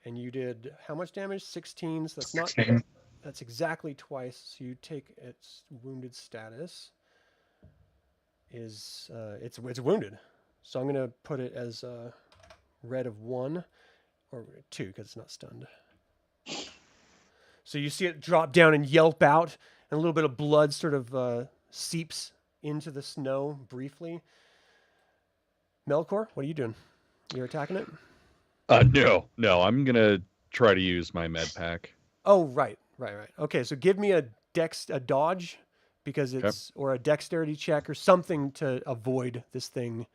And you did how much damage? 16. So that's 16. not... That's exactly twice. So you take its wounded status. It's wounded. So I'm going to put it as red of 1 or 2 because it's not stunned. So you see it drop down and yelp out, and a little bit of blood sort of seeps into the snow briefly. Melkor, what are you doing? You're attacking it? No. I'm gonna try to use my med pack. Oh, right. Okay, so give me a dodge, because it's or a dexterity check or something to avoid this thing.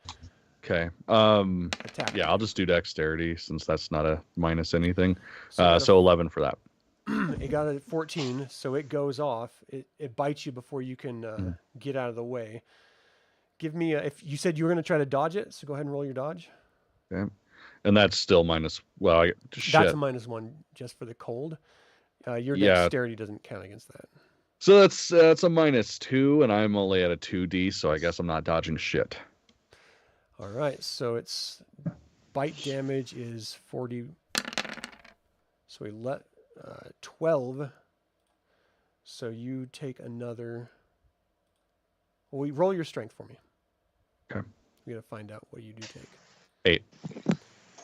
Okay. Attacking. Yeah, I'll just do dexterity since that's not a minus anything. So So 11 for that. it got a 14, so it goes off. It bites you before you can get out of the way. Give me if you said you were going to try to dodge it, so go ahead and roll your dodge. Okay. And that's still minus. Well, That's shit. a -1 just for the cold. Your Yeah. dexterity doesn't count against that. So that's a -2, and I'm only at a 2D, so I guess I'm not dodging shit. All right, so its bite damage is 40. So we let 12. So you take another. Well, we roll your strength for me. Okay. We got to find out what you do take. 8.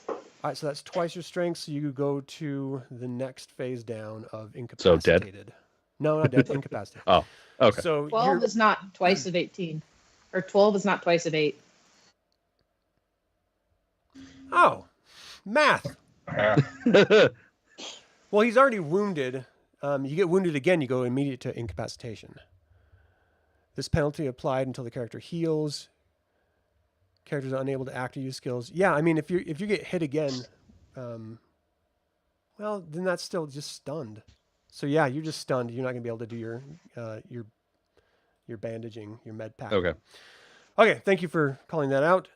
All right, so that's twice your strength. So you go to the next phase down of So incapacitated. dead? No, not dead. Incapacitated. Oh, okay. So 12 is not twice of 18. Or 12 is not twice of 8. Oh, math. Yeah. Well, he's already wounded. You get wounded again, you go immediate to incapacitation. This penalty applied until the character heals. Characters are unable to act or use skills. Yeah, I mean, if you get hit again, well, then that's still just stunned. So yeah, you're just stunned. You're not gonna be able to do your bandaging, your med pack. Okay. Okay, thank you for calling that out.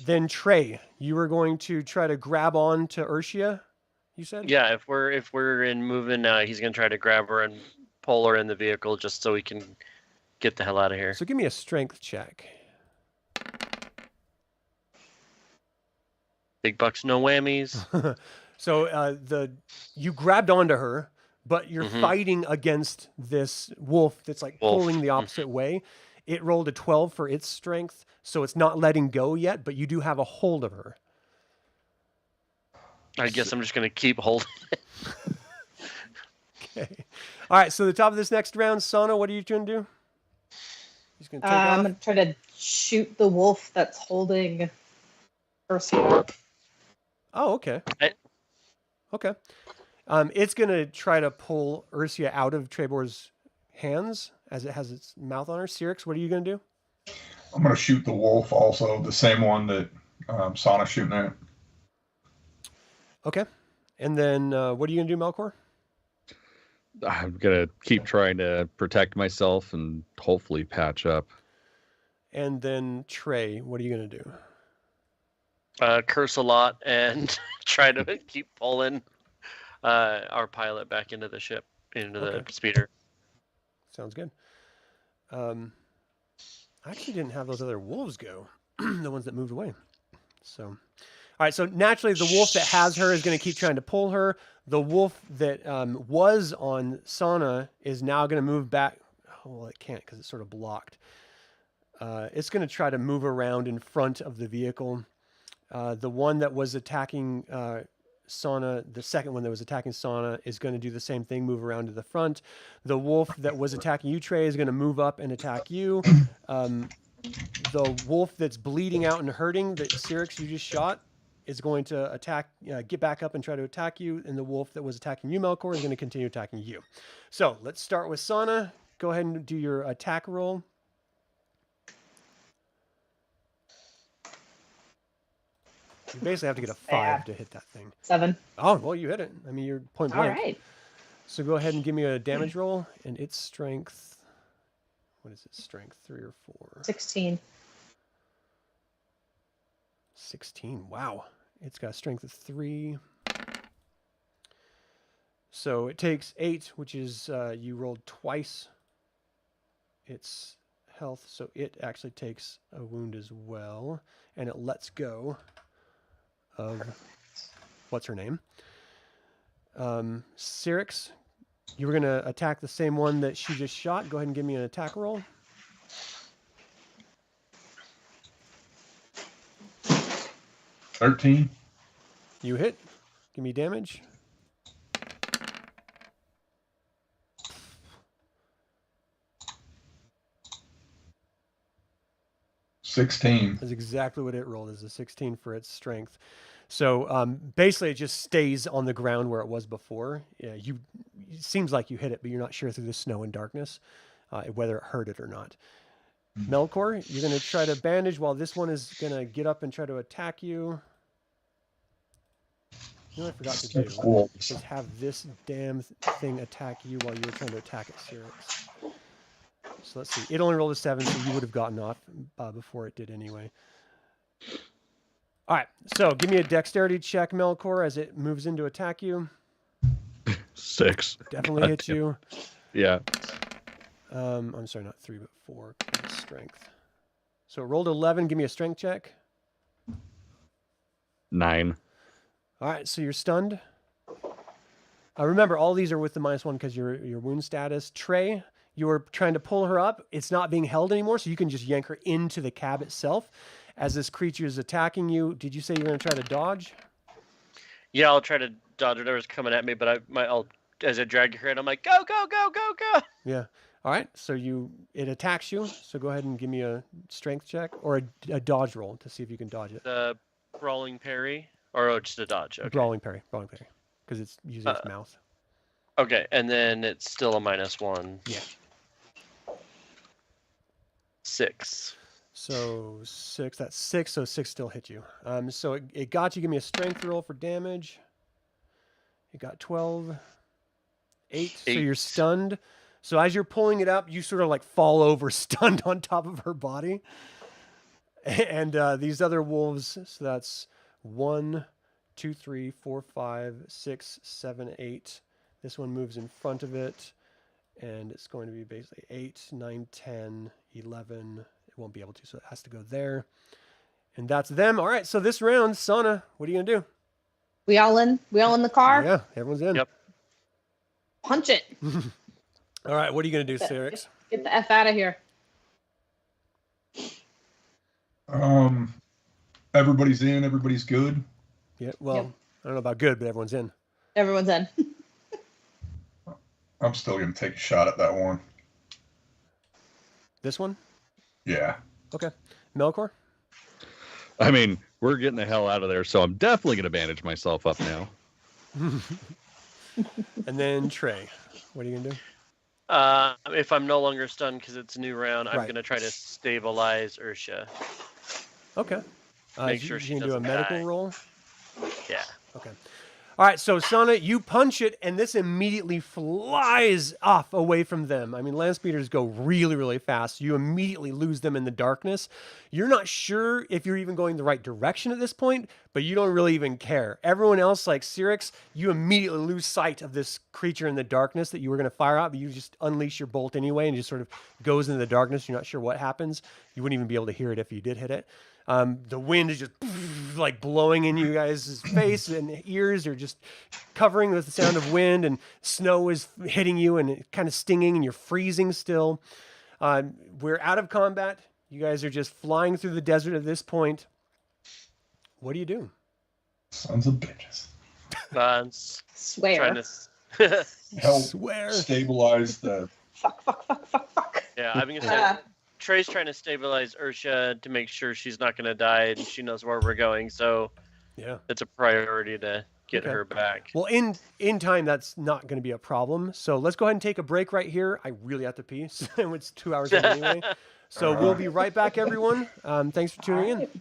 Then Trey, you were going to try to grab on to Urshia, you said? Yeah, if we're in moving, he's gonna try to grab her and pull her in the vehicle just so we can get the hell out of here. So give me a strength check. Big bucks, no whammies. So you grabbed onto her, but you're fighting against this wolf that's like pulling the opposite way. It rolled a 12 for its strength, so it's not letting go yet, but you do have a hold of her. I guess I'm just gonna keep holding it. Okay. All right, so the top of this next round, Sana, what are you trying to do? He's going to take I'm off. going to try to shoot the wolf that's holding Ursula. Oh, okay. Okay. It's going to try to pull Ursula out of Trebor's hands as it has its mouth on her. Sirix, what are you going to do? I'm going to shoot the wolf also, the same one that Sana's shooting at. Okay. And then what are you going to do, Melkor? I'm going to keep trying to protect myself and hopefully patch up. And then Trey, what are you going to do? Curse a lot and try to keep pulling our pilot back into the ship, into the speeder. Sounds good. I actually didn't have those other wolves go, the ones that moved away. So, all right. So naturally, the wolf that has her is going to keep trying to pull her. The wolf that was on Sana is now going to move back. Oh, well, it can't because it's sort of blocked. It's going to try to move around in front of the vehicle. The one that was attacking Sana, the second one that was attacking Sana, is going to do the same thing, move around to the front. The wolf that was attacking you, Trey, is going to move up and attack you. The wolf that's bleeding out and hurting, that Sirix you just shot, is going to attack, get back up and try to attack you. And the wolf that was attacking you, Melkor, is going to continue attacking you. So let's start with Sana. Go ahead and do your attack roll. You basically have to get a 5 to hit that thing. 7. Oh, well, you hit it. I mean, you're point blank. All right. So go ahead and give me a damage roll, and its strength. What is its strength? 3 or 4? 16. 16. Wow. It's got a strength of 3. So it takes 8, which is you rolled twice its health. So it actually takes a wound as well, and it lets go of what's her name? Sirix, you were going to attack the same one that she just shot. Go ahead and give me an attack roll. 13. You hit. Give me damage. $16. That's exactly what it rolled, is a 16 for its strength. So basically, it just stays on the ground where it was before. Yeah, it seems like you hit it, but you're not sure through the snow and darkness whether it hurt it or not. Melkor, you're going to try to bandage while this one is going to get up and try to attack you. You know what I forgot to do? Cool. Is have this damn thing attack you while you were trying to attack it, Sirix. So let's see. It only rolled a 7, so you would have gotten off before it did anyway. All right. So give me a dexterity check, Melkor, as it moves in to attack you. 6. Definitely hit you. Yeah. I'm sorry, not 3, but 4. Strength. So it rolled 11. Give me a strength check. 9. All right. So you're stunned. Remember, all these are with the -1 because your wound status. Trey, you were trying to pull her up. It's not being held anymore, so you can just yank her into the cab itself. As this creature is attacking you, did you say you're going to try to dodge? Yeah, I'll try to dodge whatever's coming at me, but I'll as I drag her in, I'm like, go, go, go, go, go. Yeah. All right. So it attacks you. So go ahead and give me a strength check or a dodge roll to see if you can dodge it. The brawling parry, or just a dodge. Okay. Brawling parry, because it's using its mouth. Okay, and then it's still a -1. Yeah. 6. So 6. That's 6. So 6 still hit you. So it got you. Give me a strength roll for damage. It got 12. 8. So you're stunned. So as you're pulling it up, you sort of like fall over, stunned on top of her body. And these other wolves. So that's 1, 2, 3, 4, 5, 6, 7, 8. This one moves in front of it, and it's going to be basically 8, 9, 10, 11. It won't be able to, so it has to go there. And that's them. All right, so this round, Sana, what are you going to do? We all in the car? Yeah, everyone's in. Yep. Punch it. All right, what are you going to do, Sirix? Get the F out of here. Everybody's in. Everybody's good. Yeah, well, Yep. I don't know about good, but everyone's in. Everyone's in. I'm still going to take a shot at that one. This one? Yeah. Okay. Melkor? I mean, we're getting the hell out of there, so I'm definitely going to bandage myself up now. And then Trey. What are you going to do? If I'm no longer stunned because it's a new round, I'm Right. gonna try to stabilize Ursha. Okay. Make sure you she can do a doesn't medical die. roll. Yeah. Okay. All right, so Sana, you punch it, and this immediately flies off away from them. I mean, land speeders go really, really fast. You immediately lose them in the darkness. You're not sure if you're even going the right direction at this point, but you don't really even care. Everyone else, like Sirix, you immediately lose sight of this creature in the darkness that you were going to fire out, but you just unleash your bolt anyway, and it just sort of goes into the darkness. You're not sure what happens. You wouldn't even be able to hear it if you did hit it. The wind is just like blowing in you guys' face, and ears are just covering with the sound of wind, and snow is hitting you and kind of stinging, and you're freezing still. We're out of combat. You guys are just flying through the desert at this point. What do you do? Sons of bitches. Swear. Trying to. Help Swear. stabilize the. Fuck. Yeah, I'm gonna say Trey's trying to stabilize Ursha to make sure she's not gonna die and she knows where we're going. So Yeah. it's a priority to get Okay. her back. Well, in time, that's not going to be a problem. So let's go ahead and take a break right here. I really have to pee. So it's 2 hours in anyway. So we'll be right back, everyone. Thanks for tuning in.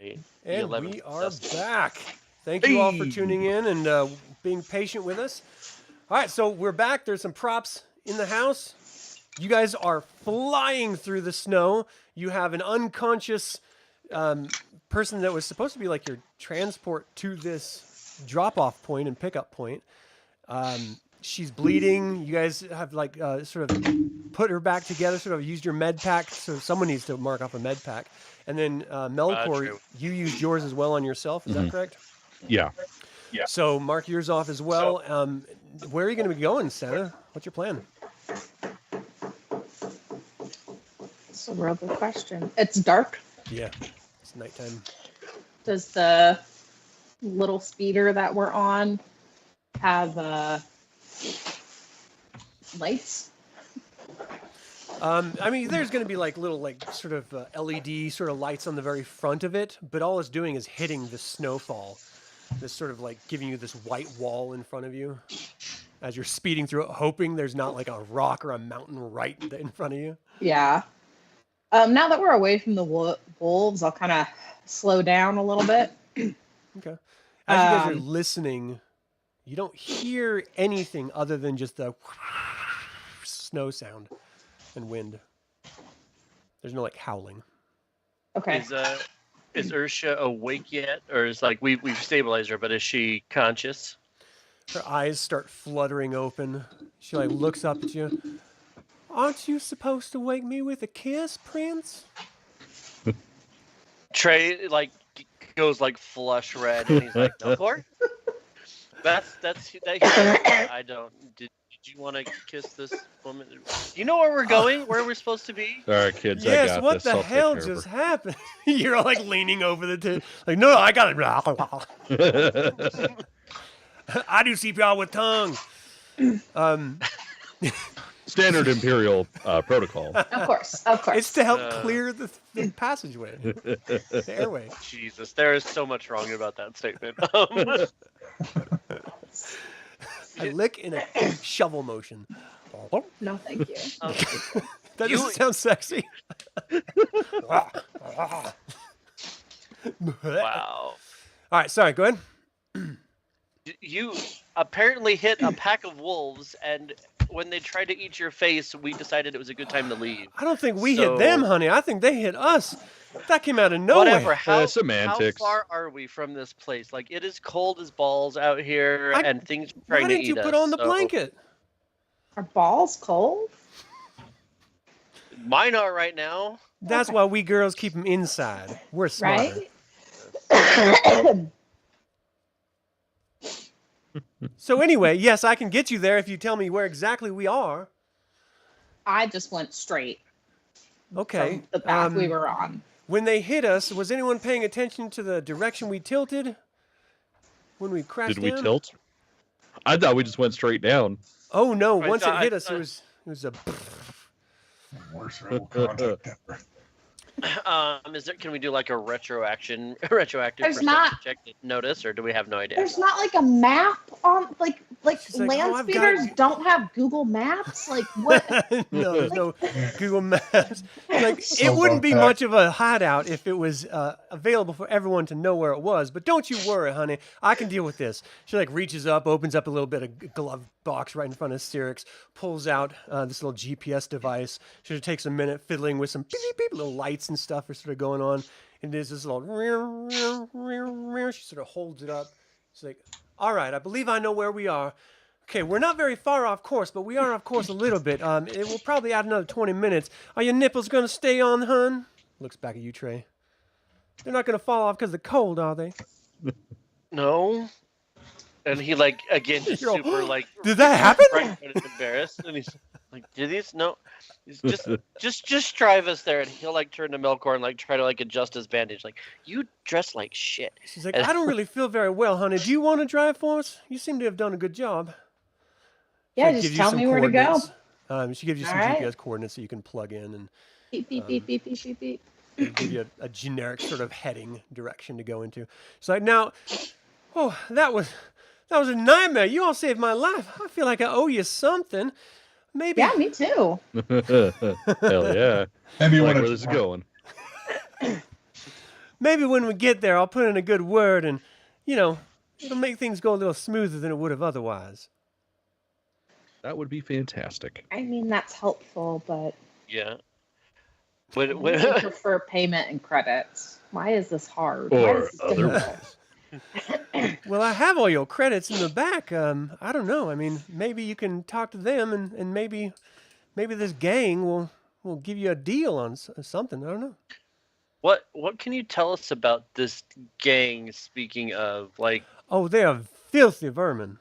The And 11th we are suspect. back. Thank you all for Hey. tuning in and being patient with us. All right, so we're back. There's some props in the house. You guys are flying through the snow. You have an unconscious person that was supposed to be like your transport to this drop-off point and pickup point. She's bleeding. You guys have like sort of put her back together, sort of used your med pack. So someone needs to mark off a med pack. And then Melkor, True. you used yours as well on yourself. Is that correct? Yeah. Yeah. So mark yours off as well. Where are you going to be going, Santa? What's your plan? It's a real good question. It's dark. Yeah, it's nighttime. Does the little speeder that we're on have lights? I mean, there's going to be like little, like sort of LED sort of lights on the very front of it, but all it's doing is hitting the snowfall. This sort of like giving you this white wall in front of you as you're speeding through it, hoping there's not like a rock or a mountain right in front of you. Yeah. Now that we're away from the wolves, I'll kind of slow down a little bit. Okay. As you guys are listening, you don't hear anything other than just the snow sound and wind. There's no like howling. Okay. Is Ursha awake yet, or is like we've stabilized her, but is she conscious? Her eyes start fluttering open. She like looks up at you. Aren't you supposed to wake me with a kiss, Prince? Trey like goes like flush red, and he's like, "Melkor, that's that." I don't. Did you want to kiss this woman? You know where we're going? Where we're supposed to be? All right, kids. I Yes, got what this. the I'll take hell care of just her. happened? You're like leaning over the table. Like, no, I got it. I do CPR with tongue. Standard Imperial protocol. Of course. It's to help clear the passageway, the airway. Jesus, there is so much wrong about that statement. I lick in a shovel motion. No, thank you. That doesn't sound sexy. Wow. All right, sorry, go ahead. You apparently hit a pack of wolves, and when they tried to eat your face, we decided it was a good time to leave. I don't think we hit them, honey. I think they hit us. That came out of nowhere. Whatever. How semantics. far are we from this place? Like, it is cold as balls out here, and things are Why trying to didn't eat you us. put on the so- blanket? Are balls cold? Mine are right now. That's why we girls keep them inside. We're smarter. Right? So anyway, yes, I can get you there if you tell me where exactly we are. I just went straight Okay. from the path we were on. When they hit us, was anyone paying attention to the direction we tilted when we crashed Did we down? tilt? I thought we just went straight down. Oh no! I Once it thought- hit I us, thought- it was a. Worst rebel contact ever. Is there? Can we do like a retroactive There's perception not- check to notice, or do we have no idea? There's not like a map on like She's like, land "Oh, I've got speeders it." don't have Google Maps. Like what? No, there's no Google Maps. Like So it wouldn't be bummed out. much of a hideout if it was available for everyone to know where it was. But don't you worry, honey. I can deal with this. She like reaches up, opens up a little bit of glove box right in front of Sirix, pulls out this little GPS device. She takes a minute fiddling with some beep, beep, beep, little lights and stuff are sort of going on. And there's this little. She sort of holds it up. She's like, "All right, I believe I know where we are." Okay, we're not very far off course, but we are off course a little bit. It will probably add another 20 minutes. Are your nipples going to stay on, hun? Looks back at you, Trey. They're not going to fall off because of the cold, are they? No. And he like again just You're all, super like Did that happen? right, embarrassed, and he's like, "Did these? No." He's just drive us there, and he'll like turn to Melkor and like try to like adjust his bandage. Like, you dress like shit. She's like, I don't really feel very well, honey. Do you want to drive for us? You seem to have done a good job. Yeah, She just gives you tell some me where to go. coordinates. She gives you some All right. GPS coordinates so you can plug in and Beep beep beep beep beep beep beep. give you a generic sort of heading direction to go into. It's like, now, oh, that was a nightmare. You all saved my life. I feel like I owe you something. Maybe. Yeah, me too. Hell yeah. Maybe I like when where this is going. maybe when we get there, I'll put in a good word and, it'll make things go a little smoother than it would have otherwise. That would be fantastic. I mean, that's helpful, but Yeah. I really prefer payment and credits. Why is this hard? Why Or is this difficult? Well, I have all your credits in the back. I don't know. I mean, maybe you can talk to them, and maybe this gang will give you a deal on something. I don't know. What can you tell us about this gang? Speaking of, like, Oh, they are filthy vermin.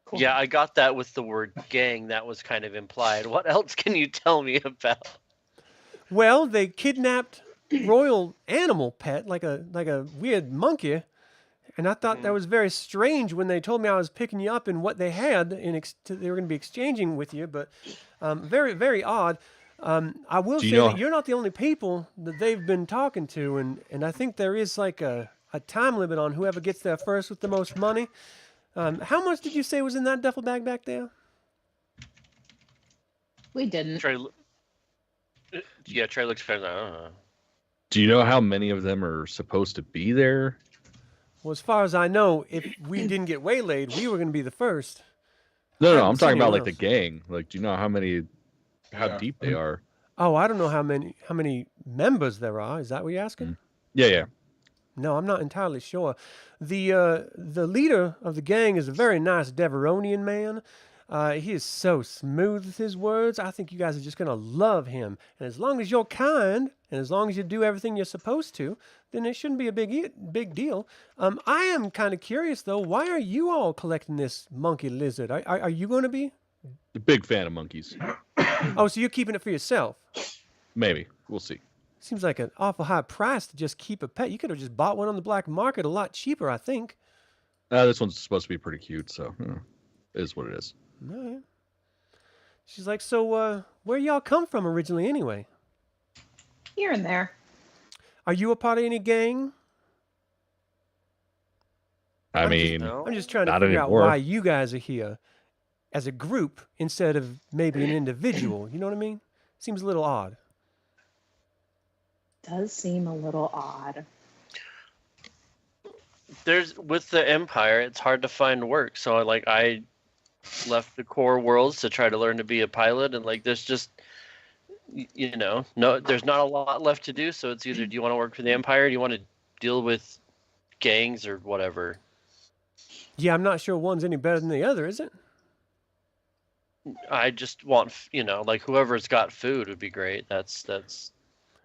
Cool. yeah, I got that with the word gang. That was kind of implied. What else can you tell me about? Well, they kidnapped royal animal pet, like a weird monkey, and I thought that was very strange when they told me I was picking you up and what they had they were going to be exchanging with you. But very, very odd. I will say that you're not the only people that they've been talking to, and I think there is like a time limit on whoever gets there first with the most money. How much did you say was in that duffel bag back there? We didn't. Trey looks kind of. I don't know. Do you know how many of them are supposed to be there? Well, as far as I know, if we didn't get waylaid, we were going to be the first. No, I'm talking about like else. the gang. Like, do you know how Yeah. deep they are? Oh, I don't know how many members there are. Is that what you're asking? Yeah. No, I'm not entirely sure. The leader of the gang is a very nice Deveronian man. He is so smooth with his words. I think you guys are just going to love him. And as long as you're kind, and as long as you do everything you're supposed to, then it shouldn't be a big deal. I am kind of curious, though. Why are you all collecting this monkey lizard? Are you going to be? A big fan of monkeys. Oh, so you're keeping it for yourself? Maybe. We'll see. Seems like an awful high price to just keep a pet. You could have just bought one on the black market a lot cheaper, I think. This one's supposed to be pretty cute, so it is what it is. All right. She's like, so where y'all come from originally anyway? Here and there. Are you a part of any gang? I I'm mean, I'm just trying to not figure out anymore. why you guys are here as a group instead of maybe an individual. You know what I mean? Seems a little odd. Does seem a little odd. With the Empire, it's hard to find work. So I left the core worlds to try to learn to be a pilot, and there's just there's not a lot left to do. So it's either, do you want to work for the Empire, or do you want to deal with gangs or whatever? Yeah, I'm not sure one's any better than the other, is it? I just want whoever's got food would be great. That's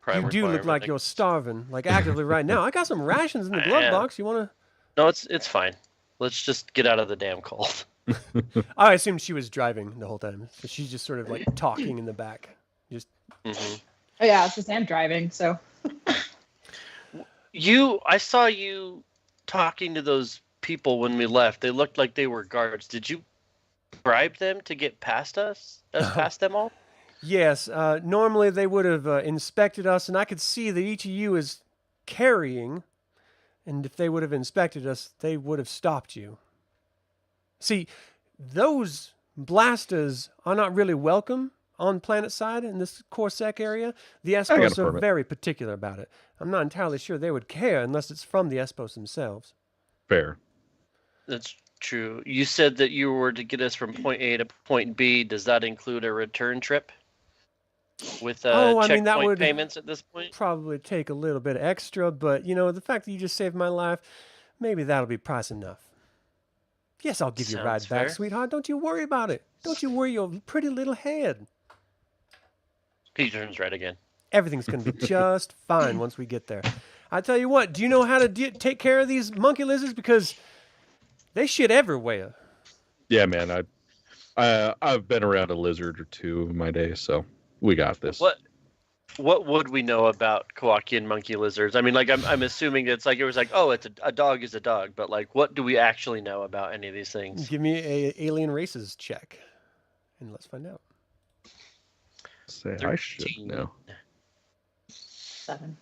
prime You do look requirement. like you're starving, like actively right now. I got some rations in the glove Yeah. box. You want to? No, it's fine. Let's just get out of the damn cold. I assumed she was driving the whole time, so she's just sort of like talking in the back. Just Mm-hmm. Oh yeah, it's just I'm driving, so. I saw you talking to those people when we left. They looked like they were guards. Did you bribe them to get past us? Past them all? yes. Normally they would have inspected us, and I could see that each of you is carrying. And if they would have inspected us, they would have stopped you. See, those blasters are not really welcome on planet side in this Corsac area. The Espos are permit. very particular about it. I'm not entirely sure they would care unless it's from the Espos themselves. Fair. That's true. You said that you were to get us from point A to point B. Does that include a return trip? With checkpoint that would payments at this point? probably take a little bit extra, but the fact that you just saved my life, maybe that'll be price enough. Yes, I'll give you a ride Sounds back, fair. sweetheart. Don't you worry about it. Don't you worry your pretty little head. He turns red again. Everything's going to be just fine once we get there. I tell you what, do you know how to take care of these monkey lizards? Because they shit everywhere. Yeah, man. I've been around a lizard or two in my day, so we got this. What would we know about Kowakian monkey lizards? I mean, I'm assuming it's a dog is a dog, but what do we actually know about any of these things? Give me a alien races check, and let's find out. Say I should 13. know. 7.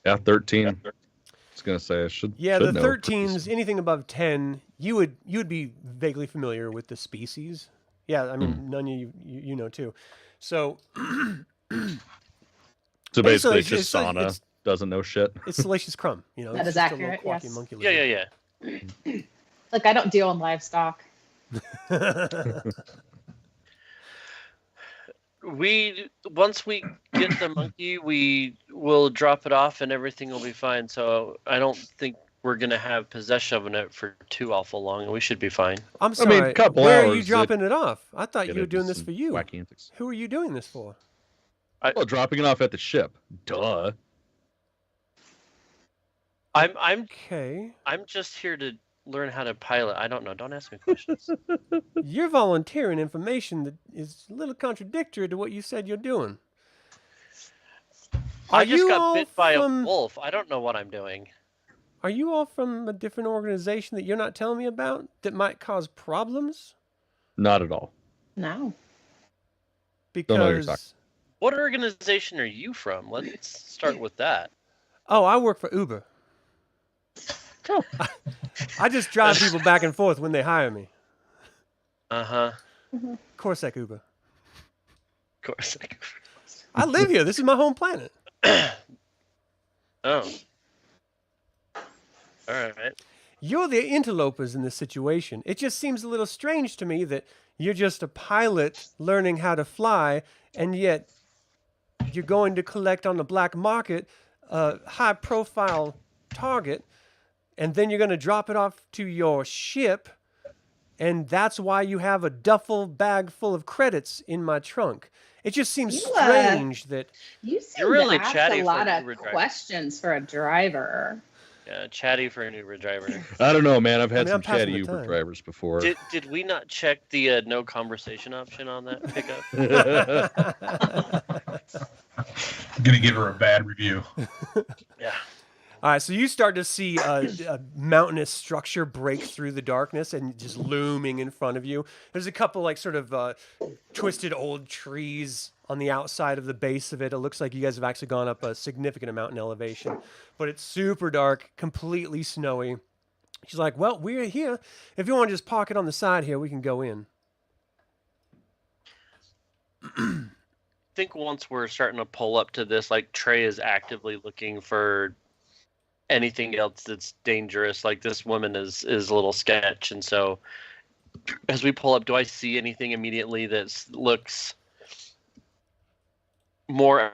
Yeah, 13. I was gonna say I should. Yeah, should the know. 13s, anything above 10, you would be vaguely familiar with the species. Yeah, I mean, none of you know too. So So basically, it's just it's- Sauna doesn't know shit. It's Salacious Crumb, you know. That it's is just accurate, a little quacky yes. monkey Yeah. Look, I don't deal in livestock. lizard. Once we get the monkey, we will drop it off and everything will be fine. So I don't think we're gonna have possession of it for too awful long, and we should be fine. I'm sorry. a couple Where are you hours, dropping it off? I thought Get you were into doing this some for you. Wacky antics. Who are you doing this for? Well, dropping it off at the ship. Duh. I'm Okay. just here to learn how to pilot. I don't know. Don't ask me questions. You're volunteering information that is a little contradictory to what you said you're doing. I just you got all bit by a from- wolf. I don't know what I'm doing. Are you all from a different organization that you're not telling me about that might cause problems? Not at all. No. Because know what you're talking What organization are you from? Let's start with that. oh, I work for Uber. I just drive people back and forth when they hire me. Uh-huh. Corsac Uber. Of course. I live here. This is my home planet. Oh. All right. You're the interlopers in this situation. It just seems a little strange to me that you're just a pilot learning how to fly, and yet you're going to collect on the black market a high-profile target, and then you're going to drop it off to your ship, and that's why you have a duffel bag full of credits in my trunk. It just seems You, strange that... You seem You're really to ask chatty a for lot an of Uber driver. questions for a driver. Yeah, chatty for an Uber driver. I don't know, man. I've had I mean, I'm some chatty passing the Uber time. drivers before. Did we not check the no conversation option on that pickup? I'm gonna give her a bad review. Yeah. All right, so you start to see a mountainous structure break through the darkness and just looming in front of you. There's a couple like sort of twisted old trees on the outside of the base of it. It looks like you guys have actually gone up a significant amount in elevation, but it's super dark, completely snowy. She's like, well, we're here. If you want to just park it on the side here, we can go in. I think once we're starting to pull up to this, like Trey is actively looking for anything else that's dangerous. Like this woman is a little sketch, and so as we pull up, do I see anything immediately that looks more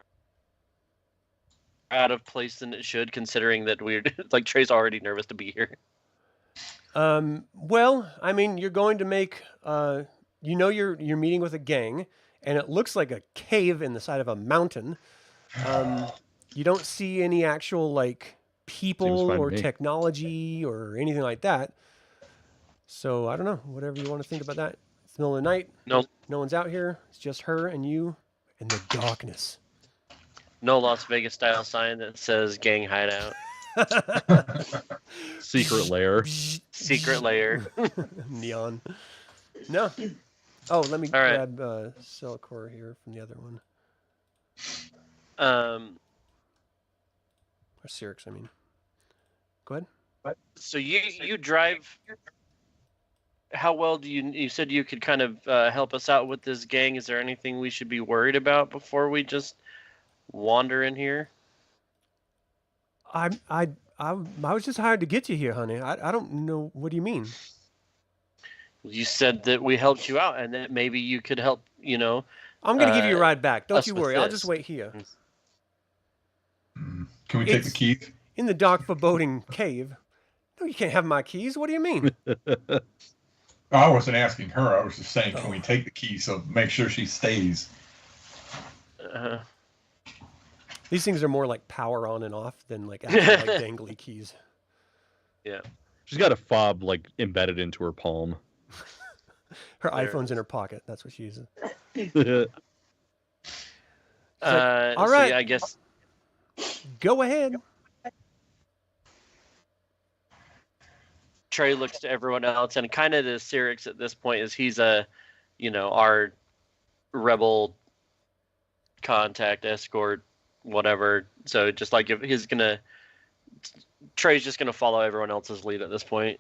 out of place than it should, considering that we're like Trey's already nervous to be here? Well, I mean, you're going to make, you're meeting with a gang, and it looks like a cave in the side of a mountain. You don't see any actual like people fine to or me. technology or anything like that. So I don't know, whatever you want to think about that. It's the middle of the night. No, No one's out here. It's just her and you in the darkness. no Las Vegas style sign that says gang hideout, Secret lair. secret layer. Neon. No. Oh, let me All right. grab Selcor here from the other one. Or Sirix, I mean. Go ahead. So you drive. How well do you said you could kind of help us out with this gang? Is there anything we should be worried about before we just wander in here? I was just hired to get you here, honey. I don't know. What do you mean? You said that we helped you out, and that maybe you could help. I'm gonna give you a ride back. Don't us you with worry. I'll this. just wait here Can we take the It's- keys? in the dark, foreboding cave. No, you can't have my keys. What do you mean? I wasn't asking her. I was just saying, can we take the keys so make sure she stays? These things are more like power on and off than like actual like dangly keys. Yeah. She's got a fob like embedded into her palm. Her There it iPhone's in is. her pocket. That's what she uses. All all So right. yeah, I guess. Go ahead. Trey looks to everyone else, and kind of to Sirix at this point is he's our rebel contact, escort, whatever. So just like if Trey's just gonna follow everyone else's lead at this point.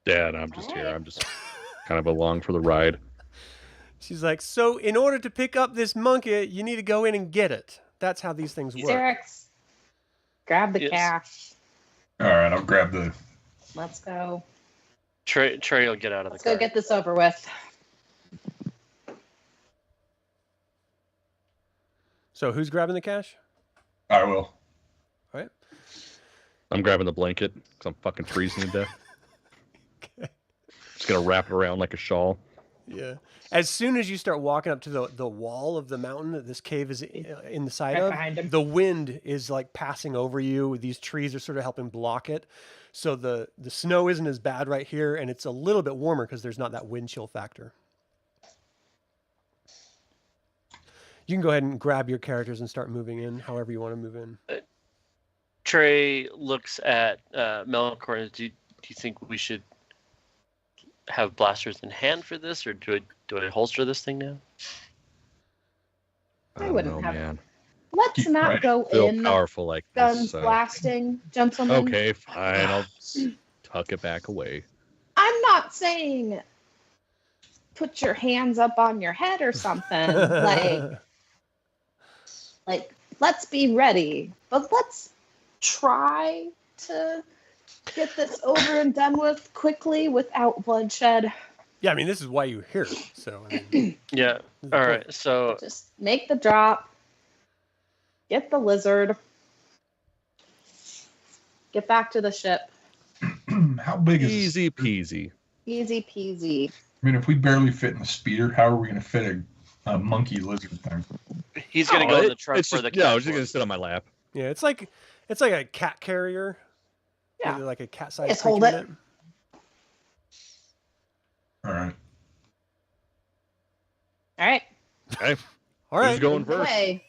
Yeah, and I'm just here. I'm just kind of along for the ride. She's like, so in order to pick up this monkey, you need to go in and get it. That's how these things work. Sirix, grab the Yes. cash. All right, I'll grab the. Let's go. Trey will get out of the Let's car. go get this over with. So who's grabbing the cash? I will. All right. I'm grabbing the blanket because I'm fucking freezing to death. Okay. Just gonna wrap it around like a shawl. Yeah. As soon as you start walking up to the wall of the mountain that this cave is in the side Right of, behind him. the wind is like passing over you. These trees are sort of helping block it. So the snow isn't as bad right here, and it's a little bit warmer because there's not that wind chill factor. You can go ahead and grab your characters and start moving in however you want to move in. Trey looks at Melkor. Do you think we should have blasters in hand for this, or do I holster this thing now? I don't wouldn't know, have- man. Let's Keep not right. go Feel in powerful like guns this. So. blasting, gentlemen. Okay, fine. I'll tuck it back away. I'm not saying put your hands up on your head or something. like let's be ready, but let's try to get this over and done with quickly without bloodshed. Yeah, I mean, this is why you're here. So, I mean, Yeah. All right. So Just make the drop. Get the lizard. Get back to the ship. How big is this? Easy peasy. Easy peasy. I mean, if we barely fit in the speeder, how are we going to fit a monkey lizard thing? he's gonna go in the trunk it's for just, the. yeah, I cat was just gonna board. sit on my lap. yeah, it's like a cat carrier. Yeah. Like a cat-sized Just hold creature it. in All right. All right. Okay, All right. who's going first? Away.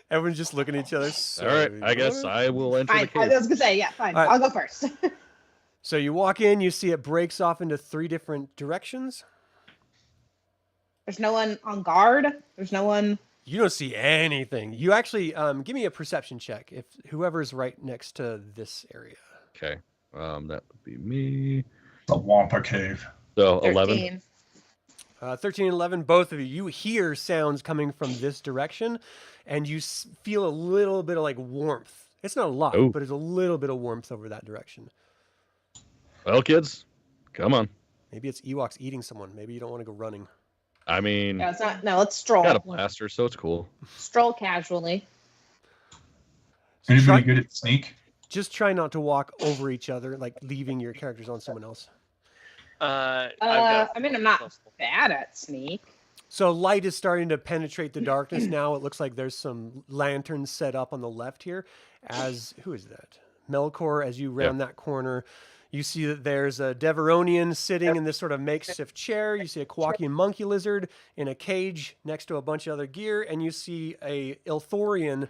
Everyone's just looking at each other. So All right, I guess I will enter Fine. the I cave. was gonna say, yeah, fine. All right. I'll go first. So you walk in, you see it breaks off into 3 different directions. There's no one on guard. There's no one. You don't see anything. You actually give me a perception check if whoever's right next to this area. Okay, that would be me. The Wampa Cave. So 13. 11. 13 and 11, both of you, you hear sounds coming from this direction, and you feel a little bit of like warmth. It's not a lot, Oh. but there's a little bit of warmth over that direction. Well, kids, come on. Maybe it's Ewoks eating someone. Maybe you don't want to go running. I mean, No, it's not. No, let's stroll. got a blaster, so it's cool. Stroll casually. So Anybody good at sneak? just try not to walk over each other, like leaving your characters on someone else. I've got I mean, I'm not bad at sneak. So light is starting to penetrate the darkness now. It looks like there's some lanterns set up on the left here. Who is that? Melkor, as you round that corner, you see that there's a Deveronian sitting in this sort of makeshift chair. You see a Kowakian monkey lizard in a cage next to a bunch of other gear, and you see a Ilthorian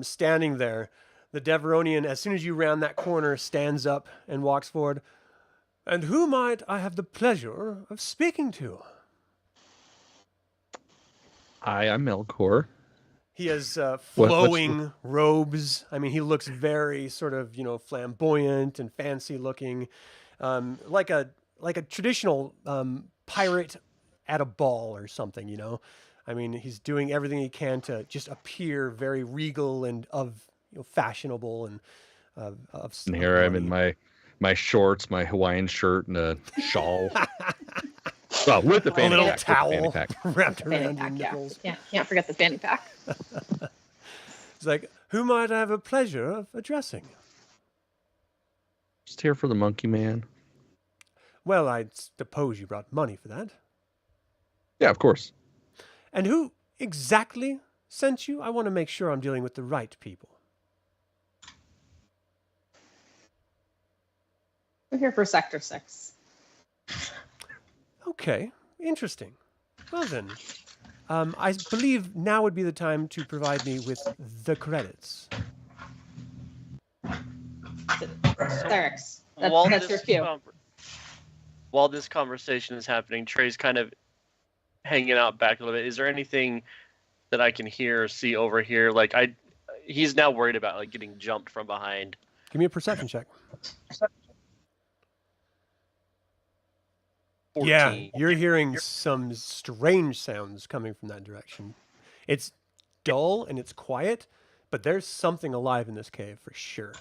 standing there. The Deveronian, as soon as you round that corner, stands up and walks forward. And who might I have the pleasure of speaking to? Hi, I'm Melkor. He has what's flowing robes. I mean, he looks very sort of, flamboyant and fancy looking, like a traditional pirate at a ball or something, I mean, he's doing everything he can to just appear very regal and fashionable and of And here I'm in money. my shorts, my Hawaiian shirt, and a shawl. Well, with the A fanny little pack. with the fanny towel pack. wrapped Fanny around your pack, yeah. nipples. Can't forget the fanny pack. It's like, who might I have a pleasure of addressing? Just here for the monkey man. Well, I suppose you brought money for that. Yeah, of course. And who exactly sent you? I want to make sure I'm dealing with the right people. We're here for Sector 6. Okay, interesting. Well then, I believe now would be the time to provide me with the credits. Sirix. While That's your cue. While this conversation is happening, Trey's kind of hanging out back a little bit. Is there anything that I can hear or see over here? Like he's now worried about like getting jumped from behind. Give me a perception check. 14. Yeah, you're hearing some strange sounds coming from that direction. It's dull and it's quiet, but there's something alive in this cave for sure.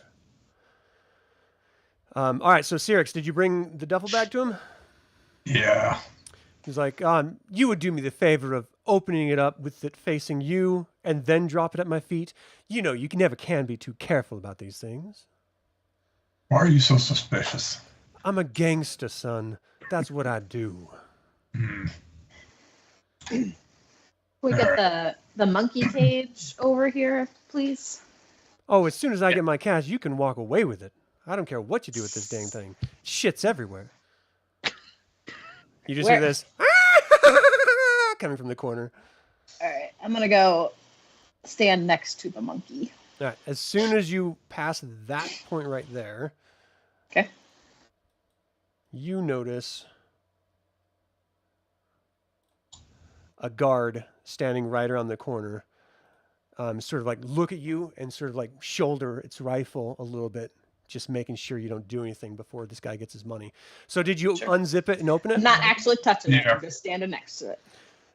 All right, so Sirix, did you bring the duffel bag to him? Yeah. He's like, you would do me the favor of opening it up with it facing you and then drop it at my feet. You know, you never can be too careful about these things. Why are you so suspicious? I'm a gangster, son. That's what I do. Hmm. We get the monkey cage over here, please. Oh, as soon as I get my cash, you can walk away with it. I don't care what you do with this dang thing. Shit's everywhere. You just hear this coming from the corner. All right, I'm gonna go stand next to the monkey. All right, as soon as you pass that point right there, Okay. you notice a guard standing right around the corner, sort of like look at you and sort of like shoulder its rifle a little bit, just making sure you don't do anything before this guy gets his money. So did you unzip it and open it? I'm not actually touching it. Yeah. I'm just standing next to it.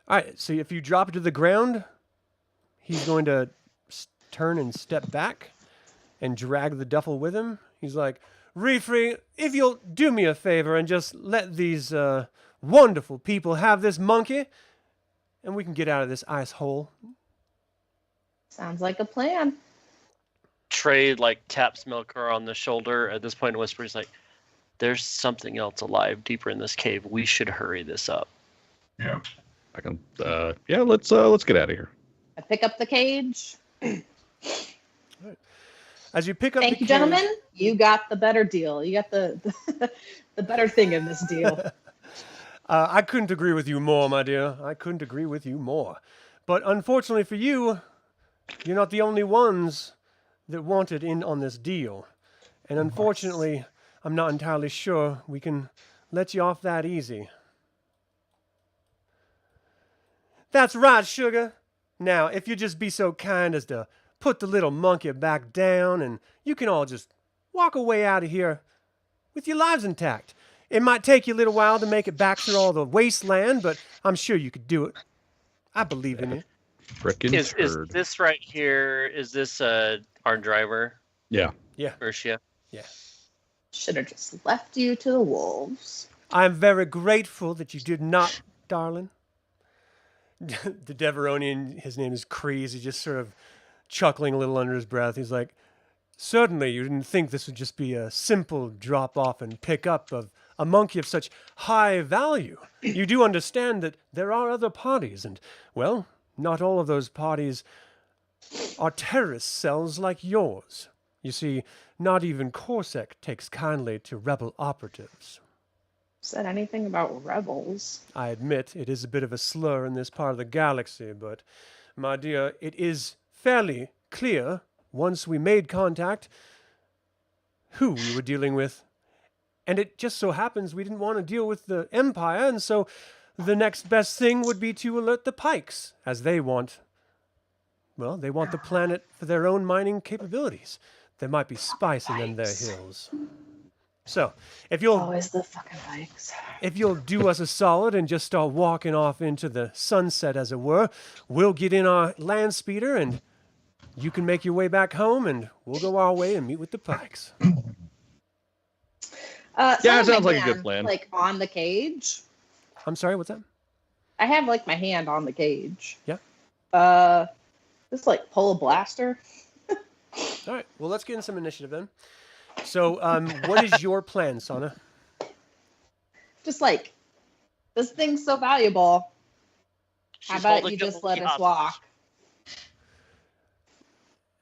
All right, so if you drop it to the ground, he's going to turn and step back and drag the duffel with him. He's like, Refree, if you'll do me a favor and just let these wonderful people have this monkey, and we can get out of this ice hole. Sounds like a plan. Trey like taps Melkor on the shoulder at this point and whispers like, "There's something else alive deeper in this cave. We should hurry this up." Yeah. I can. Let's get out of here. I pick up the cage. As you pick up Thank the you, cage, gentlemen. You got the better deal. You got the the better thing in this deal. I couldn't agree with you more, my dear. I couldn't agree with you more. But unfortunately for you, you're not the only ones that wanted in on this deal. And unfortunately, I'm not entirely sure we can let you off that easy. That's right, sugar. Now, if you'd just be so kind as to put the little monkey back down, and you can all just walk away out of here with your lives intact. It might take you a little while to make it back through all the wasteland, but I'm sure you could do it. I believe in you. Frickin' Is turd. this right here? Is this our driver? Yeah. Yeah, Urshia? yeah. Should have just left you to the wolves. I'm very grateful that you did not, darling. The Deveronian, his name is Kreese, he's just sort of chuckling a little under his breath. He's like, certainly you didn't think this would just be a simple drop-off and pick-up of a monkey of such high value. You do understand that there are other parties, and, well, not all of those parties are terrorist cells like yours. You see, not even Corsac takes kindly to rebel operatives. Said anything about rebels? I admit it is a bit of a slur in this part of the galaxy, but, my dear, it is fairly clear, once we made contact, who we were dealing with. And it just so happens we didn't want to deal with the Empire, and so the next best thing would be to alert the Pykes, as they want the planet for their own mining capabilities. There might be spice in them there hills. So, if you'll Always the fucking bikes. If you'll do us a solid and just start walking off into the sunset, as it were, we'll get in our land speeder and you can make your way back home and we'll go our way and meet with the Pikes. Yeah, it sounds like a good plan. Like on the cage. I'm sorry, what's that? I have like my hand on the cage. Yeah. Just like pull a blaster. All right, well, let's get in some initiative then. So, what is your plan, Sana? Just like, this thing's so valuable. How She's about holding you the just let monkey us hostage. walk?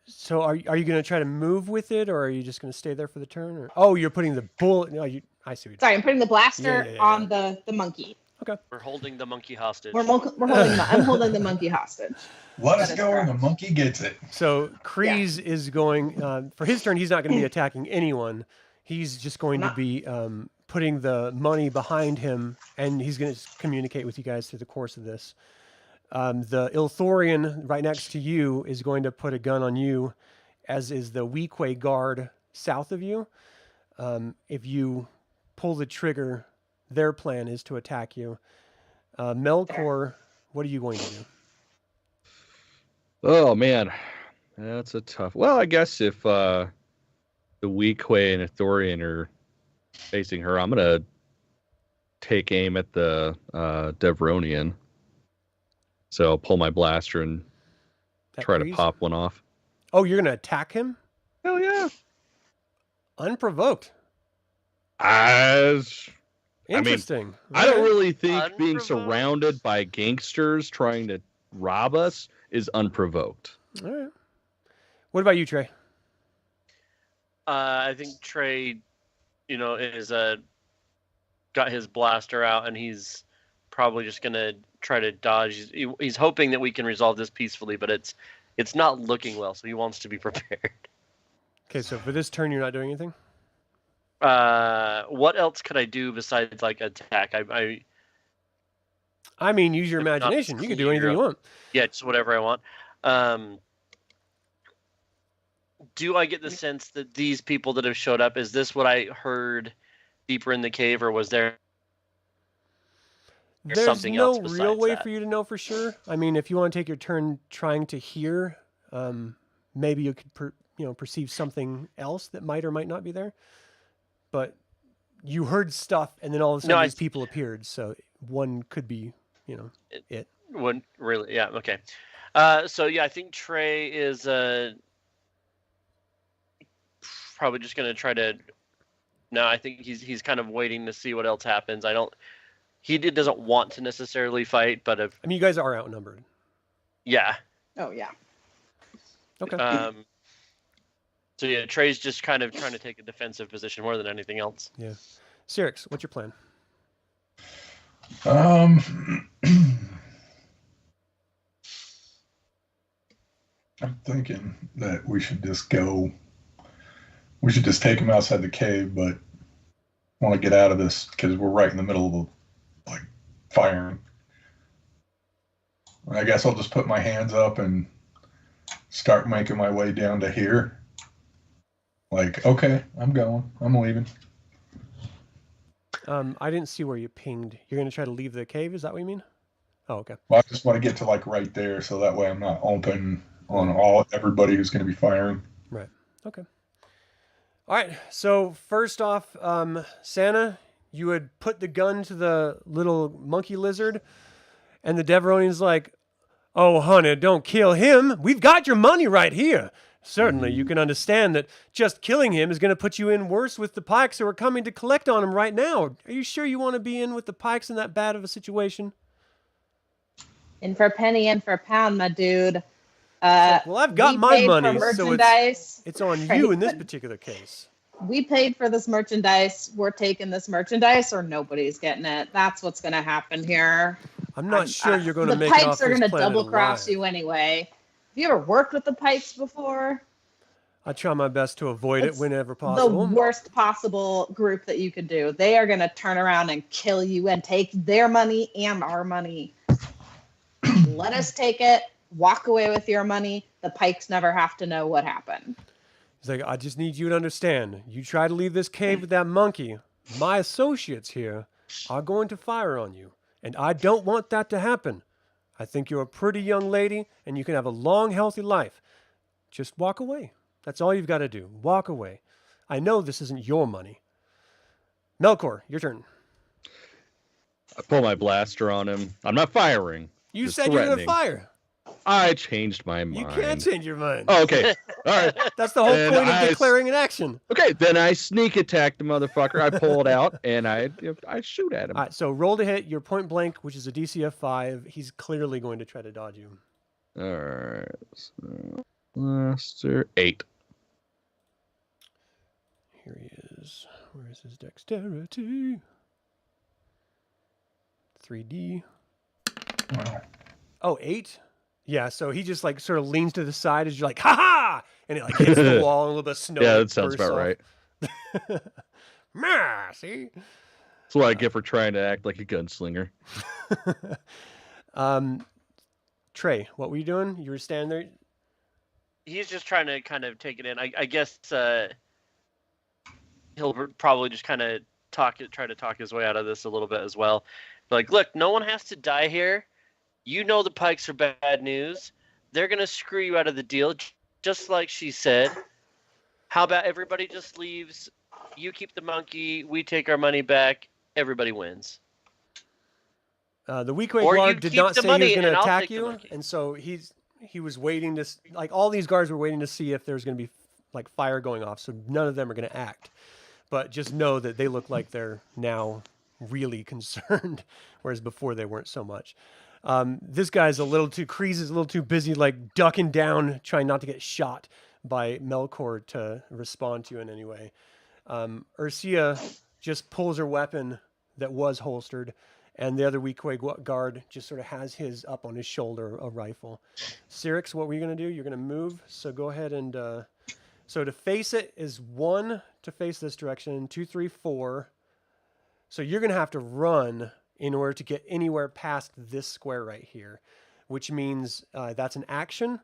So, are you going to try to move with it, or are you just going to stay there for the turn? Or you're putting the bullet. No, I see what you're Sorry, I'm putting the blaster Yeah. on the monkey. We're holding the monkey hostage. We're holding I'm holding the monkey hostage. Let That us is go and the correct. monkey gets it. So Kreese is going, for his turn, he's not going to be attacking anyone. He's just going to be putting the money behind him, and he's going to communicate with you guys through the course of this. The Ilthorian right next to you is going to put a gun on you, as is the Weequay guard south of you. If you pull the trigger their plan is to attack you. Melkor, what are you going to do? Oh man, that's a tough. Well, I guess if the Weequay and Ithorian are facing her, I'm gonna take aim at the Devronian. So I'll pull my blaster and try to pop one off. Oh, you're gonna attack him? Hell yeah! Unprovoked. Interesting. I don't really think being surrounded by gangsters trying to rob us is unprovoked. All right. What about you, Trey? I think Trey, is got his blaster out, and he's probably just gonna try to dodge. He's hoping that we can resolve this peacefully, but it's not looking well. So he wants to be prepared. Okay, so for this turn, you're not doing anything? What else could I do besides like attack? I mean, use your imagination. You can do anything you want. Yeah, just whatever I want. Do I get the sense that these people that have showed up, is this what I heard deeper in the cave, or was there something else besides There's no real way that? for you to know for sure. I mean, if you want to take your turn trying to hear, maybe you could perceive something else that might or might not be there. But you heard stuff, and then all of a sudden these people appeared. So one could be, it. One really, yeah, okay. So yeah, I think Trey is probably just going to try to. No, I think he's kind of waiting to see what else happens. He doesn't want to necessarily fight, but I mean, you guys are outnumbered. Yeah. Oh yeah. Okay. So yeah, Trey's just kind of trying to take a defensive position more than anything else. Yeah. Sirix, what's your plan? I'm thinking that we should just go. We should just take him outside the cave, but want to get out of this because we're right in the middle of firing. I guess I'll just put my hands up and start making my way down to here. Okay, I'm going. I'm leaving. I didn't see where you pinged. You're going to try to leave the cave? Is that what you mean? Oh, okay. Well, I just want to get to right there, so that way I'm not open on everybody who's going to be firing. Right. Okay. All right. So first off, Santa, you would put the gun to the little monkey lizard, and the Devronian's like, "Oh, honey, don't kill him. We've got your money right here." Certainly, you can understand that just killing him is going to put you in worse with the Pykes who are coming to collect on him right now. Are you sure you want to be in with the Pykes in that bad of a situation? In for a penny, in for a pound, my dude. Well, I've got my money, so it's on you in this particular case. We paid for this merchandise. We're taking this merchandise, or nobody's getting it. That's what's going to happen here. I'm not sure you're going to make it it off off this planet. The Pykes are going to double cross alive. you anyway. Have you ever worked with the Pykes before? I try my best to avoid it whenever possible. The worst possible group that you could do. They are going to turn around and kill you and take their money and our money. Let us take it. Walk away with your money. The Pykes never have to know what happened. He's like, I just need you to understand. You try to leave this cave with that monkey. My associates here are going to fire on you. And I don't want that to happen. I think you're a pretty young lady and you can have a long, healthy life. Just walk away. That's all you've got to do. Walk away. I know this isn't your money. Melkor, your turn. I pull my blaster on him. I'm not firing. You just said you're going to threatening. fire. I changed my mind. You can't change your mind. Oh, okay. All right. That's the whole And point of I declaring an action. Okay, then I sneak attack the motherfucker. I pull it out and I shoot at him. All right, so roll to hit. Your point blank, which is a DC of 5. He's clearly going to try to dodge you. All right. So, blaster 8. Here he is. Where is his dexterity? 3D. Wow. Oh, 8? Yeah, so he just sort of leans to the side as you're like, ha ha! And it hits the wall and a little bit of snow. Yeah, that sounds about off. right. Meh, see? That's what I get for trying to act like a gunslinger. Trey, what were you doing? You were standing there? He's just trying to kind of take it in. I guess he'll probably just kind of try to talk his way out of this a little bit as well. Like, look, no one has to die here. You know the Pykes are bad news. They're gonna screw you out of the deal, just like she said. How about everybody just leaves? You keep the monkey. We take our money back. Everybody wins. The Weequay Or you guard did keep not the say he was money going to and I'll attack take the you, monkey. and so he was waiting to like all these guards were waiting to see if there's going to be like fire going off. So none of them are going to act, but just know that they look like they're now really concerned, whereas before they weren't so much. This guy's Kreese is a little too busy like ducking down, trying not to get shot by Melkor to respond to you in any way. Ursia just pulls her weapon that was holstered, and the other Weequay guard just sort of has his up on his shoulder, a rifle. Sirix, what were you going to do? You're going to move, so go ahead and... so to face it is 1 to face this direction, 2, 3, 4. So you're going to have to run in order to get anywhere past this square right here, which means that's an action,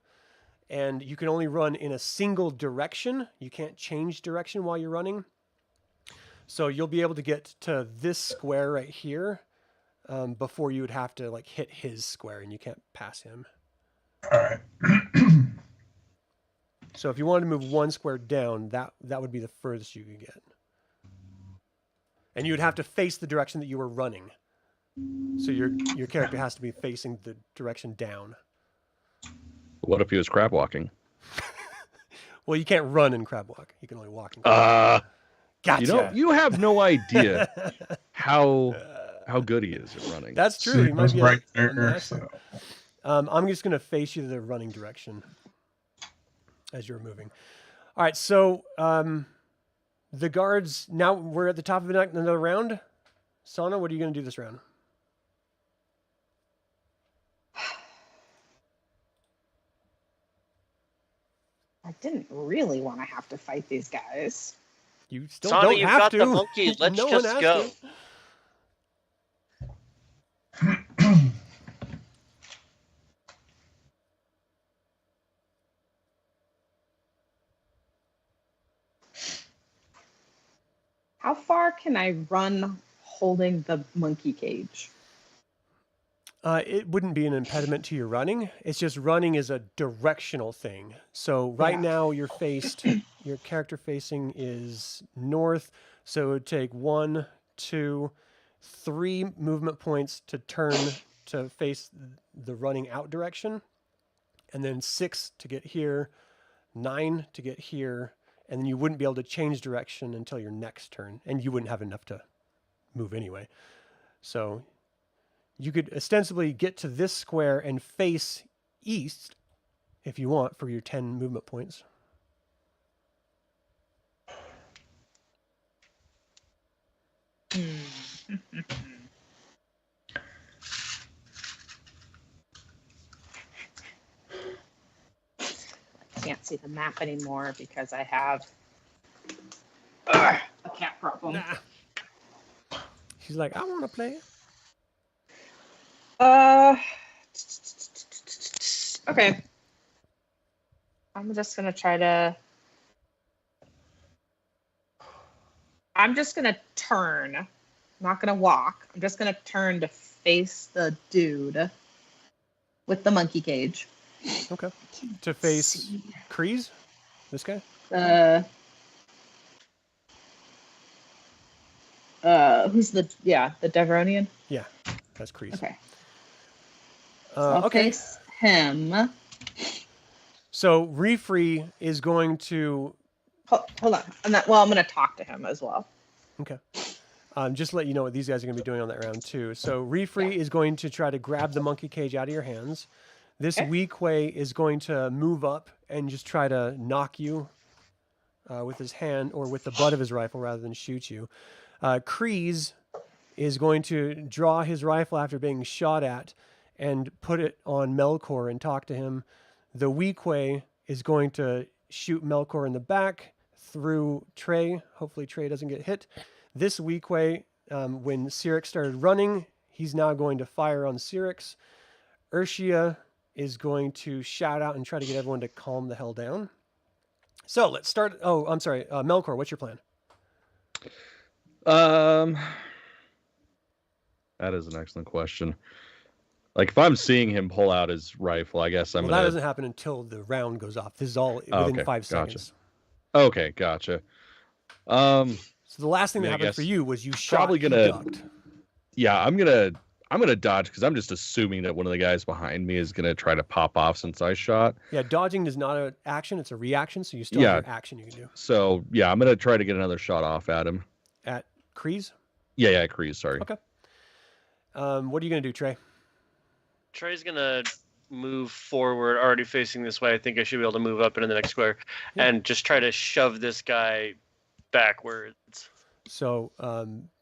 and you can only run in a single direction. You can't change direction while you're running. So you'll be able to get to this square right here before you would have to like hit his square, and you can't pass him. All right. So if you wanted to move 1 square down, that would be the furthest you could get. And you would have to face the direction that you were running. So your character has to be facing the direction down. What if he was crab walking? Well, you can't run in crab walk. You can only walk in crab walk. Gotcha. You have no idea how good he is at running. That's true. He might be right a there. master. So. I'm just going to face you the running direction as you're moving. All right, so the guards, now we're at the top of another round. Sana, what are you going to do this round? I didn't really want to have to fight these guys. You still Sana, don't you've have got to. the monkey. Let's No one just has go. to. How far can I run holding the monkey cage? It wouldn't be an impediment to your running. It's just running is a directional thing. So right now your character facing is north. So it would take 1, 2, 3 movement points to turn to face the running out direction. And then 6 to get here, 9 to get here. And then you wouldn't be able to change direction until your next turn. And you wouldn't have enough to move anyway. So you could ostensibly get to this square and face east if you want for your 10 movement points. I can't see the map anymore because I have a cat problem. Nah. She's like, I want to play. Okay. I'm just gonna try to. I'm just gonna turn. I'm not gonna walk. I'm just gonna turn to face the dude with the monkey cage. Okay. To face Kreese? This guy? Who's the Deveronian? Yeah, that's Kreese. Okay. I'll okay. face him. So Refree is going to... Hold on. I'm going to talk to him as well. Okay. Just to let you know what these guys are going to be doing on that round too. So Refree is going to try to grab the monkey cage out of your hands. This Weequay is going to move up and just try to knock you with his hand or with the butt of his rifle rather than shoot you. Kreese is going to draw his rifle after being shot at and put it on Melkor and talk to him. The Weequay is going to shoot Melkor in the back through Trey. Hopefully Trey doesn't get hit. This Weequay, when Sirix started running, he's now going to fire on Sirix. Ursia is going to shout out and try to get everyone to calm the hell down. So let's start. Oh, I'm sorry. Melkor, what's your plan? That is an excellent question. Like if I'm seeing him pull out his rifle, I guess I'm Well, gonna. that doesn't happen until the round goes off. This is all Oh, within okay. 5 Gotcha. seconds. Okay, gotcha. So the last thing I that happened guess for you was you shot, probably he gonna- ducked. Yeah, I'm gonna dodge because I'm just assuming that one of the guys behind me is gonna try to pop off since I shot. Yeah, dodging is not an action; it's a reaction. So you still have your action you can do. So yeah, I'm gonna try to get another shot off at him. At Kreese? Yeah, Kreese, sorry. Okay. What are you gonna do, Trey? Trey's gonna move forward, already facing this way. I think I should be able to move up into the next square and just try to shove this guy backwards. So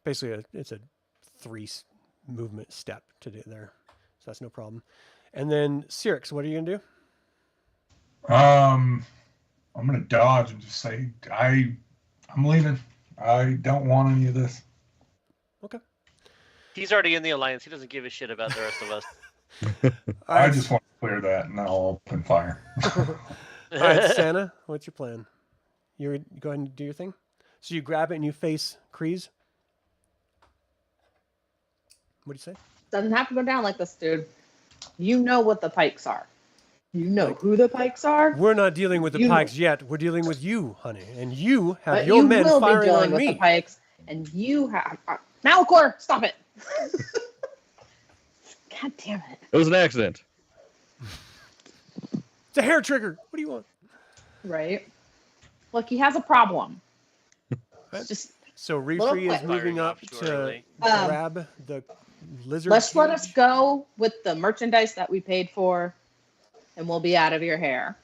basically, it's a 3 movement step to do there, so that's no problem. And then Sirix, what are you gonna do? I'm gonna dodge and just say I'm leaving. I don't want any of this. Okay. He's already in the alliance. He doesn't give a shit about the rest of us. All I right, just want to clear that, and then I'll open fire. all right, Santa, what's your plan? You go ahead and do your thing. So you grab it and you face Kreese. What do you say? Doesn't have to go down like this, dude. You know what the Pikes are. You know who the Pikes are. We're not dealing with the You- Pikes yet. We're dealing with you, honey, and you have But your you men will be firing dealing on with me. the Pikes, and you have Melkor. Stop it! God damn it! It was an accident. It's a hair trigger. What do you want? Right? Look, he has a problem. Right. Just So Little Refree is quick. moving Firing up off too to early. grab the lizard. let's let us cage. go with the merchandise that we paid for, and we'll be out of your hair.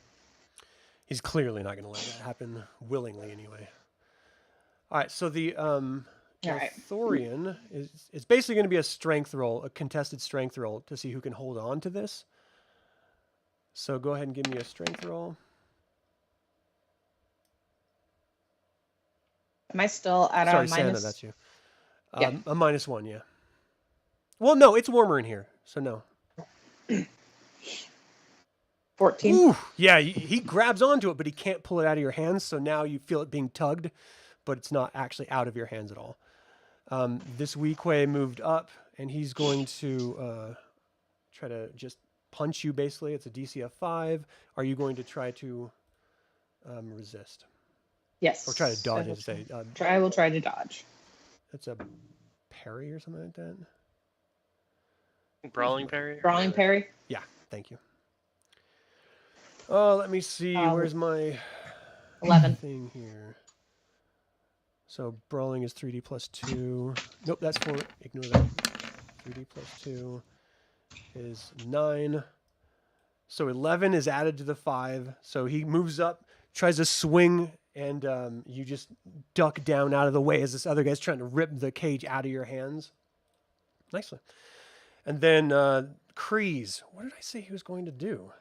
He's clearly not going to let that happen willingly, anyway. All right, so the right. Thorian is it's basically going to be a strength roll, a contested strength roll to see who can hold on to this. So go ahead and give me a strength roll. Am I still at Sorry, a Santa, minus? that's you. Yeah. A -1, yeah. Well, no, it's warmer in here, so no. 14. Ooh, yeah, he grabs onto it, but he can't pull it out of your hands. So now you feel it being tugged, but it's not actually out of your hands at all. This Weequay moved up, and he's going to try to just punch you, basically. It's a DC of 5. Are you going to try to resist? Yes. Or try to dodge, I I should say. I will try to dodge. It's a parry or something like that? Brawling parry? Brawling parry. Yeah, thank you. Oh, let me see. Where's my 11. thing here? So brawling is 3d plus 2. Nope, that's 4. Ignore that. 3d plus 2 is 9. So 11 is added to the 5. So he moves up, tries to swing, and you just duck down out of the way as this other guy's trying to rip the cage out of your hands. Nicely. And then Kreese. What did I say he was going to do?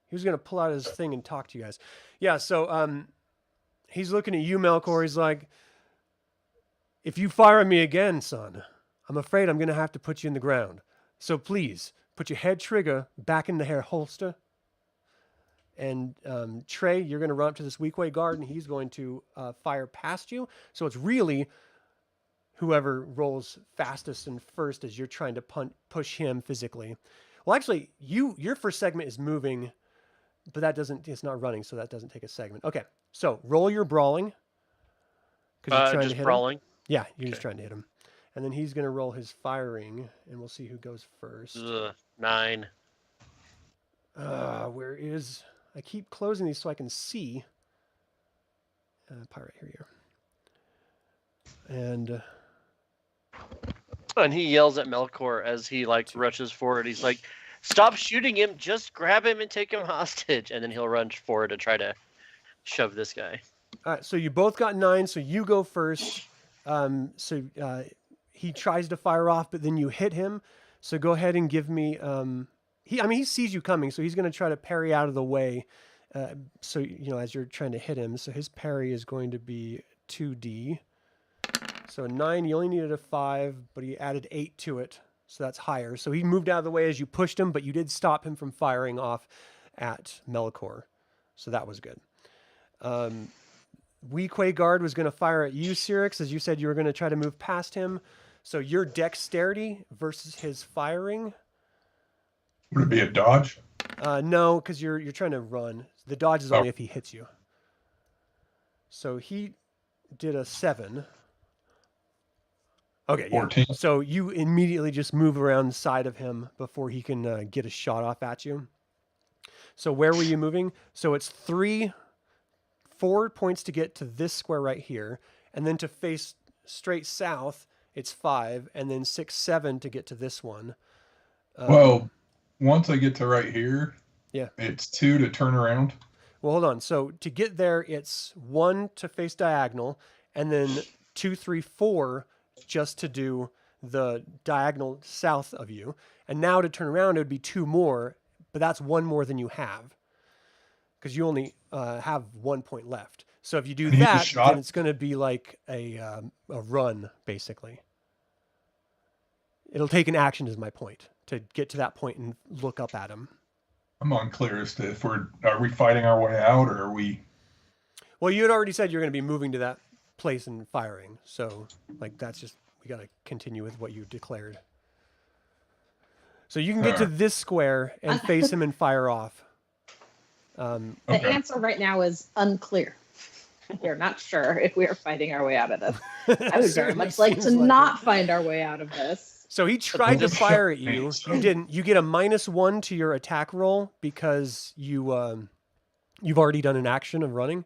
He was going to pull out his thing and talk to you guys. Yeah, so he's looking at you, Melkor. He's like, if you fire at me again, son, I'm afraid I'm going to have to put you in the ground. So please, put your head trigger back in the hair holster. And Trey, you're going to run up to this Weequay guard, and he's going to fire past you. So it's really whoever rolls fastest and first as you're trying to push him physically. Well, actually, your first segment is moving, but it's not running, so that doesn't take a segment. Okay, so roll your brawling. 'Cause you're trying to Just hit brawling. him. Yeah, you're just trying to hit him. And then he's going to roll his firing, and we'll see who goes first. 9. Where is... I keep closing these so I can see. Pirate, here you are. And he yells at Melkor as he rushes forward. He's like, "Stop shooting him! Just grab him and take him hostage." And then he'll run forward to try to shove this guy. All right, so you both got 9, so you go first. He tries to fire off, but then you hit him. So go ahead and give me. He sees you coming, so he's going to try to parry out of the way. So as you're trying to hit him, so his parry is going to be 2d. So 9, you only needed a 5, but he added 8 to it, so that's higher. So he moved out of the way as you pushed him, but you did stop him from firing off at Melkor, so that was good. Weequay guard was going to fire at you, Sirix, as you said you were going to try to move past him. So your dexterity versus his firing. Would it be a dodge? No, because you're trying to run. The dodge is only if he hits you. So he did a 7. Okay, yeah. 14. So you immediately just move around the side of him before he can get a shot off at you. So where were you moving? So it's 4 points to get to this square right here, and then to face straight south, it's 5, and then 6, 7 to get to this one. Well, once I get to right here, yeah, it's 2 to turn around. Well, hold on. So to get there, it's 1 to face diagonal, and then 2, 3, 4 just to do the diagonal south of you. And now to turn around, it would be 2 more, but that's 1 more than you have, because you only have 1 point left. So if you do that, then it's going to be like a run, basically. It'll take an action, is my point, to get to that point and look up at him. I'm unclear as to if are we fighting our way out, or are we? Well, you had already said you're going to be moving to that place and firing. So, like, that's just, we got to continue with what you declared. So you can get to this square and face him and fire off. The answer right now is unclear. We're not sure if we are fighting our way out of this. I would very much like to not find our way out of this. So he tried to fire at you. You didn't. You get a -1 to your attack roll because you've already done an action of running,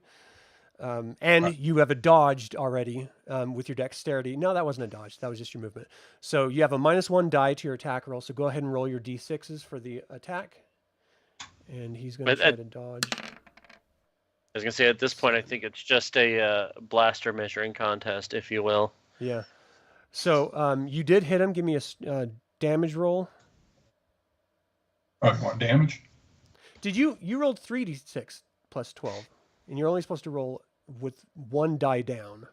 and you have a dodged already with your dexterity. No, that wasn't a dodge. That was just your movement. So you have a -1 die to your attack roll. So go ahead and roll your d6s for the attack, and he's going to try to dodge. I was going to say, at this point, I think it's just a blaster measuring contest, if you will. Yeah. So you did hit him. Give me a damage roll. What damage? Did you rolled 3d6 plus 12, and you're only supposed to roll with 1 die down.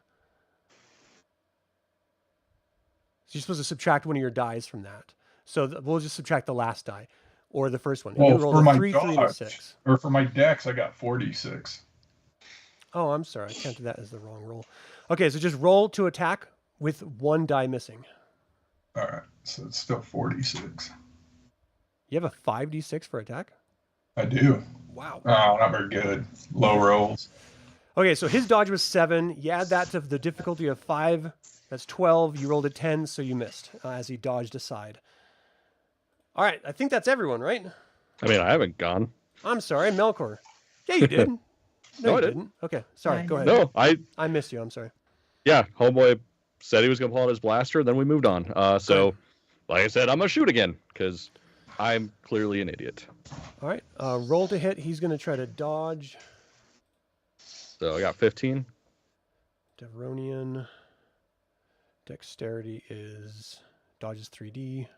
So you're supposed to subtract one of your dies from that. So we'll just subtract the last die, or the first one. Well, you rolled for a my 3, 3, and a dodge, 6. or for my dex, I got 46. Oh, I'm sorry. I counted that as the wrong roll. Okay, so just roll to attack with 1 die missing. All right, so it's still 46. You have a 5d6 for attack? I do. Wow. Oh, not very good. Low rolls. Okay, so his dodge was 7. You add that to the difficulty of 5. That's 12. You rolled a 10, so you missed as he dodged aside. All right, I think that's everyone, right? I mean, I haven't gone. I'm sorry, Melkor. Yeah, you did. No, I you didn't. Okay, sorry. Go ahead. No, I missed you. I'm sorry. Yeah, homeboy said he was going to pull out his blaster, then we moved on. So, like I said, I'm going to shoot again, because I'm clearly an idiot. All right, roll to hit. He's going to try to dodge. So I got 15. Devronian. Dexterity is... Dodges 3D.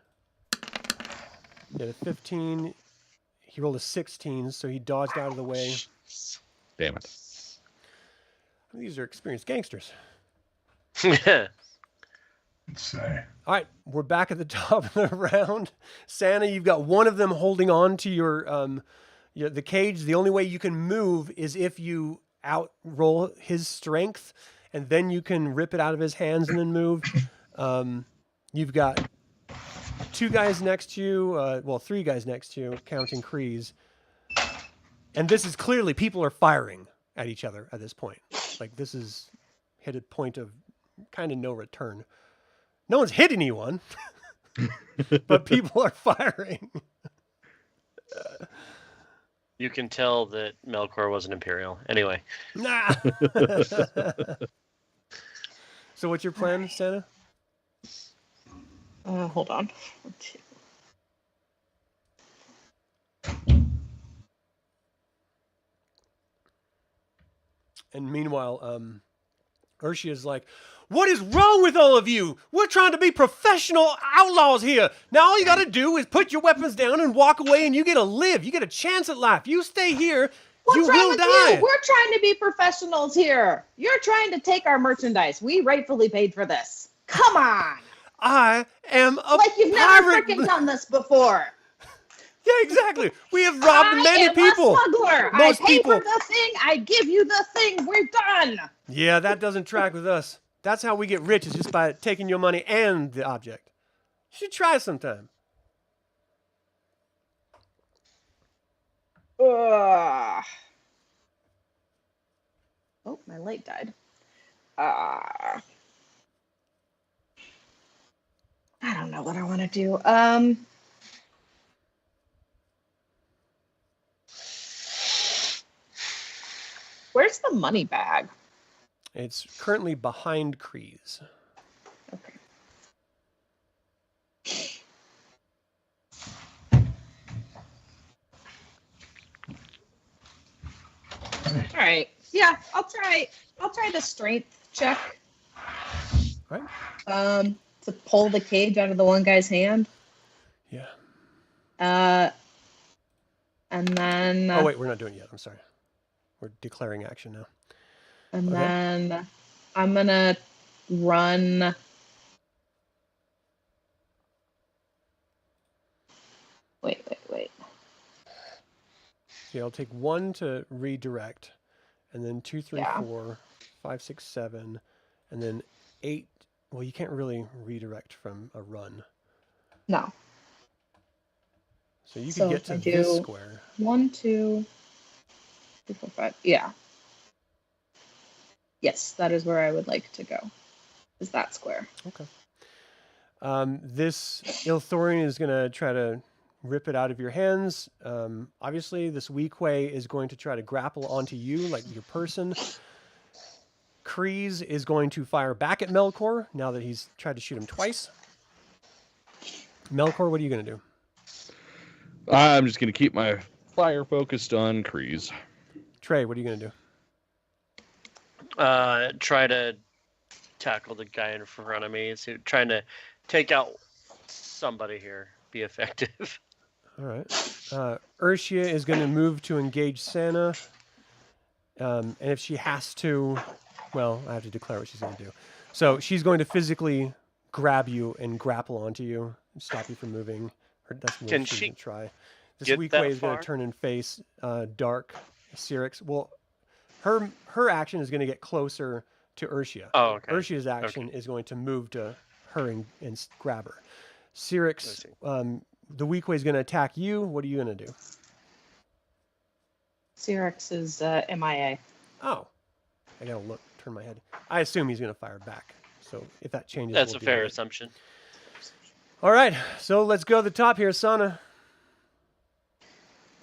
He had a 15. He rolled a 16, so he dodged out of the way. Damn it. These are experienced gangsters. Let's say. All right, we're back at the top of the round. Santa, you've got one of them holding on to your the cage. The only way you can move is if you outroll his strength, and then you can rip it out of his hands and then move. You've got 2 guys next to you, 3 guys next to you, counting Kreese. And this is clearly, people are firing at each other at this point. Like, this is hit a point of kind of no return. No one's hit anyone, but people are firing. You can tell that Melkor was an Imperial. Anyway. Nah. So what's your plan, Santa? Hold on. And meanwhile, Urshia's like, what is wrong with all of you? We're trying to be professional outlaws here. Now all you got to do is put your weapons down and walk away, and you get to live. You get a chance at life. You stay here, you will die. You? We're trying to be professionals here. You're trying to take our merchandise. We rightfully paid for this. Come on. I am a like you've pirate. Never freaking done this before. Yeah, exactly. We have robbed many people. A smuggler. Most I pay people. for the thing. I give you the thing. We're done. Yeah, that doesn't track with us. That's how we get rich, is just by taking your money and the object. You should try sometime. Ugh. Oh, my light died. I don't know what I want to do. Where's the money bag? It's currently behind Kreese. Okay. All right. Yeah, I'll try the strength check. All right. To pull the cage out of the one guy's hand. Yeah. And then. Oh wait, we're not doing it yet. I'm sorry. We're declaring action now. And Okay. then I'm gonna run. Wait. So I'll take 1 to redirect, and then 2, 3, Yeah. 4, 5, 6, 7, and then 8. Well, you can't really redirect from a run. No. So you So could get if to I this do- square. 1, 2, 3, 4, 5. Yeah. Yes, that is where I would like to go. Is that square? Okay. This Ilthorian is going to try to rip it out of your hands. Obviously, this Weequay is going to try to grapple onto you, like your person. Kreese is going to fire back at Melkor now that he's tried to shoot him twice. Melkor, what are you going to do? I'm just going to keep my fire focused on Kreese. Trey, what are you going to do? Try to tackle the guy in front of me. So trying to take out somebody here. Be effective. All right. Urshia is going to move to engage Sana. And if she has to, well, I have to declare what she's going to do. So she's going to physically grab you and grapple onto you and stop you from moving. Or that's what Can she's she going to try. This get weak that way is going far? to turn and face Dark Sirix. Well, her action is going to get closer to Urshia. Oh, okay. Urshia's action is going to move to her and grab her. Sirix, the weak way is going to attack you. What are you going to do? Sirix is MIA. Oh, I gotta turn my head. I assume he's gonna fire back. So if that changes, That's we'll a deal fair with it. assumption. All right, so let's go to the top here, Sana.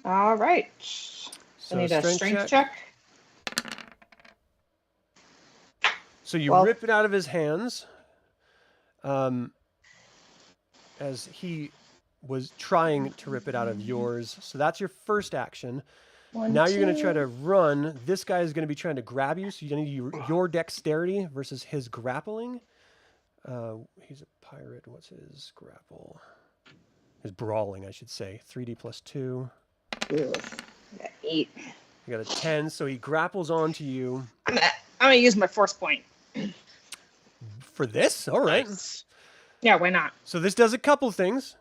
All right. So I need a strength check. So you Well- rip it out of his hands, as he was trying to rip it out of yours. So that's your first action. Now you're going to try to run. This guy is going to be trying to grab you, so you need your dexterity versus his grappling. He's a pirate. What's his grapple? His brawling, I should say. 3d plus 2. Ugh. I got 8. You got a 10, so he grapples onto you. I'm gonna use my force point. For this? All right. Nice. Yeah, why not? So this does a couple things.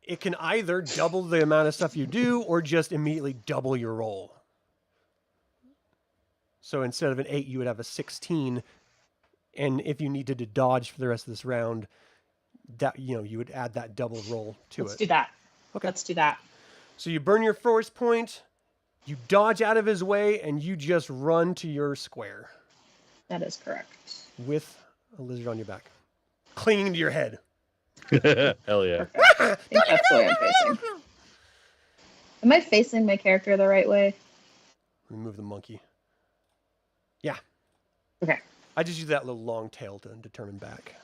It can either double the amount of stuff you do or just immediately double your roll. So instead of an 8, you would have a 16. And if you needed to dodge for the rest of this round, that you would add that double roll to Let's it. do that. Okay. Let's do that. So you burn your force point, you dodge out of his way, and you just run to your square That is correct. with a lizard on your back, clinging to your head. Hell yeah. Perfect. I think that's the way I'm facing. Am I facing my character the right way? Remove the monkey. Yeah. Okay. I just use that little long tail to determine back.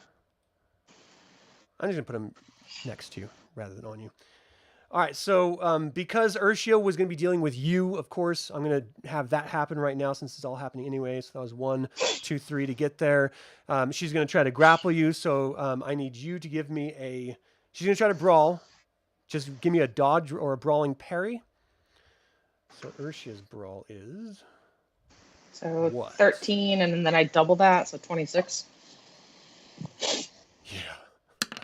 I'm just going to put him next to you rather than on you. All right, so because Urshia was going to be dealing with you, of course, I'm going to have that happen right now since it's all happening anyway. So that was 1, 2, 3 to get there. She's going to try to grapple you, so I need you to give me a... She's going to try to brawl. Just give me a dodge or a brawling parry. So Urshia's brawl is... So What? 13, and then I double that, so 26. Yeah.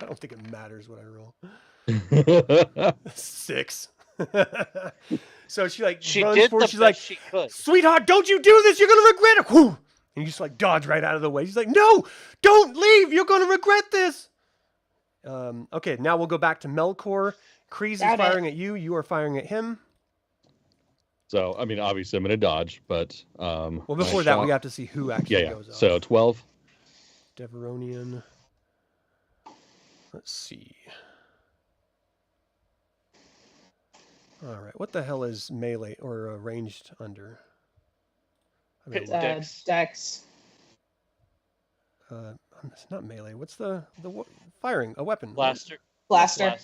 I don't think it matters what I roll. 6. So she like She runs did forward. the She's best like, she could. "Sweetheart, don't you do this. You're going to regret it." Whew. And you just like dodge right out of the way. She's like, "No, don't leave. You're going to regret this." Okay, now we'll go back to Melkor. Kreese is Got it. firing at you. You are firing at him. So, I mean, obviously I'm going to dodge, but... Well, before that, we have to see who actually goes off. So 12. Deveronian. Let's see. All right, what the hell is melee or ranged under? I gotta look. Dex. Dex. It's not melee. What's the firing? A weapon. right? Blaster. Blaster.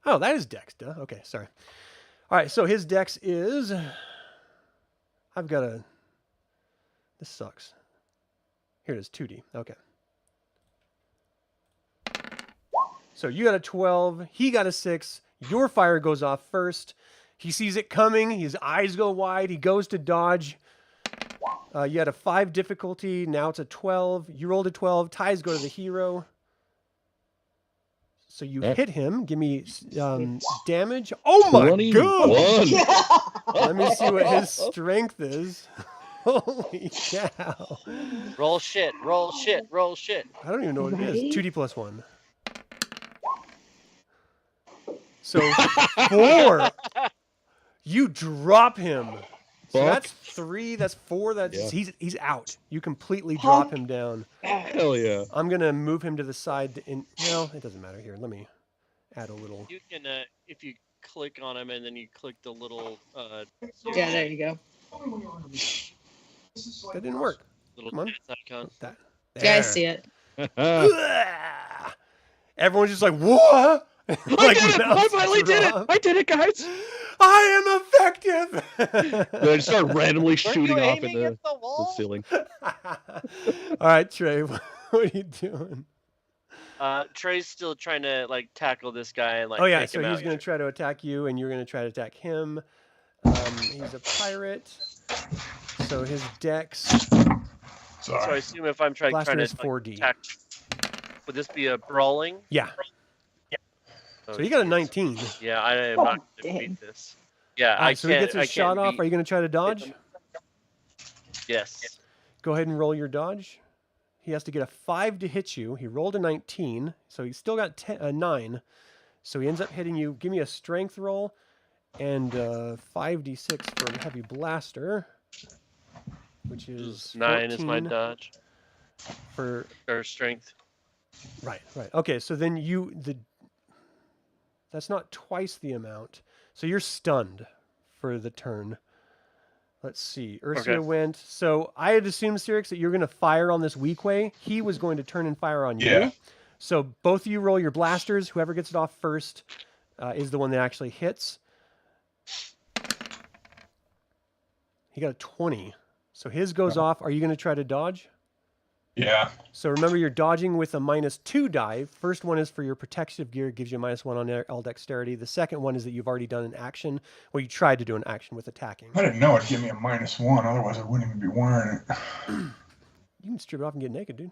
Oh, that is dex. Duh. Okay, sorry. All right, so his dex is. I've got a. This sucks. Here it is, 2D. Okay. So you got a 12. He got a 6. Your fire goes off first. He sees it coming. His eyes go wide. He goes to dodge. You had a 5 difficulty. Now it's a 12. You rolled a 12. Ties go to the hero. So you hit him. Give me damage. Oh my 21. god! Let me see what his strength is. Holy cow. Roll shit. Roll shit. Roll shit. I don't even know what it Right? is. 2D plus 1. So 4. You drop him. So Fuck. that's 3. That's 4. That's Yeah. he's out. You completely drop Fuck. him down. Hell yeah. I'm gonna move him to the side. Well, it doesn't matter. Here, let me add a little. You can, if you click on him and then you click the little, Yeah, there you go. That didn't work. little Come on. death icon. That. Yeah, I There. see it. Everyone's just like, what? I did it! I finally did it! I did it, guys! I am effective. Then I just start randomly Were shooting you off aiming in the at the wall? ceiling. All right, Trey, what are you doing? Trey's still trying to like tackle this guy and like. Oh yeah, take so him he's out. going to try to attack you, and you're going to try to attack him. He's a pirate, so his dex So I Sorry. assume if I'm trying blaster to is 4D. attack, would this be a brawling? Yeah. Oh, So you got a jeez. 19. Yeah, I am Oh, not going to dang. beat this. Yeah, All I right, so he can't. gets I his shot can't off. beat Are you going to try to dodge? him. Yes. Go ahead and roll your dodge. He has to get a 5 to hit you. He rolled a 19, so he's still got 9. So he ends up hitting you. Give me a strength roll and 5d6 for a heavy blaster, which is 9 is my 14 dodge for or strength. right. Okay, so then that's not twice the amount. So you're stunned for the turn. Let's see. Ursula Okay. went. So I had assumed, Sirix, that you're going to fire on this weak way. He was going to turn and fire on Yeah. you. So both of you roll your blasters. Whoever gets it off first is the one that actually hits. He got a 20. So his goes off. Are you going to try to dodge? Yeah. So remember, you're dodging with a -2 die. First one is for your protective gear, gives you a -1 on all dexterity. The second one is that you've already done an action, or you tried to do an action with attacking. I didn't know it'd give me a -1, otherwise I wouldn't even be wearing it. You can strip it off and get naked, dude.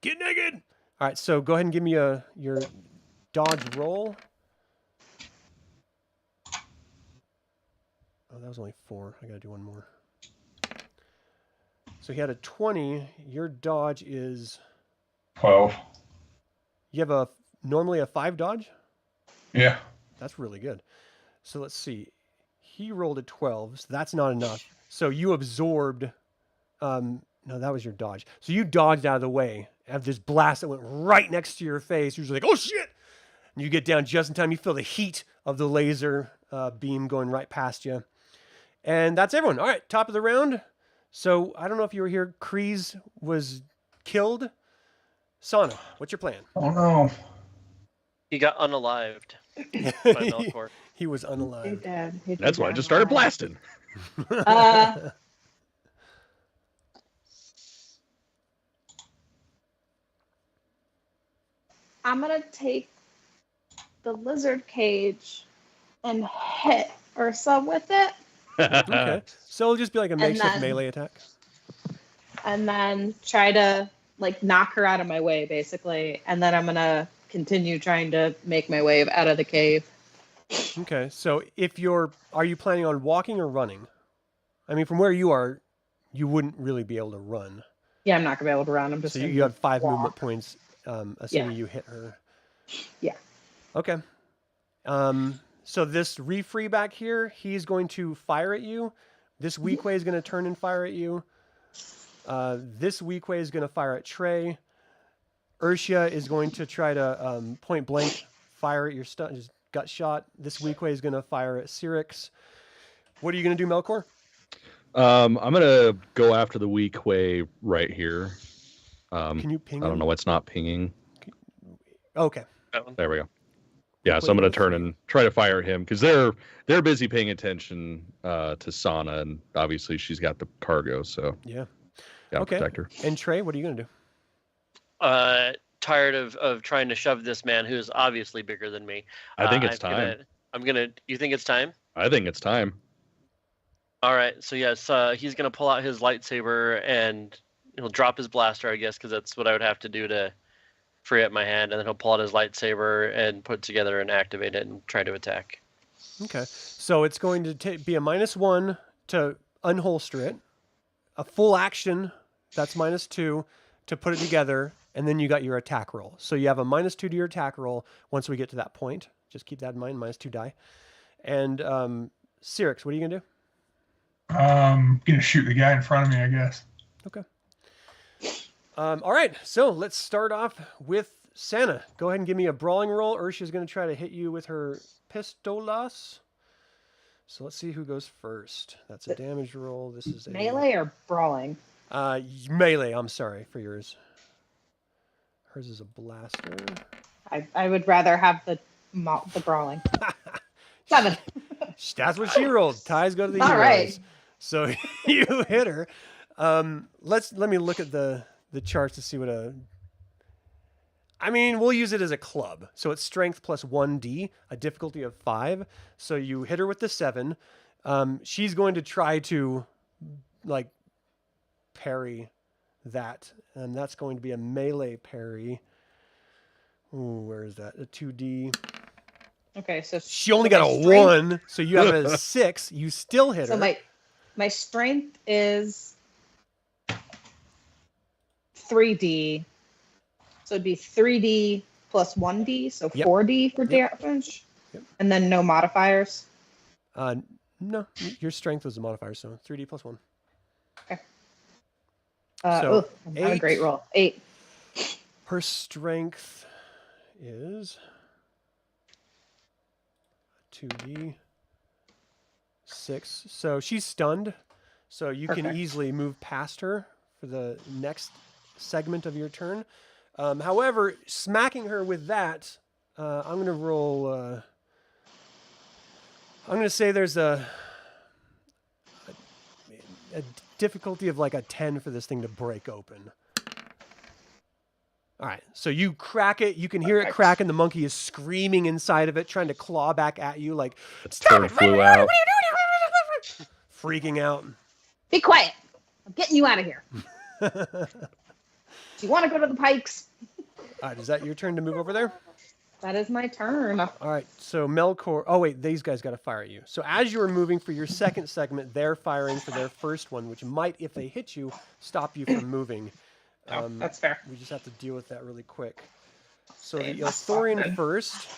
Get naked! All right, so go ahead and give me your dodge roll. Oh, that was only 4. I gotta do one more. So he had a 20. Your dodge is... 12. You have normally a 5 dodge? Yeah. That's really good. So let's see. He rolled a 12, so that's not enough. So you absorbed... no, that was your dodge. So you dodged out of the way of this blast that went right next to your face. You're just like, oh shit! And you get down just in time. You feel the heat of the laser beam going right past you. And that's everyone. All right, top of the round. So I don't know if you were here. Kreese was killed. Sana, what's your plan? Oh no. He got unalived by Melkor. He was Hey, unalive. Dad. Hey, That's why I Dad. just started blasting. I'm gonna take the lizard cage and hit Ursa with it, Okay. So it'll just be like a makeshift then- melee attack. and then try to like knock her out of my way, basically. And then I'm gonna continue trying to make my way out of the cave. Okay, so are you planning on walking or running? I mean, from where you are, you wouldn't really be able to run. Yeah, I'm not gonna be able to run. I'm just. So gonna you have 5 walk. movement points, assuming you hit her. Yeah. Okay. So this refree back here, he's going to fire at you. This weak way is going to turn and fire at you. This weak way is going to fire at Trey. Urshia is going to try to point blank fire at your just gut shot. This weak way is going to fire at Sirix. What are you going to do, Melkor? I'm gonna go after the weak way right here. Can you ping I don't him? know. It's not pinging. Okay. There we go. Yeah, so I'm gonna turn and try to fire at him because they're busy paying attention to Sana, and obviously she's got the cargo, so Yeah. gotta Okay. protect her. And Trey, what are you going to do? Tired of trying to shove this man who's obviously bigger than me. I think it's time. You think it's time? I think it's time. All right. So yes, he's gonna pull out his lightsaber and he'll drop his blaster, I guess, because that's what I would have to do to free up my hand, and then he'll pull out his lightsaber and put it together and activate it and try to attack. Okay. So it's going to be a -1 to unholster it. A full action, that's -2 to put it together, and then you got your attack roll. So you have a -2 to your attack roll once we get to that point. Just keep that in mind, -2 die. And Sirix, what are you going to do? Gonna shoot the guy in front of me, I guess. Okay. All right, so let's start off with Sana. Go ahead and give me a brawling roll. Urshia's going to try to hit you with her pistolas. So let's see who goes first. That's a damage roll. This is a Melee or brawling? Melee. I'm sorry for yours. Hers is a blaster. I would rather have the brawling. 7. That's what she rolled. Ties go to the All heroes. right. So you hit her. Let me look at the charts to see what we'll use it as a club. So it's strength plus 1d, a difficulty of 5. So you hit her with the 7. She's going to try to parry that. And that's going to be a melee parry. Ooh, where is that? A 2d. Okay, so She only got a 1, so you have a 6. You still hit her. So my strength is 3d. So it'd be 3d plus 1d, so 4d for damage. Yep. And then no modifiers. No, your strength was a modifier, so 3d plus 1. Okay. So I'm having a great roll. 8. Her strength is 2d 6. So she's stunned. So you can easily move past her for the next segment of your turn. However, smacking her with that, I'm going to roll. I'm going to say there's a difficulty of like a 10 for this thing to break open. All right, so you crack it. You can hear it crack, and the monkey is screaming inside of it, trying to claw back at you, like, Its turd flew out. freaking out. Be quiet. I'm getting you out of here. Do you want to go to the Pikes? All right, is that your turn to move over there? That is my turn. All right, so Melkor. Oh, wait, these guys got to fire at you. So as you were moving for your second segment, they're firing for their first one, which might, if they hit you, stop you from moving. That's fair. We just have to deal with that really quick. So the Ithorian first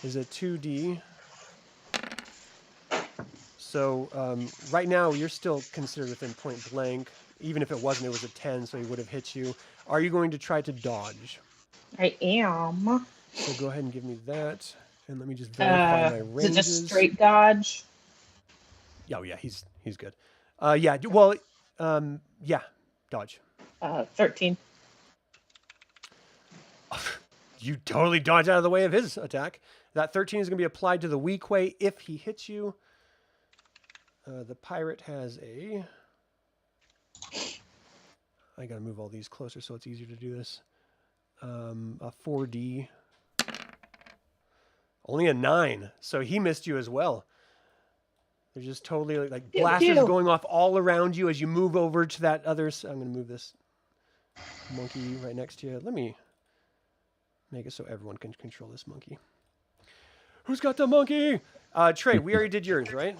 is a 2d. So right now you're still considered within point blank. Even if it wasn't, it was a 10, so he would have hit you. Are you going to try to dodge? I am. So go ahead and give me that. And let me just verify my ranges. Is it just straight dodge? Oh, yeah, he's good. Yeah, well, yeah, dodge. 13. You totally dodge out of the way of his attack. That 13 is going to be applied to the weak way if he hits you. The pirate has a... I got to move all these closer so it's easier to do this. A 4D. Only a 9. So he missed you as well. They're just totally like blasters going off all around you as you move over to that other... I'm going to move this monkey right next to you. Let me make it so everyone can control this monkey. Who's got the monkey? Trey, we already did yours, right?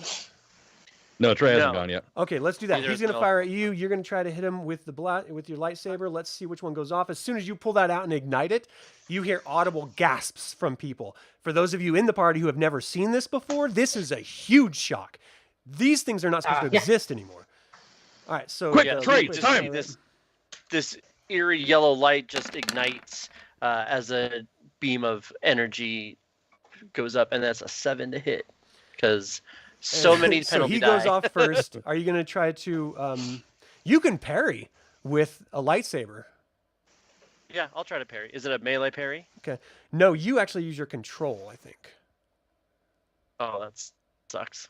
No, Trey hasn't No. gone yet. Okay, let's do that. Neither He's is going to Mel. fire at you. You're going to try to hit him with the with your lightsaber. Let's see which one goes off. As soon as you pull that out and ignite it, you hear audible gasps from people. For those of you in the party who have never seen this before, this is a huge shock. These things are not supposed to exist anymore. All right, so Quick, Yeah, Trey, you it's just time. see this eerie yellow light just ignites as a beam of energy goes up, and that's a 7 to hit because so many so penalty he die. goes off first. Are you going to try to? You can parry with a lightsaber. Yeah, I'll try to parry. Is it a melee parry? Okay. No, you actually use your control. I think. Oh, that sucks.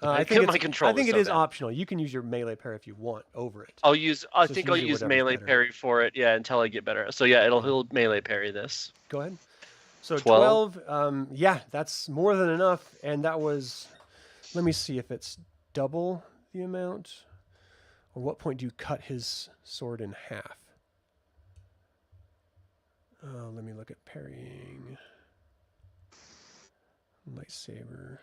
I Kill think my it's, control I think is it so is bad. optional. You can use your melee parry if you want over it. I So think I'll usually use whatever's melee better. parry for it. Yeah, until I get better. So yeah, he'll melee parry this. Go ahead. So 12. 12. Yeah, that's more than enough. And that was. Let me see if it's double the amount. Or what point do you cut his sword in half? Let me look at parrying. Lightsaber.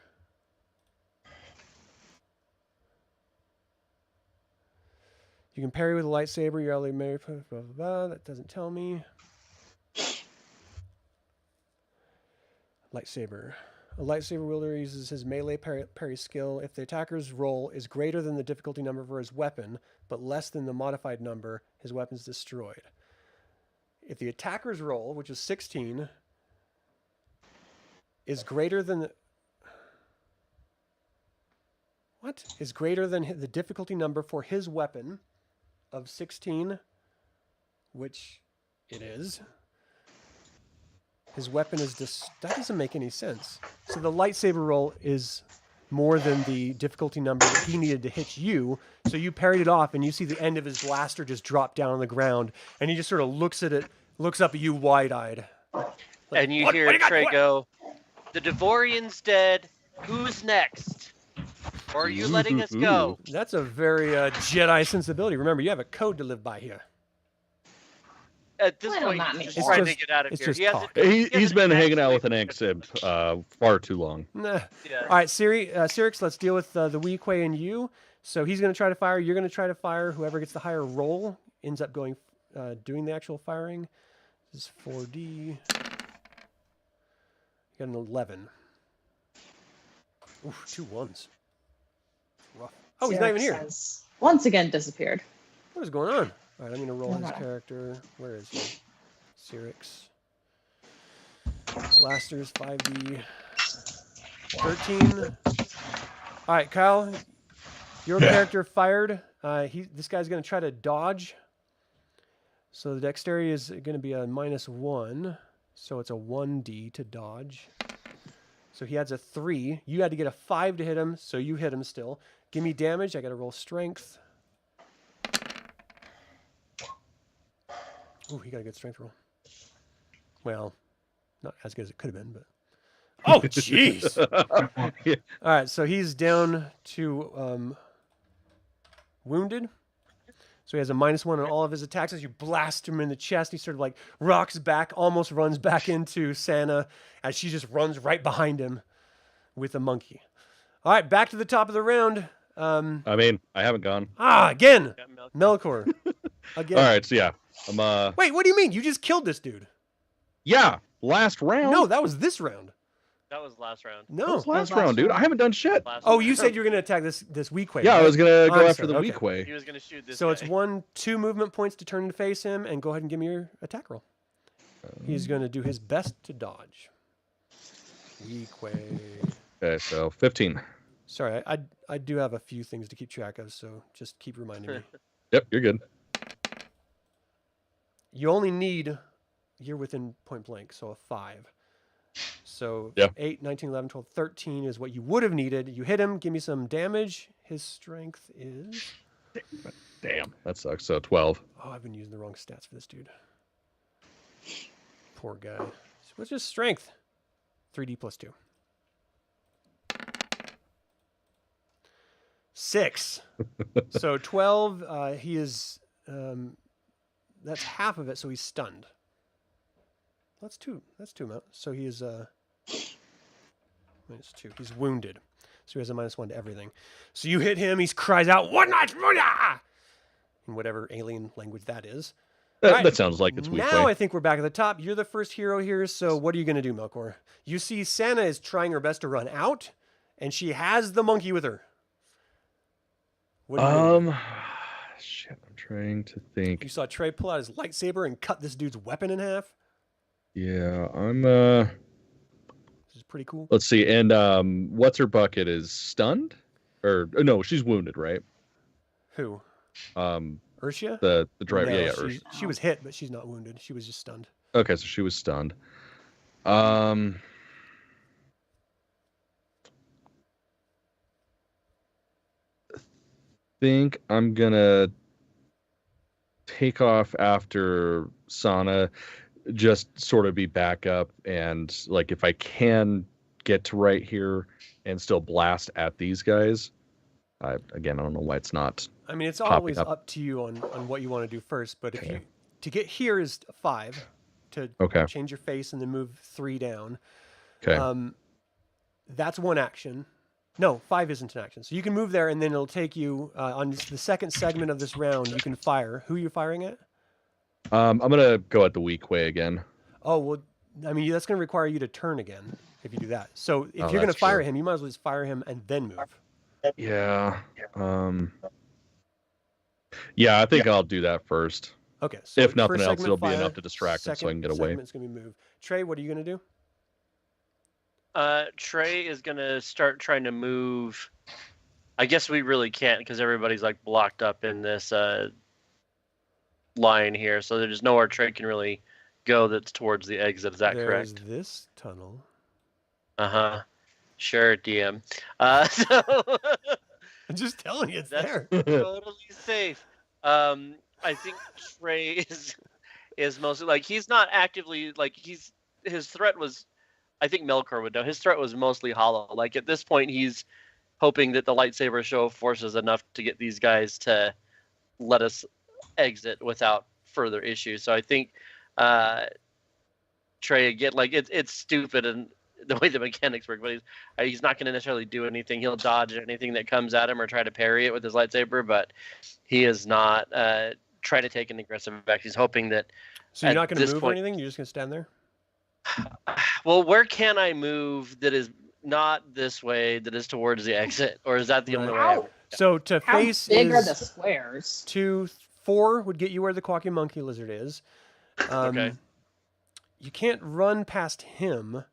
You can parry with a lightsaber. You're only married. Blah, blah, blah. That doesn't tell me. Lightsaber. A lightsaber wielder uses his melee parry skill if the attacker's roll is greater than the difficulty number for his weapon, but less than the modified number, his weapon's destroyed. If the attacker's roll, which is 16, is greater than is greater than the difficulty number for his weapon of 16, which it is. His weapon is that doesn't make any sense. So the lightsaber roll is more than the difficulty number that he needed to hit you. So you parried it off, and you see the end of his blaster just drop down on the ground, and he just sort of looks at it, looks up at you wide-eyed. And you "What? hear What do you got? Trey What?" go, "The Devorian's dead. Who's next? Or are you letting us go?" That's a very Jedi sensibility. Remember, you have a code to live by here. At this Well, point, not he's me. just It's trying just- to get out of it's here. just He has talk. He's been hanging out with an actually- Ankh far too long. Nah. Yeah. All right, Sirix, let's deal with the Weequay and you. So he's going to try to fire. You're going to try to fire. Whoever gets the higher roll ends up doing the actual firing. This is 4D. You got an 11. Oof, 2 1s. Rough. Oh, he's not even here. Has once again disappeared. What is going on? All right, I'm going to roll his Okay. character. Where is he? Sirix. Blasters, 5D. 13. All right, Kyle, your character fired. This guy's going to try to dodge. So the dexterity is going to be a -1. So it's a 1D to dodge. So he adds a 3. You had to get a 5 to hit him, so you hit him still. Give me damage. I got to roll strength. Ooh, he got a good strength roll. Well, not as good as it could have been, but. Oh, jeez. Yeah. All right, so he's down to wounded. So he has a -1 on all of his attacks. As you blast him in the chest, he sort of like rocks back, almost runs back into Santa as she just runs right behind him with a monkey. All right, back to the top of the round. I mean, I haven't gone. Again, Got Melkor. Melkor. Again. All right, so yeah, I'm Wait, what do you mean? You just killed this dude. yeah, last round. No, that was this round. That was last round. No. last round, dude. I haven't done shit. Last Oh, round. you said you were going to attack this Weequay. Yeah, I right? was gonna go I'm after sorry, the okay. weak way. He was gonna shoot this. So it's guy. 2 movement points to turn to face him, and go ahead and give me your attack roll. He's going to do his best to dodge. Weequay. Okay, so 15. Sorry, I do have a few things to keep track of, so just keep reminding me. Yep, you're good. You only need, you're within point blank, so a 5. So Yeah. 8, 19, 11, 12, 13 is what you would have needed. You hit him, give me some damage. His strength is... Damn, that sucks. So 12. Oh, I've been using the wrong stats for this dude. Poor guy. So what's his strength? 3D plus 2. 6. So 12, he is... that's half of it, so he's stunned. That's two amounts. So he is -2. He's wounded. So he has a -1 to everything. So you hit him. He cries out, "One night, in whatever alien language that is. That sounds like it's weak. Now I think we're back at the top. You're the first hero here. So what are you going to do, Melkor? You see Sana is trying her best to run out, and she has the monkey with her. What are you gonna do? Shit, I'm trying to think. You saw Trey pull out his lightsaber and cut this dude's weapon in half. Yeah, I'm This is pretty cool. let's see. And what's her bucket is stunned? Or no, she's wounded, right? Who? Um Urshia? the driver. No, yeah, she was hit, but she's not wounded. She was just stunned. Okay, so she was stunned. Think I'm gonna take off after Sana, just sort of be backup, and like if I can get to right here and still blast at these guys. I don't know why it's not. I mean, it's popping always up. up to you on what you want to do first. But if Okay. you to get here is 5 to Okay. change your face and then move 3 down. Okay. That's one action. No, 5 isn't an action. So you can move there, and then it'll take you on the second segment of this round. You can fire. Who are you firing at? I'm gonna go at the weak way again. Oh well, I mean that's going to require you to turn again if you do that. So if Oh, you're going to that's fire true. him, you might as well just fire him and then move. Yeah. Yeah, I think I'll do that first. Okay. So If nothing first else, segment, it'll be fire. enough to distract him so I can get away. Segment's going to be move. Trey, what are you going to do? Trey is gonna start trying to move. I guess we really can't because everybody's like blocked up in this line here, so there's nowhere Trey can really go that's towards the exit. Is that There's correct? this tunnel. Sure, DM. So I'm just telling you, it's that's there. totally safe. I think Trey is mostly like he's not actively like his threat was. I think Melkor would know. His threat was mostly hollow. Like at this point, he's hoping that the lightsaber show forces enough to get these guys to let us exit without further issue. So I think Trey again, like it's stupid and the way the mechanics work, but he's not going to necessarily do anything. He'll dodge anything that comes at him or try to parry it with his lightsaber, but he is not trying to take an aggressive action. He's hoping that. So you're not at going to this move or point- anything? You're just going to stand there? Well, where can I move that is not this way, that is towards the exit, or is that the only way? How, So to how face big are is the squares? 2, 4 would get you where the Quacky Monkey Lizard is. Okay. You can't run past him,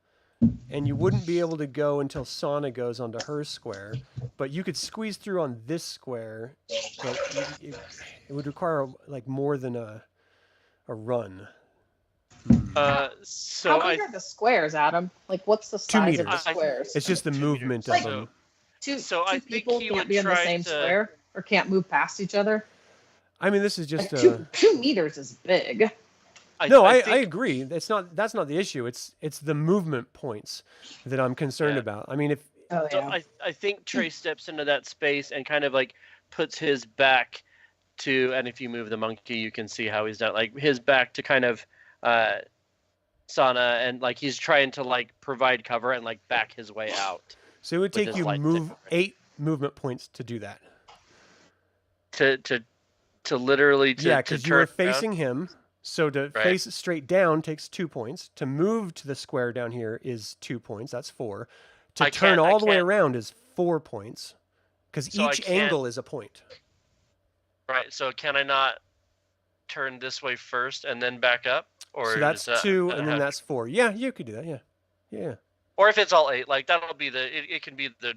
and you wouldn't be able to go until Sana goes onto her square. But you could squeeze through on this square, but it would require like more than a run. So How big are the squares, Adam? Like, what's the 2 size of the meters. squares? It's just the 2 movement meters. of So- them. Two, so two I think people he can't would be in the try same to- square or can't move past each other. I mean, this is just Like, 2 meters is big. I think- agree. That's not the issue. It's the movement points that I'm concerned Yeah. about. I mean, if Oh So yeah. I think Trey steps into that space and kind of like puts his back to, and if you move the monkey, you can see how he's done, like his back to kind of Sana, and like he's trying to like provide cover and like back his way out so, it would with take his you lightsaber. 8 movement points to do that. to literally Yeah, to because you were turn around. facing him. So to Right. face straight down takes 2 points. To move to the square down here is 2 points. That's 4. To I turn can't- I all the way can't- around is 4 points. Because So I each can't- angle is a point. Right. So can I not turn this way first and then back up, or So that's is that- 2, that and then have- that's 4. Yeah, you could do that. Yeah. Yeah. or if it's all 8, like that'll be it can be the.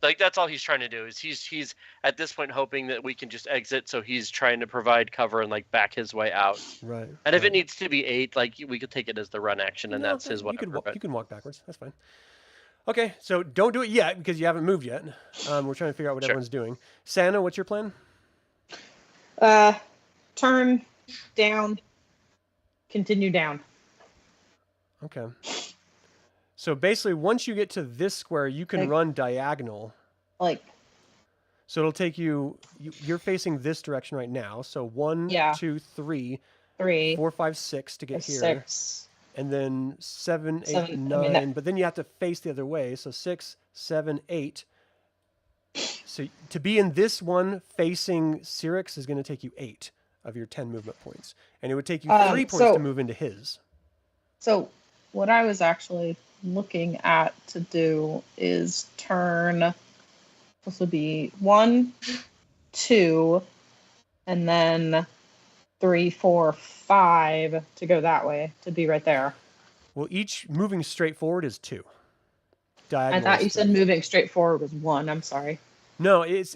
Like that's all he's trying to do is he's at this point hoping that we can just exit, so he's trying to provide cover and like back his way out. Right. And if right. it needs to be 8, like we could take it as the run action, and No, that's his you whatever. can, walk, but- you can walk backwards. That's fine. Okay, so don't do it yet because you haven't moved yet. We're trying to figure out what Sure. everyone's doing. Santa, what's your plan? Turn down. Continue down. Okay. So basically, once you get to this square, you can Like- run diagonal. Like, So it'll take you. You're facing this direction right now. So 1, Yeah. 2, 3, 3, 4, 5, 6 to get here, 6. and then 7, 8, Seven, 9. I mean, that- But then you have to face the other way. So 6, 7, 8. So to be in this one facing Sirix is going to take you 8 of your 10 movement points. And it would take you 3 points so- to move into his. So what I was actually looking at to do is turn. This would be 1, 2, and then 3, 4, 5 to go that way to be right there. Well, each moving straight forward is 2. I Diagonal thought is you said 3. moving straight forward was 1. I'm sorry. No, it's.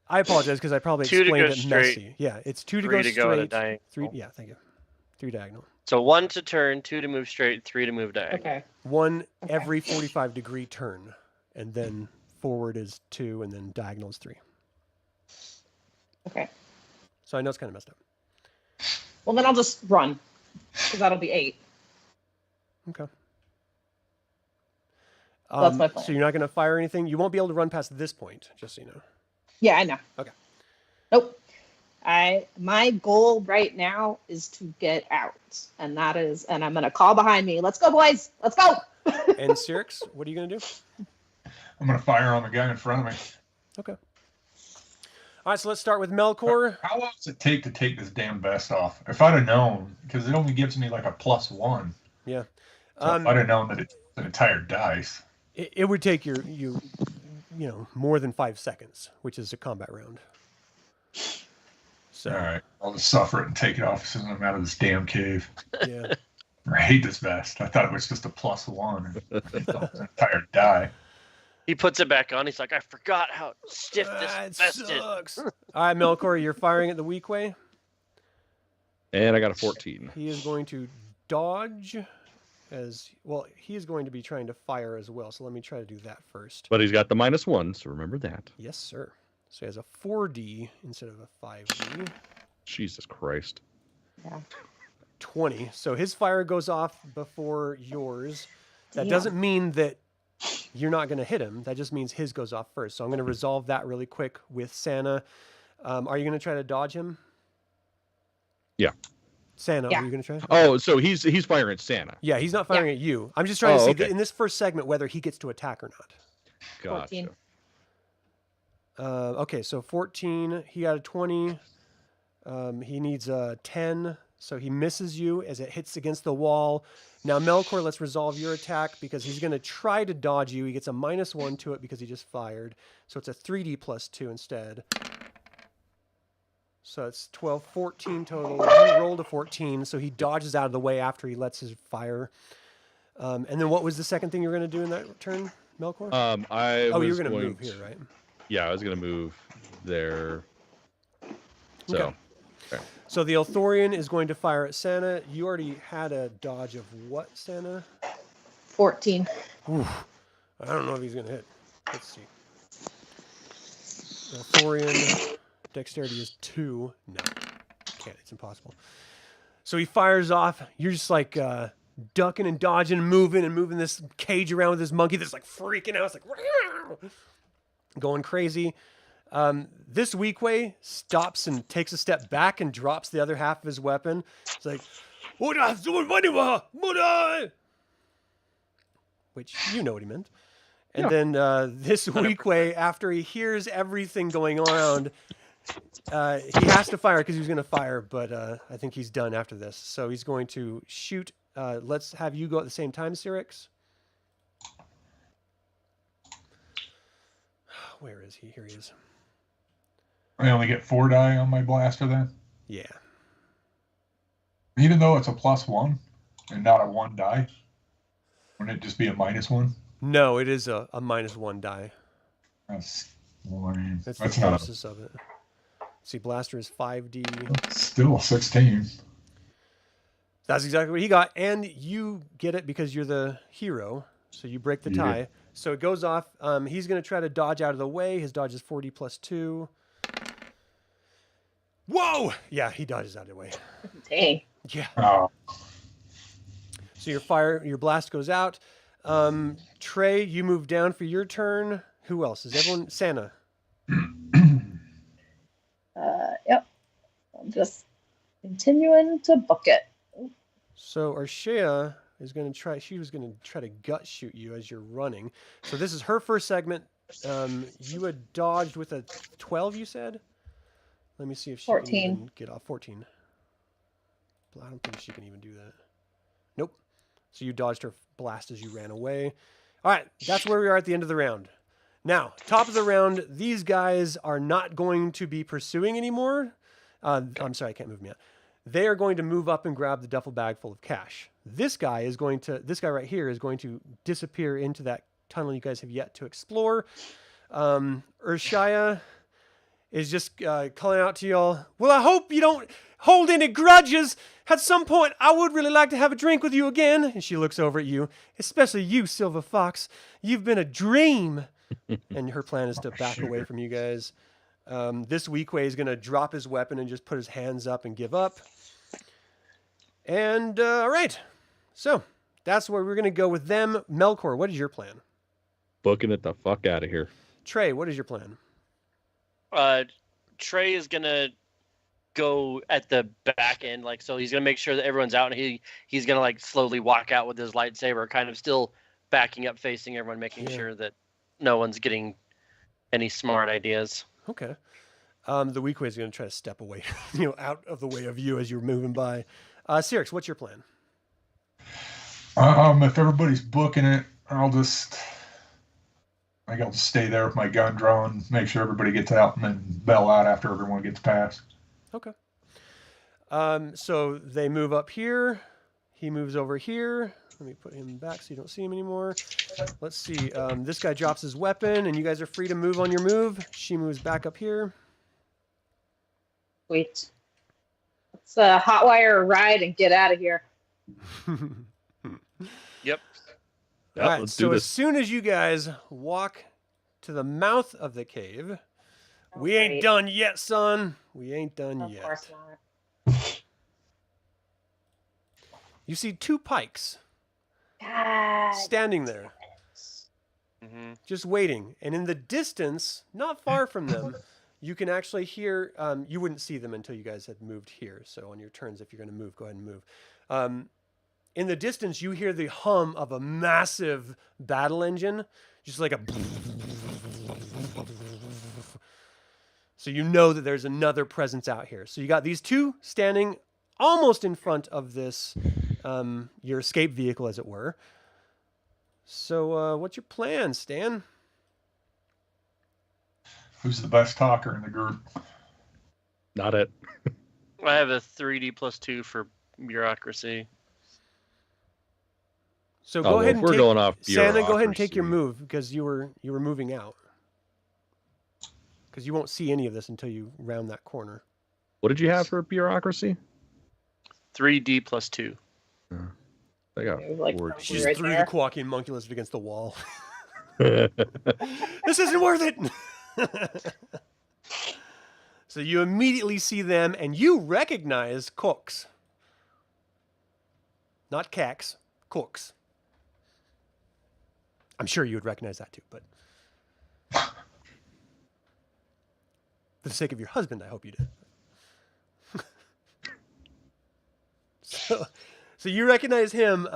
I apologize because I probably 2 to explained go it straight, messy. Yeah, it's 2 to 3 go to go at a straight. diagonal. 3. Yeah, thank you. 3 diagonal. So 1 to turn, 2 to move straight, 3 to move diagonal. Okay. 1 Okay. every 45-degree turn, and then forward is 2, and then diagonal is 3. Okay. So I know it's kind of messed up. Well, then I'll just run because that'll be 8. Okay. That's my plan. So you're not going to fire anything? You won't be able to run past this point, just so you know. Yeah, I know. Okay. Nope. My goal right now is to get out, and I'm gonna call behind me. Let's go, boys. Let's go. And Sirix, what are you going to do? I'm gonna fire on the guy in front of me. Okay. All right, so let's start with Melkor. How long does it take to take this damn vest off? If I'd have known, because it only gives me like a +1. Yeah. So if I'd have known that it's an entire dice. It would take you more than 5 seconds, which is a combat round. So All right, I'll just suffer it and take it off as soon as I'm out of this damn cave. yeah. I hate this vest. I thought it was just a +1. It's an entire die. He puts it back on. He's like, I forgot how stiff It this vest is. sucks. All right, Melkor, you're firing at the weak way. And I got a 14. He is going to dodge as well. He is going to be trying to fire as well. So let me try to do that first. But he's got the -1, so remember that. Yes, sir. So he has a 4D instead of a 5D. Jesus Christ. Yeah. 20. So his fire goes off before yours. That Damn. doesn't mean that you're not going to hit him. That just means his goes off first. So I'm going to resolve that really quick with Santa. Are you going to try to dodge him? Yeah. Santa, Yeah. are you going to try? Oh, so he's firing at Santa. Yeah, he's not firing at you. I'm just trying to see okay. in this first segment whether he gets to attack or not. Gotcha. 14. Okay, so 14. He got a 20. He needs a 10. So he misses you as it hits against the wall. Now, Melkor, let's resolve your attack because he's going to try to dodge you. He gets a -1 to it because he just fired. So it's a 3D plus 2 instead. So it's 12, 14 total. He rolled a 14, so he dodges out of the way after he lets his fire. And then what was the second thing you were going to do in that turn, Melkor? I you was were going to going move here, right? Yeah, I was going to move there. So, Okay. So the Elthorian is going to fire at Santa. You already had a dodge of what, Santa? 14. Oof. I don't know if he's going to hit. Let's see. Elthorian, dexterity is 2. No, can't. It's impossible. So he fires off. You're just like ducking and dodging and moving this cage around with this monkey that's like freaking out. It's like going crazy. This weak way stops and takes a step back and drops the other half of his weapon. It's like, which you know what he meant. And then this weak way, after he hears everything going on, he has to fire because he was going to fire, but I think he's done after this. So he's going to shoot. Let's have you go at the same time, Sirix. Where is he? Here he is. I only get 4 die on my blaster then? Yeah. Even though it's a +1 and not a 1 die? Wouldn't it just be a -1? No, it is a -1 die. That's lame. That's That's the not process of it. See, blaster is 5D. still a 16. That's exactly what he got, and you get it because you're the hero. So you break the Yeah. tie. So it goes off. He's going to try to dodge out of the way. His dodge is 40 plus 2. Whoa! Yeah, he dodges out of the way. Dang. Yeah. Oh, So your blast goes out. Trey, you move down for your turn. Who else? Is everyone? Santa. Yep. I'm just continuing to book it. So Arshea is going to try. She was going to try to gut shoot you as you're running. So this is her first segment. You had dodged with a 12. You said. Let me see if she 14. can even get off 14. I don't think she can even do that. Nope. So you dodged her blast as you ran away. All right, that's where we are at the end of the round. Now, top of the round, these guys are not going to be pursuing anymore. I'm sorry, I can't move me out. They are going to move up and grab the duffel bag full of cash. This guy right here is going to disappear into that tunnel you guys have yet to explore. Urshaya is just calling out to y'all. Well, I hope you don't hold any grudges. At some point, I would really like to have a drink with you again. And she looks over at you, especially you, Silver Fox. You've been a dream. And her plan is to back away from you guys. This Weequay is going to drop his weapon and just put his hands up and give up. And, all right. So, that's where we're going to go with them. Melkor, what is your plan? Booking it the fuck out of here. Trey, what is your plan? Trey is gonna go at the back end, like, so he's gonna make sure that everyone's out, and he's gonna like slowly walk out with his lightsaber, kind of still backing up, facing everyone, making sure that no one's getting any smart ideas. Okay. The Weequay is going to try to step away, out of the way of you as you're moving by. Sirix, what's your plan? If everybody's booking it, I'll just stay there with my gun drawn, make sure everybody gets out, and then bail out after everyone gets past. Okay. So they move up here. He moves over here. Let me put him back so you don't see him anymore. Let's see. This guy drops his weapon, and you guys are free to move on your move. She moves back up here. Sweet. Let's hotwire a ride and get out of here. Yep. All right, let's so do as this. soon as you guys walk to the mouth of the cave, we ain't Great. done yet, son. We ain't done Of yet. course not. You see two pikes God. standing there, Mm-hmm. just waiting. And in the distance, not far from them, you can actually hear, you wouldn't see them until you guys had moved here. So on your turns, if you're going to move, go ahead and move. In the distance, you hear the hum of a massive battle engine, just like a... So you know that there's another presence out here. So you got these two standing almost in front of this, your escape vehicle, as it were. So what's your plan, Stan? Who's the best talker in the group? Not it. I have a 3D plus 2 for bureaucracy. So Oh, go well, ahead if and we're take, going off Santa, go ahead and take your bureaucracy. move because you were moving out. Because you won't see any of this until you round that corner. What did you have for bureaucracy? 3D plus 2. I got Like, four. She just Right threw there. the Quakian Munculus against the wall. This isn't worth it. So you immediately see them, and you recognize Cooks. Not Cax, Cooks. I'm sure you would recognize that too, but for the sake of your husband, I hope you did. So you recognize him.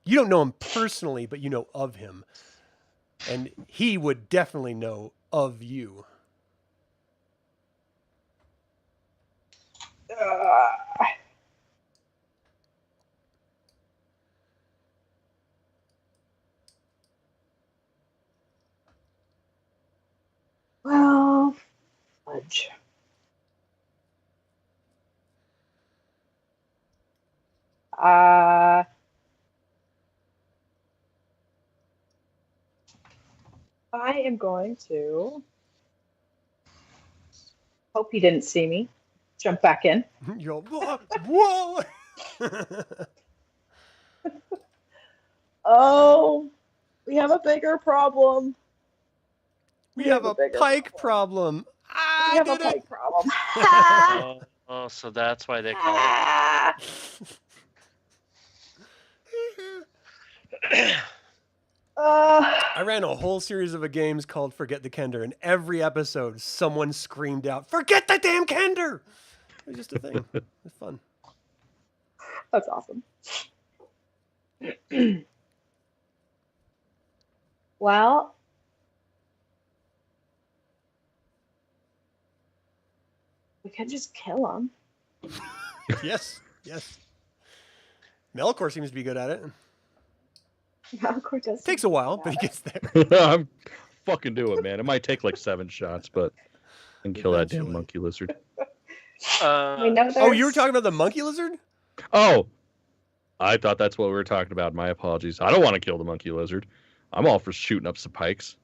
You don't know him personally, but you know of him. And he would definitely know of you. Well, fudge. I am going to hope he didn't see me. Jump back in. You're all, whoa! Oh, we have a bigger problem. We have a bigger Pyke problem. We have a did it. Pyke problem. Oh, so that's why they call it. I ran a whole series of games called Forget the Kender, and every episode someone screamed out, "Forget the damn Kender!" It was just a thing. It was fun. That's awesome. Well, we could just kill him. Yes, yes. Melkor seems to be good at it. Melkor does. Takes a while, but he gets there. I'm fucking do it, man. It might take like 7 shots, but I can kill that damn Eventually. monkey lizard. We know Oh, you were there's- talking about the monkey lizard? Oh, I thought that's what we were talking about. My apologies. I don't want to kill the monkey lizard. I'm all for shooting up some pikes.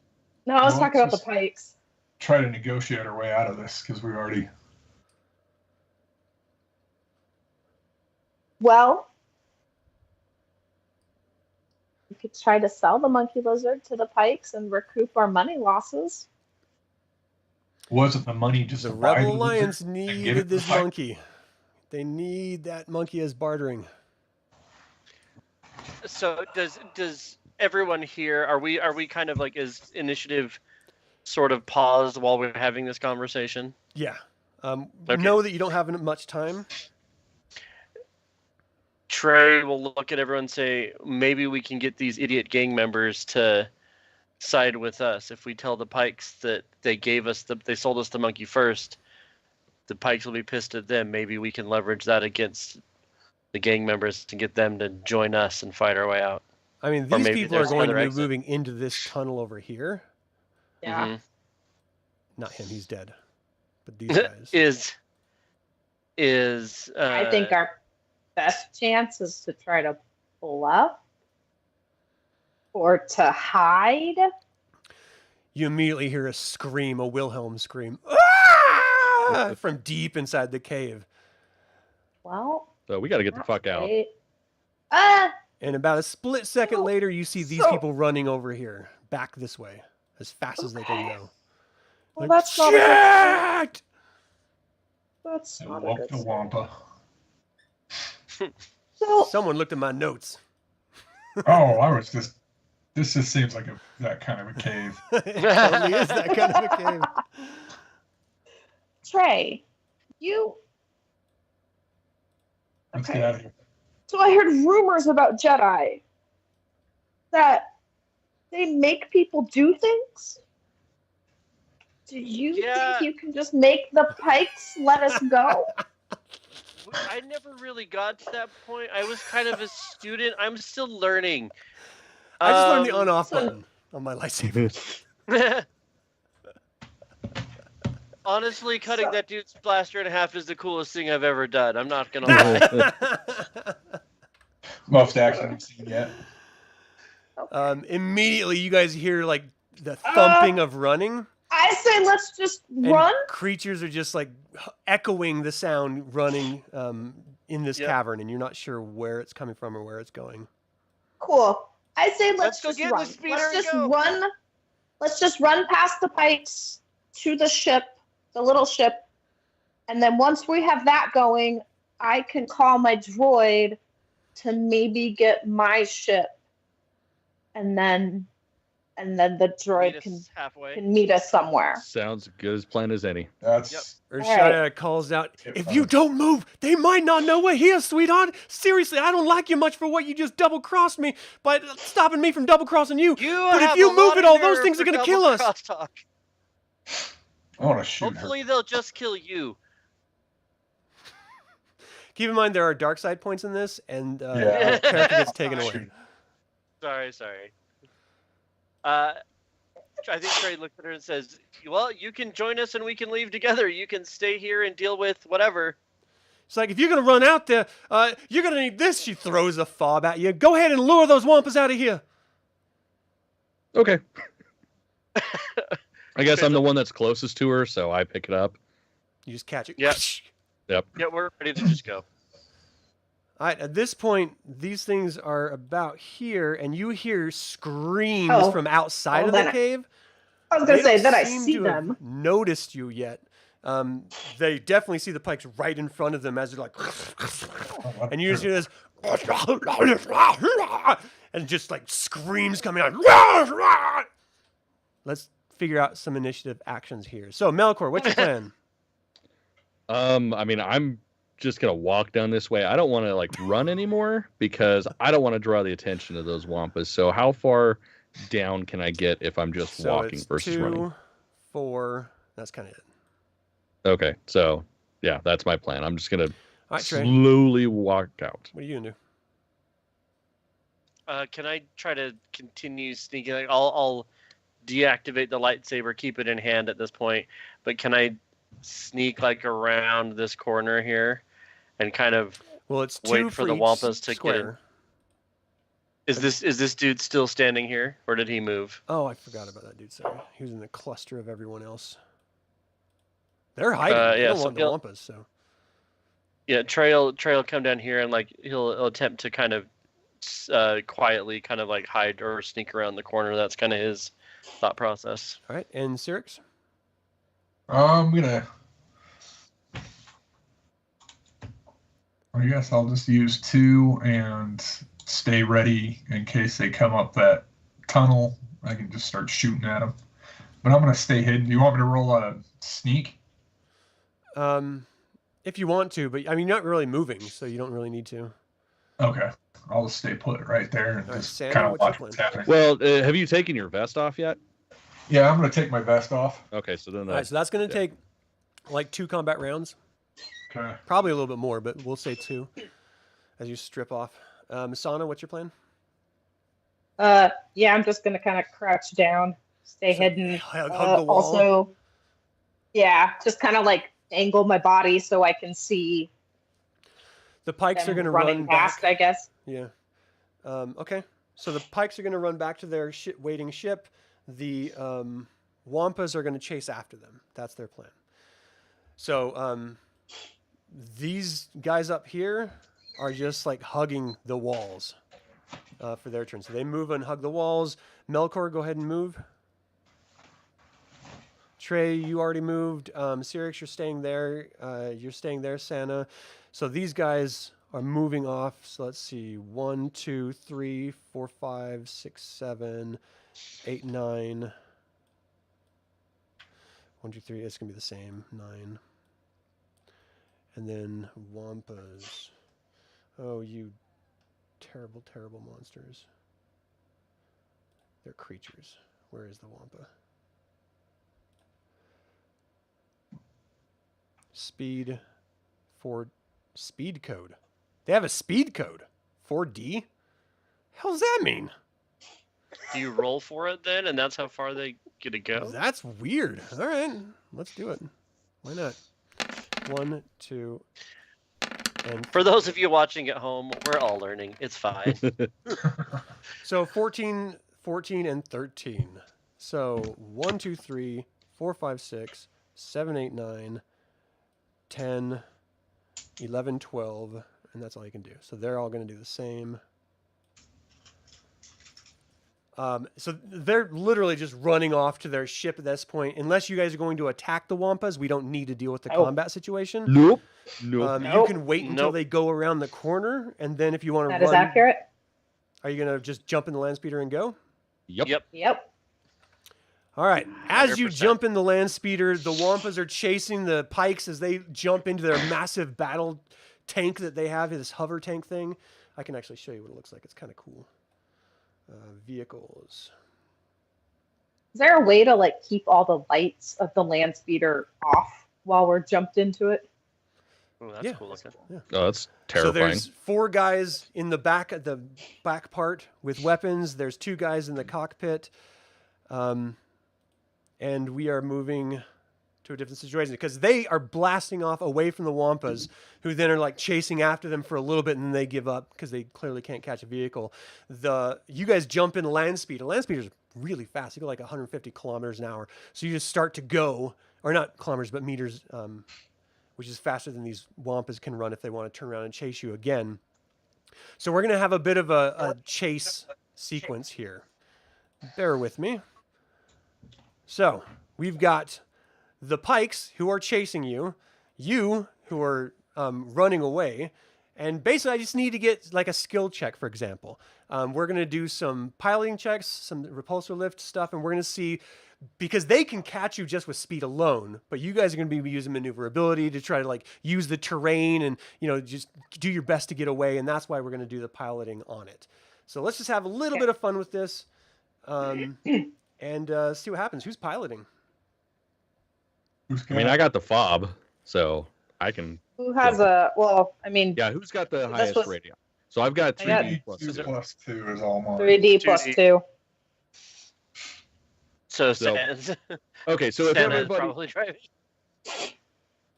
No, I was Well, talking about the just- pikes. Try to negotiate our way out of this because we already. Well, we could try to sell the monkey lizard to the pikes and recoup our money losses. Wasn't the money just The to buy Rebel the Alliance lizard and give it needed to the this Pyke? monkey. They need that monkey as bartering. So does everyone here? Are we kind of like, is initiative sort of paused while we're having this conversation? Yeah. Okay. Know that you don't have much time. Trey will look at everyone and say, maybe we can get these idiot gang members to side with us if we tell the Pikes that they sold us the monkey first. The Pikes will be pissed at them. Maybe we can leverage that against the gang members to get them to join us and fight our way out. I mean, Or these maybe people are there's going to another be exit. moving into this tunnel over here. Yeah. Mhm. Not him, he's dead. But these guys. is I think our best chance is to try to bluff or to hide. You immediately hear a scream, a Wilhelm scream. "Ah!" from deep inside the cave. Well, So we got to get the that's fuck out. great. And about a split second So- later, you see these so- people running over here, back this way, as fast as they can Okay. go. Well, Like, that's not a good shit! That's So not a whoop good the sign. wampa. So, Someone looked at my notes. Oh, I was just. This just seems like that kind of a cave. It totally is that kind of a cave. Trey, you. Let's Okay. get out of here. So I heard rumors about Jedi that they make people do things. Do you Yeah. think you can just make the Pikes let us go? I never really got to that point. I was kind of a student. I'm still learning. I just learned the on-off so- button on my lightsaber. Honestly, cutting So- that dude's blaster in half is the coolest thing I've ever done. I'm not gonna lie. Most action you've seen yet. Immediately, you guys hear like the thumping of running. I say let's just And run. creatures are just like echoing the sound running in this Yep. cavern, and you're not sure where it's coming from or where it's going. Cool. I say let's go just get in the run. speeder Let's and just go. run. Let's just run past the Pikes to the ship, the little ship, and then once we have that going, I can call my droid to maybe get my ship, and then the droid Meet can us halfway. meet us somewhere. Sounds good as plan as any. That's Yep. Urshaya calls out, "If you don't move, they might not know we're here, sweetheart. Seriously, I don't like you much for what you just double-crossed me, but stopping me from double-crossing you. But if have you a move lot it of all, those nerve things are for gonna kill us." double crosstalk. I want to shoot her. Hopefully, they'll just kill you. Keep in mind there are dark side points in this, and Yeah. character gets taken away. Sorry. I think Trey looks at her and says, "Well, you can join us and we can leave together. You can stay here and deal with whatever." It's like, if you're gonna run out there, you're gonna need this. She throws a fob at you. Go ahead and lure those wampas out of here. Okay. I guess I'm the one that's closest to her, so I pick it up. You just catch it. Yep. Yep. Yeah, we're ready to just go. All right, at this point, these things are about here, and you hear screams Oh. from outside Oh, of the then I- cave. I was gonna They say don't that I seem see to have them. noticed you yet. They definitely see the Pikes right in front of them as they're like, and you just hear this, and just like screams coming out. Let's figure out some initiative actions here. So, Melkor, what's your plan? I mean, I'm just gonna walk down this way. I don't want to like run anymore because I don't want to draw the attention of those wampas. So how far down can I get if I'm just So walking it's versus 2, running? 4. That's kind of it. Okay, so yeah, that's my plan. I'm just gonna All right, Trey. slowly walk out. What are you gonna do? Can I try to continue sneaking? Like, I'll deactivate the lightsaber, keep it in hand at this point. But can I sneak like around this corner here and kind of Well, it's 2 wait for the each wampas to square. get in? Is this dude still standing here, or did he move? Oh, I forgot about that dude. Sorry, he was in the cluster of everyone else. They're hiding. They yeah, don't so want the wampas. So Yeah, Trail come down here and like he'll attempt to kind of quietly kind of like hide or sneak around the corner. That's kind of his thought process. all right, and Sirix. I'm gonna. I guess I'll just use 2 and stay ready in case they come up that tunnel. I can just start shooting at them. But I'm gonna stay hidden. Do you want me to roll a sneak? If you want to, but I mean, you're not really moving, so you don't really need to. Okay. I'll just stay put right there and All right, just Santa, kind of what's your watch what's plan? happening. Well, have you taken your vest off yet? Yeah, I'm gonna take my vest off. Okay, so then All right, so that's going to yeah. take like 2 combat rounds, Okay. probably a little bit more, but we'll say 2 as you strip off. Masana, what's your plan? Yeah, I'm just gonna kind of crouch down, stay hidden. Hug the wall. Also, yeah, just kind of like angle my body so I can see The pikes are them going to running run past, back. I guess. Yeah. Okay. So the pikes are going to run back to their waiting ship. The wampas are going to chase after them. That's their plan. So these guys up here are just like hugging the walls for their turn. So they move and hug the walls. Melkor, go ahead and move. Trey, you already moved. Sirix, you're staying there. You're staying there, Santa. So these guys are moving off. So let's see. 1, 2, 3, 4, 5, 6, 7, 8, 9. 1, 2, 3. It's going to be the same. 9. And then wampas. Oh, you terrible, terrible monsters. They're creatures. Where is the wampa? Speed code. They have a speed code. 4D? How's that mean? Do you roll for it then, and that's how far they get to go? That's weird. All right, let's do it. Why not? 1, 2, and For those of you watching at home, we're all learning. It's fine. so 14, and 13. So 1, 2, 3, 4, 5, 6, 7, 8, 9, 10, 11, 12, and that's all you can do. So they're all going to do the same. So they're literally just running off to their ship at this point. Unless you guys are going to attack the wampas, we don't need to deal with the combat situation. Nope. You can wait until they go around the corner, and then if you want to run... That is accurate. Are you going to just jump in the land speeder and go? Yep. Yep. All right. As you 100%. jump in the land speeder, the wampas are chasing the pikes as they jump into their massive battle tank that they have, this hover tank thing. I can actually show you what it looks like. It's kind of cool. Vehicles. Is there a way to like keep all the lights of the land speeder off while we're jumped into it? Oh, that's Yeah. cool looking. Oh, that's So terrifying. there's 4 guys in the back at the back part with weapons. There's 2 guys in the cockpit. And we are moving to a different situation because they are blasting off away from the wampas, who then are like chasing after them for a little bit, and then they give up because they clearly can't catch a vehicle. You guys jump in land speed. A land speeder is really fast. You go like 150 kilometers an hour. So you just start to go, or not kilometers, but meters, which is faster than these wampas can run if they want to turn around and chase you again. So we're going to have a bit of a chase sequence here. Bear with me. So we've got the pikes who are chasing you who are running away, and basically I just need to get like a skill check, for example. We're going to do some piloting checks, some repulsor lift stuff, and we're going to see because they can catch you just with speed alone, but you guys are going to be using maneuverability to try to like use the terrain and, you know, just do your best to get away. And that's why we're going to do the piloting on it. So let's just have a little bit of fun with this and see what happens. Who's piloting? I mean, I got the fob, so I can. Who has Yeah, who's got the highest rating? So I've got 3D plus 2 2. plus 2 is all mine. 3D plus 2. So Okay, so if Santa's everybody, probably driving.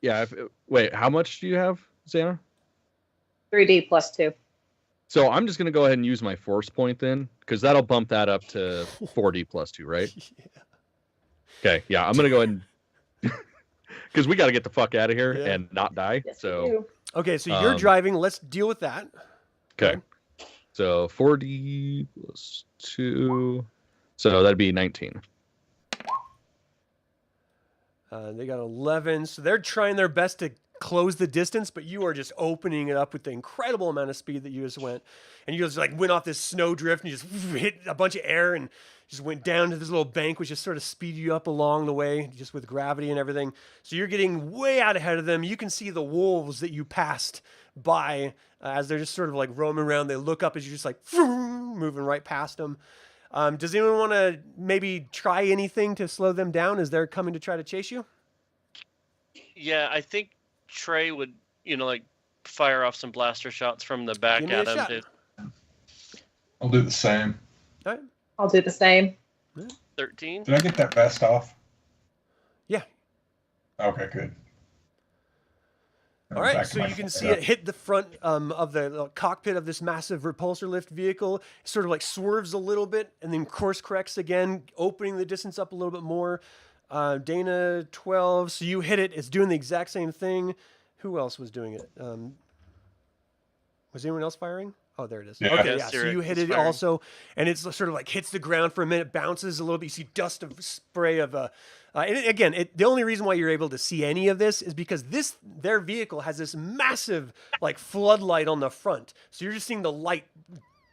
yeah. Wait, how much do you have, Xana? 3D plus 2. So I'm just gonna go ahead and use my force point then, because that'll bump that up to 4D plus 2, right? Yeah. Okay, yeah, I'm gonna go ahead and because we got to get the fuck out of here Yeah. and not die. Yes, So we do. Okay, so you're driving. Let's deal with that. okay, so 4D plus 2, so that'd be 19. They got 11, so they're trying their best to close the distance, but you are just opening it up with the incredible amount of speed that you just went. And you just like went off this snowdrift and you just hit a bunch of air and just went down to this little bank, which just sort of speed you up along the way, just with gravity and everything. So you're getting way out ahead of them. You can see the wolves that you passed by as they're just sort of like roaming around. They look up as you're just like moving right past them. Does anyone want to maybe try anything to slow them down as they're coming to try to chase you? Yeah, I think Trey would, like fire off some blaster shots from the back Give me a at him. shot. To I'll do the same. All right. I'll do the same. 13. Did I get that vest off? Yeah. Okay, good. All right, so you can see it hit the front of the cockpit of this massive repulsor lift vehicle. It sort of like swerves a little bit and then course corrects again, opening the distance up a little bit more. Dayna 12, so you hit it. It's doing the exact same thing. Who else was doing it? Was anyone else firing? Oh, there it is. Yeah. Okay, Yeah, yeah. So Sirix you hit is it firing. also, and it's sort of like hits the ground for a minute, bounces a little bit. You see dust of spray of the only reason why you're able to see any of this is because their vehicle has this massive like floodlight on the front. So you're just seeing the light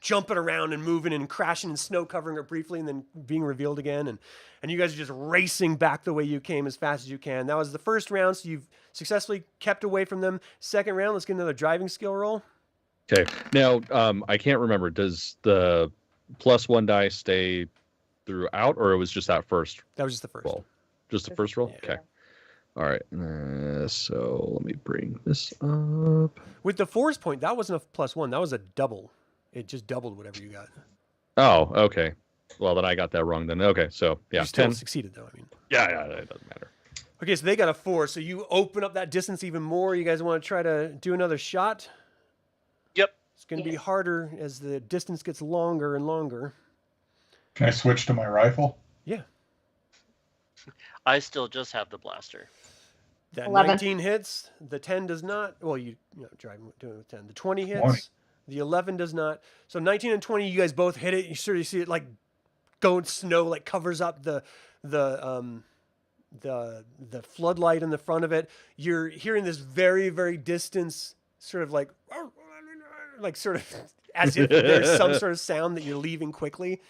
jumping around and moving and crashing and snow covering it briefly and then being revealed again. And you guys are just racing back the way you came as fast as you can. That was the first round, so you've successfully kept away from them. Second round, let's get another driving skill roll. Okay, now I can't remember. Does the +1 die stay throughout, or it was just that first That was just the first. roll? Just the first roll? Yeah. Okay. All right. So let me bring this up. With the force point, that wasn't a +1. That was a double. It just doubled whatever you got. Oh, okay. Well, then I got that wrong then. Okay, so yeah, You still 10. succeeded, though. I mean. Yeah, it doesn't matter. Okay, so they got a 4. So you open up that distance even more. You guys want to try to do another shot? Yep. It's going to be harder as the distance gets longer and longer. Can I switch to my rifle? Yeah. I still just have the blaster. That 11. 19 hits. The 10 does not. Well, doing it with 10. The 20 hits. 20. The 11 does not. So 19 and 20, you guys both hit it. You sort of see it like going snow, like covers up the floodlight in the front of it. You're hearing this very, very distant sort of like sort of as if there's some sort of sound that you're leaving quickly.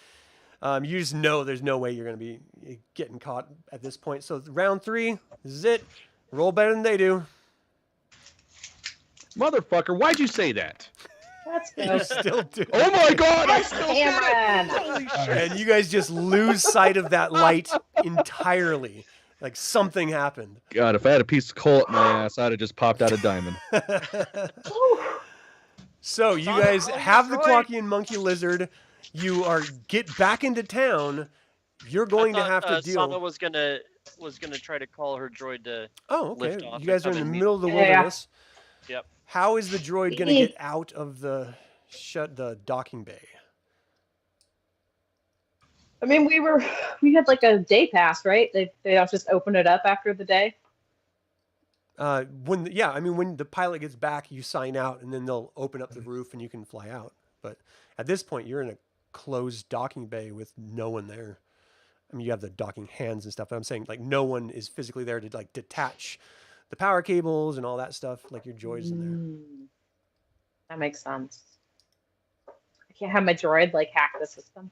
You just know there's no way you're going to be getting caught at this point. So round 3, this is it. Roll better than they do. Motherfucker, why'd you say that? Let's You go. still do. Oh my god, I still did it! Cameron. Holy shit. And you guys just lose sight of that light entirely. Like something happened. God, if I had a piece of coal up my ass, I'd have just popped out a diamond. So you guys have the Quakian monkey lizard. You get back into town. You're going to have to deal. Sana was gonna try to call her droid to. Oh, okay. lift off You guys are and in come the and middle of the Yeah. wilderness. Yep. How is the droid going to get out of the docking bay? I mean, we had like a day pass, right? They don't just open it up after the day. When the pilot gets back, you sign out, and then they'll open up the roof, and you can fly out. But at this point, you're in a closed docking bay with no one there. I mean, you have the docking hands and stuff, but I'm saying like no one is physically there to like detach the power cables and all that stuff. Like your droid's in there. That makes sense. I can't have my droid like hack the system.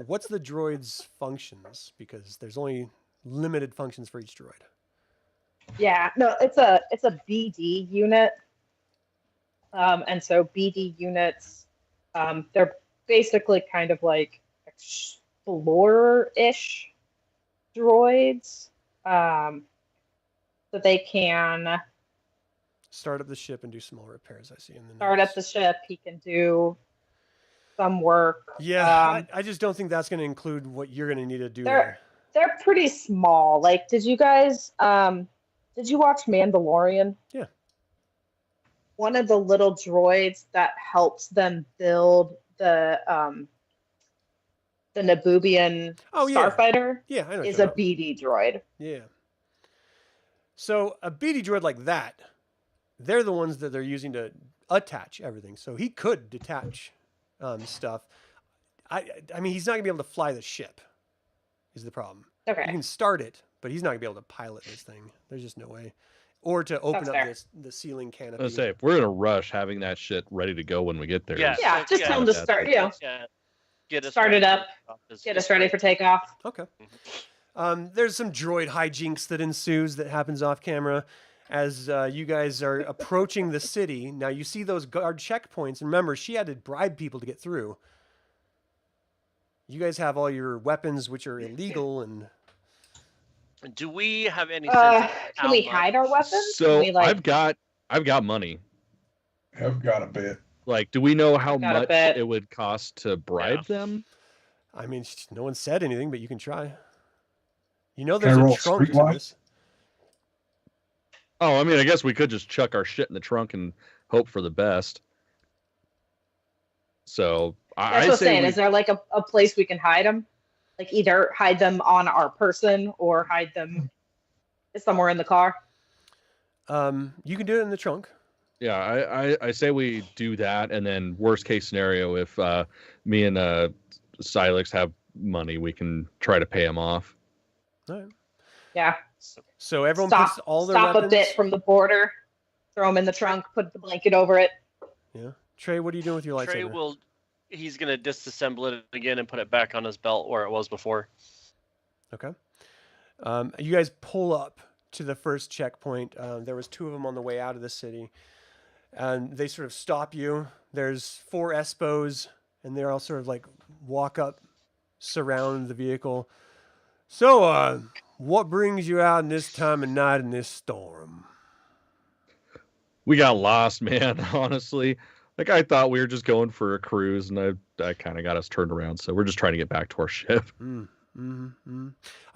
What's the droid's functions? Because there's only limited functions for each droid. Yeah, no, it's a BD unit. And so BD units, they're basically kind of like explorer-ish droids. So they can Start up the ship and do small repairs. I see in the start notes. up the ship. He can do some work. Yeah, I just don't think that's going to include what you're going to need to do there. They're pretty small. Like, did you guys did you watch Mandalorian? Yeah. One of the little droids that helps them build the Naboobian starfighter Yeah, I know. is a BD droid. Yeah. So a BD droid like that, they're the ones that they're using to attach everything. So he could detach stuff. I mean, he's not going to be able to fly the ship is the problem. Okay. You can start it, but he's not going to be able to pilot this thing. There's just no way. Or to open That's up fair. the ceiling canopy. I was gonna say, if we're in a rush, having that shit ready to go when we get there. Yeah. is- Yeah, just tell them to start, Yeah. Get us Start it ready up. for takeoff. Get us ready for takeoff. Okay. There's some droid hijinks that ensues that happens off camera as you guys are approaching the city. Now you see those guard checkpoints. And remember, she had to bribe people to get through. You guys have all your weapons, which are illegal, and Do we have any sense of Can how we much- hide our weapons? So Can we, I've got money. I've got a bit. Like, do we know how Got a much bet. it would cost to bribe them? I mean, no one said anything, but you can try. You know, Can I there's a roll trunk to streetwise? this. Oh, I mean, I guess we could just chuck our shit in the trunk and hope for the best. So That's I what I'm say saying. we- Is there like a place we can hide them? Like either hide them on our person or hide them somewhere in the car? You can do it in the trunk. yeah, I say we do that, and then worst case scenario, if me and Sirix have money, we can try to pay him off. All right. Yeah. So everyone Stop, puts all their stop weapons. a bit from the border, throw them in the trunk, put the blanket over it. Yeah. Trey, what are you doing with your Trey lightsaber? he's gonna disassemble it again and put it back on his belt where it was before. Okay. You guys pull up to the first checkpoint. There was 2 of them on the way out of the city, and they sort of stop you. There's 4 Espos, and they're all sort of like walk up, surround the vehicle. So, what brings you out in this time of night in this storm? We got lost, man. Honestly, like I thought we were just going for a cruise, and I kind of got us turned around. So we're just trying to get back to our ship. I'm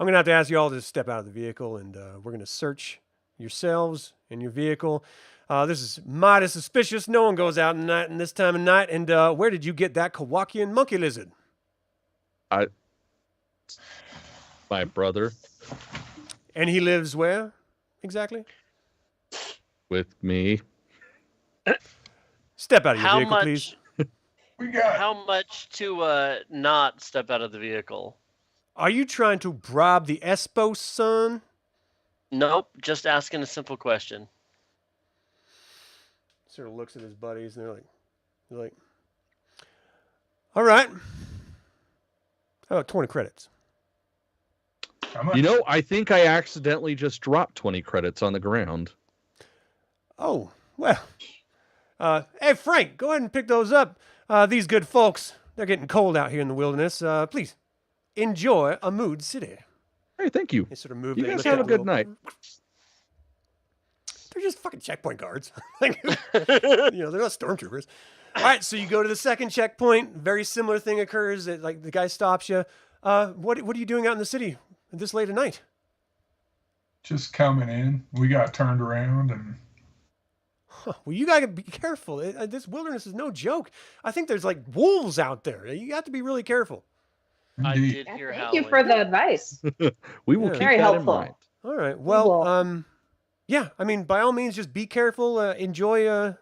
gonna have to ask you all to step out of the vehicle, and we're gonna search yourselves and your vehicle. This is mighty suspicious. No one goes out in this time of night. And where did you get that Kowakian monkey lizard? My brother And he lives where exactly? with me. Step out of your How vehicle, please. much? We got How much to not step out of the vehicle? Are you trying to bribe the Espo, son? Nope. Just asking a simple question. Sort of looks at his buddies, and they're like, all right. How about 20 credits? how much? You know, I think I accidentally just dropped 20 credits on the ground. Oh, well. Hey, Frank, go ahead and pick those up. These good folks, they're getting cold out here in the wilderness. Please, enjoy a mood city. Hey, thank you. They sort of move. You they guys look have at a good little- night. They're just fucking checkpoint guards. Like, they're not stormtroopers. All right, so you go to the second checkpoint. Very similar thing occurs. Like the guy stops you. What are you doing out in the city this late at night? Just coming in. We got turned around and Huh, well, you gotta be careful. This wilderness is no joke. I think there's like wolves out there. You have to be really careful. I indeed. did Yeah, hear thank howling. you for the advice. We will Yeah. keep Very that helpful. in mind. All right. Well, Well- yeah. I mean, by all means, just be careful. Enjoy a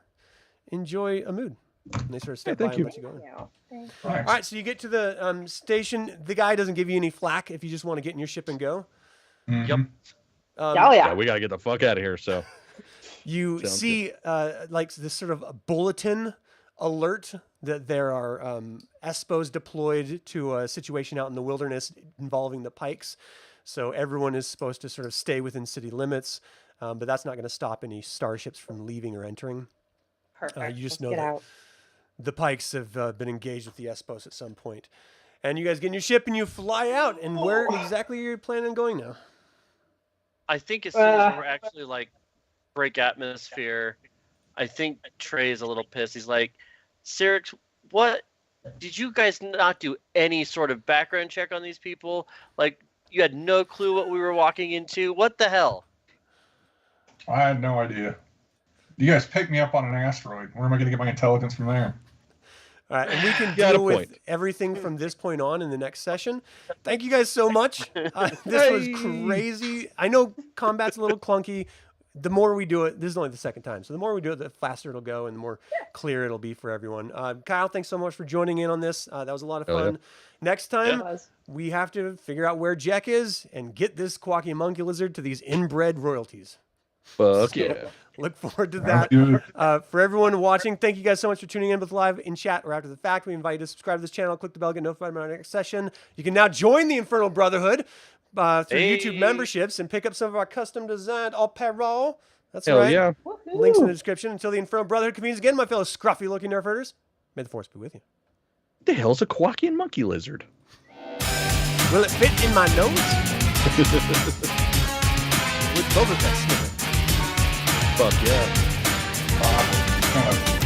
mood. And they sort of step thank by you. and let you go in. Yeah. Thanks. All right, so you get to the station. The guy doesn't give you any flack if you just want to get in your ship and go. Mhm. Yep. Oh Yeah, yeah. we gotta get the fuck out of here. So You Sounds see like this sort of a bulletin alert that there are espos deployed to a situation out in the wilderness involving the Pykes. So everyone is supposed to sort of stay within city limits, but that's not going to stop any starships from leaving or entering. Perfect. You just Let's know get that out. the Pykes have been engaged with the espos at some point. And you guys get in your ship and you fly out. And where exactly are you planning on going now? I think as soon as we're actually like break atmosphere, I think Trey's a little pissed. He's like, Sirix, what did you guys not do any sort of background check on these people? Like, you had no clue what we were walking into. What the hell? I had no idea. You guys picked me up on an asteroid. Where am I going to get my intelligence from there? All right, and we can Got a deal with point. everything from this point on in the next session. Thank you guys so much. This was crazy. I know combat's a little clunky. The more we do it, this is only the second time, so the more we do it, the faster it'll go and the more clear it'll be for everyone. Kyle, thanks so much for joining in on this. That was a lot of Oh, yeah. fun. Next time, It was. we have to figure out where Jack is and get this Quacky Monkey Lizard to these inbred royalties. Fuck yeah. Look forward to Sounds that. good. For everyone watching, thank you guys so much for tuning in both live in chat or after the fact. We invite you to subscribe to this channel, click the bell, get notified about our next session. You can now join the Infernal Brotherhood through YouTube memberships and pick up some of our custom designed apparel. That's Hell right. yeah. Links in the description. Until the Infernal Brotherhood convenes again, my fellow scruffy looking nerf herders. May the force be with you. What the hell's a Quackian monkey lizard? Will it fit in my nose? With Boba Fett sniffing. Fuck yeah. Kind of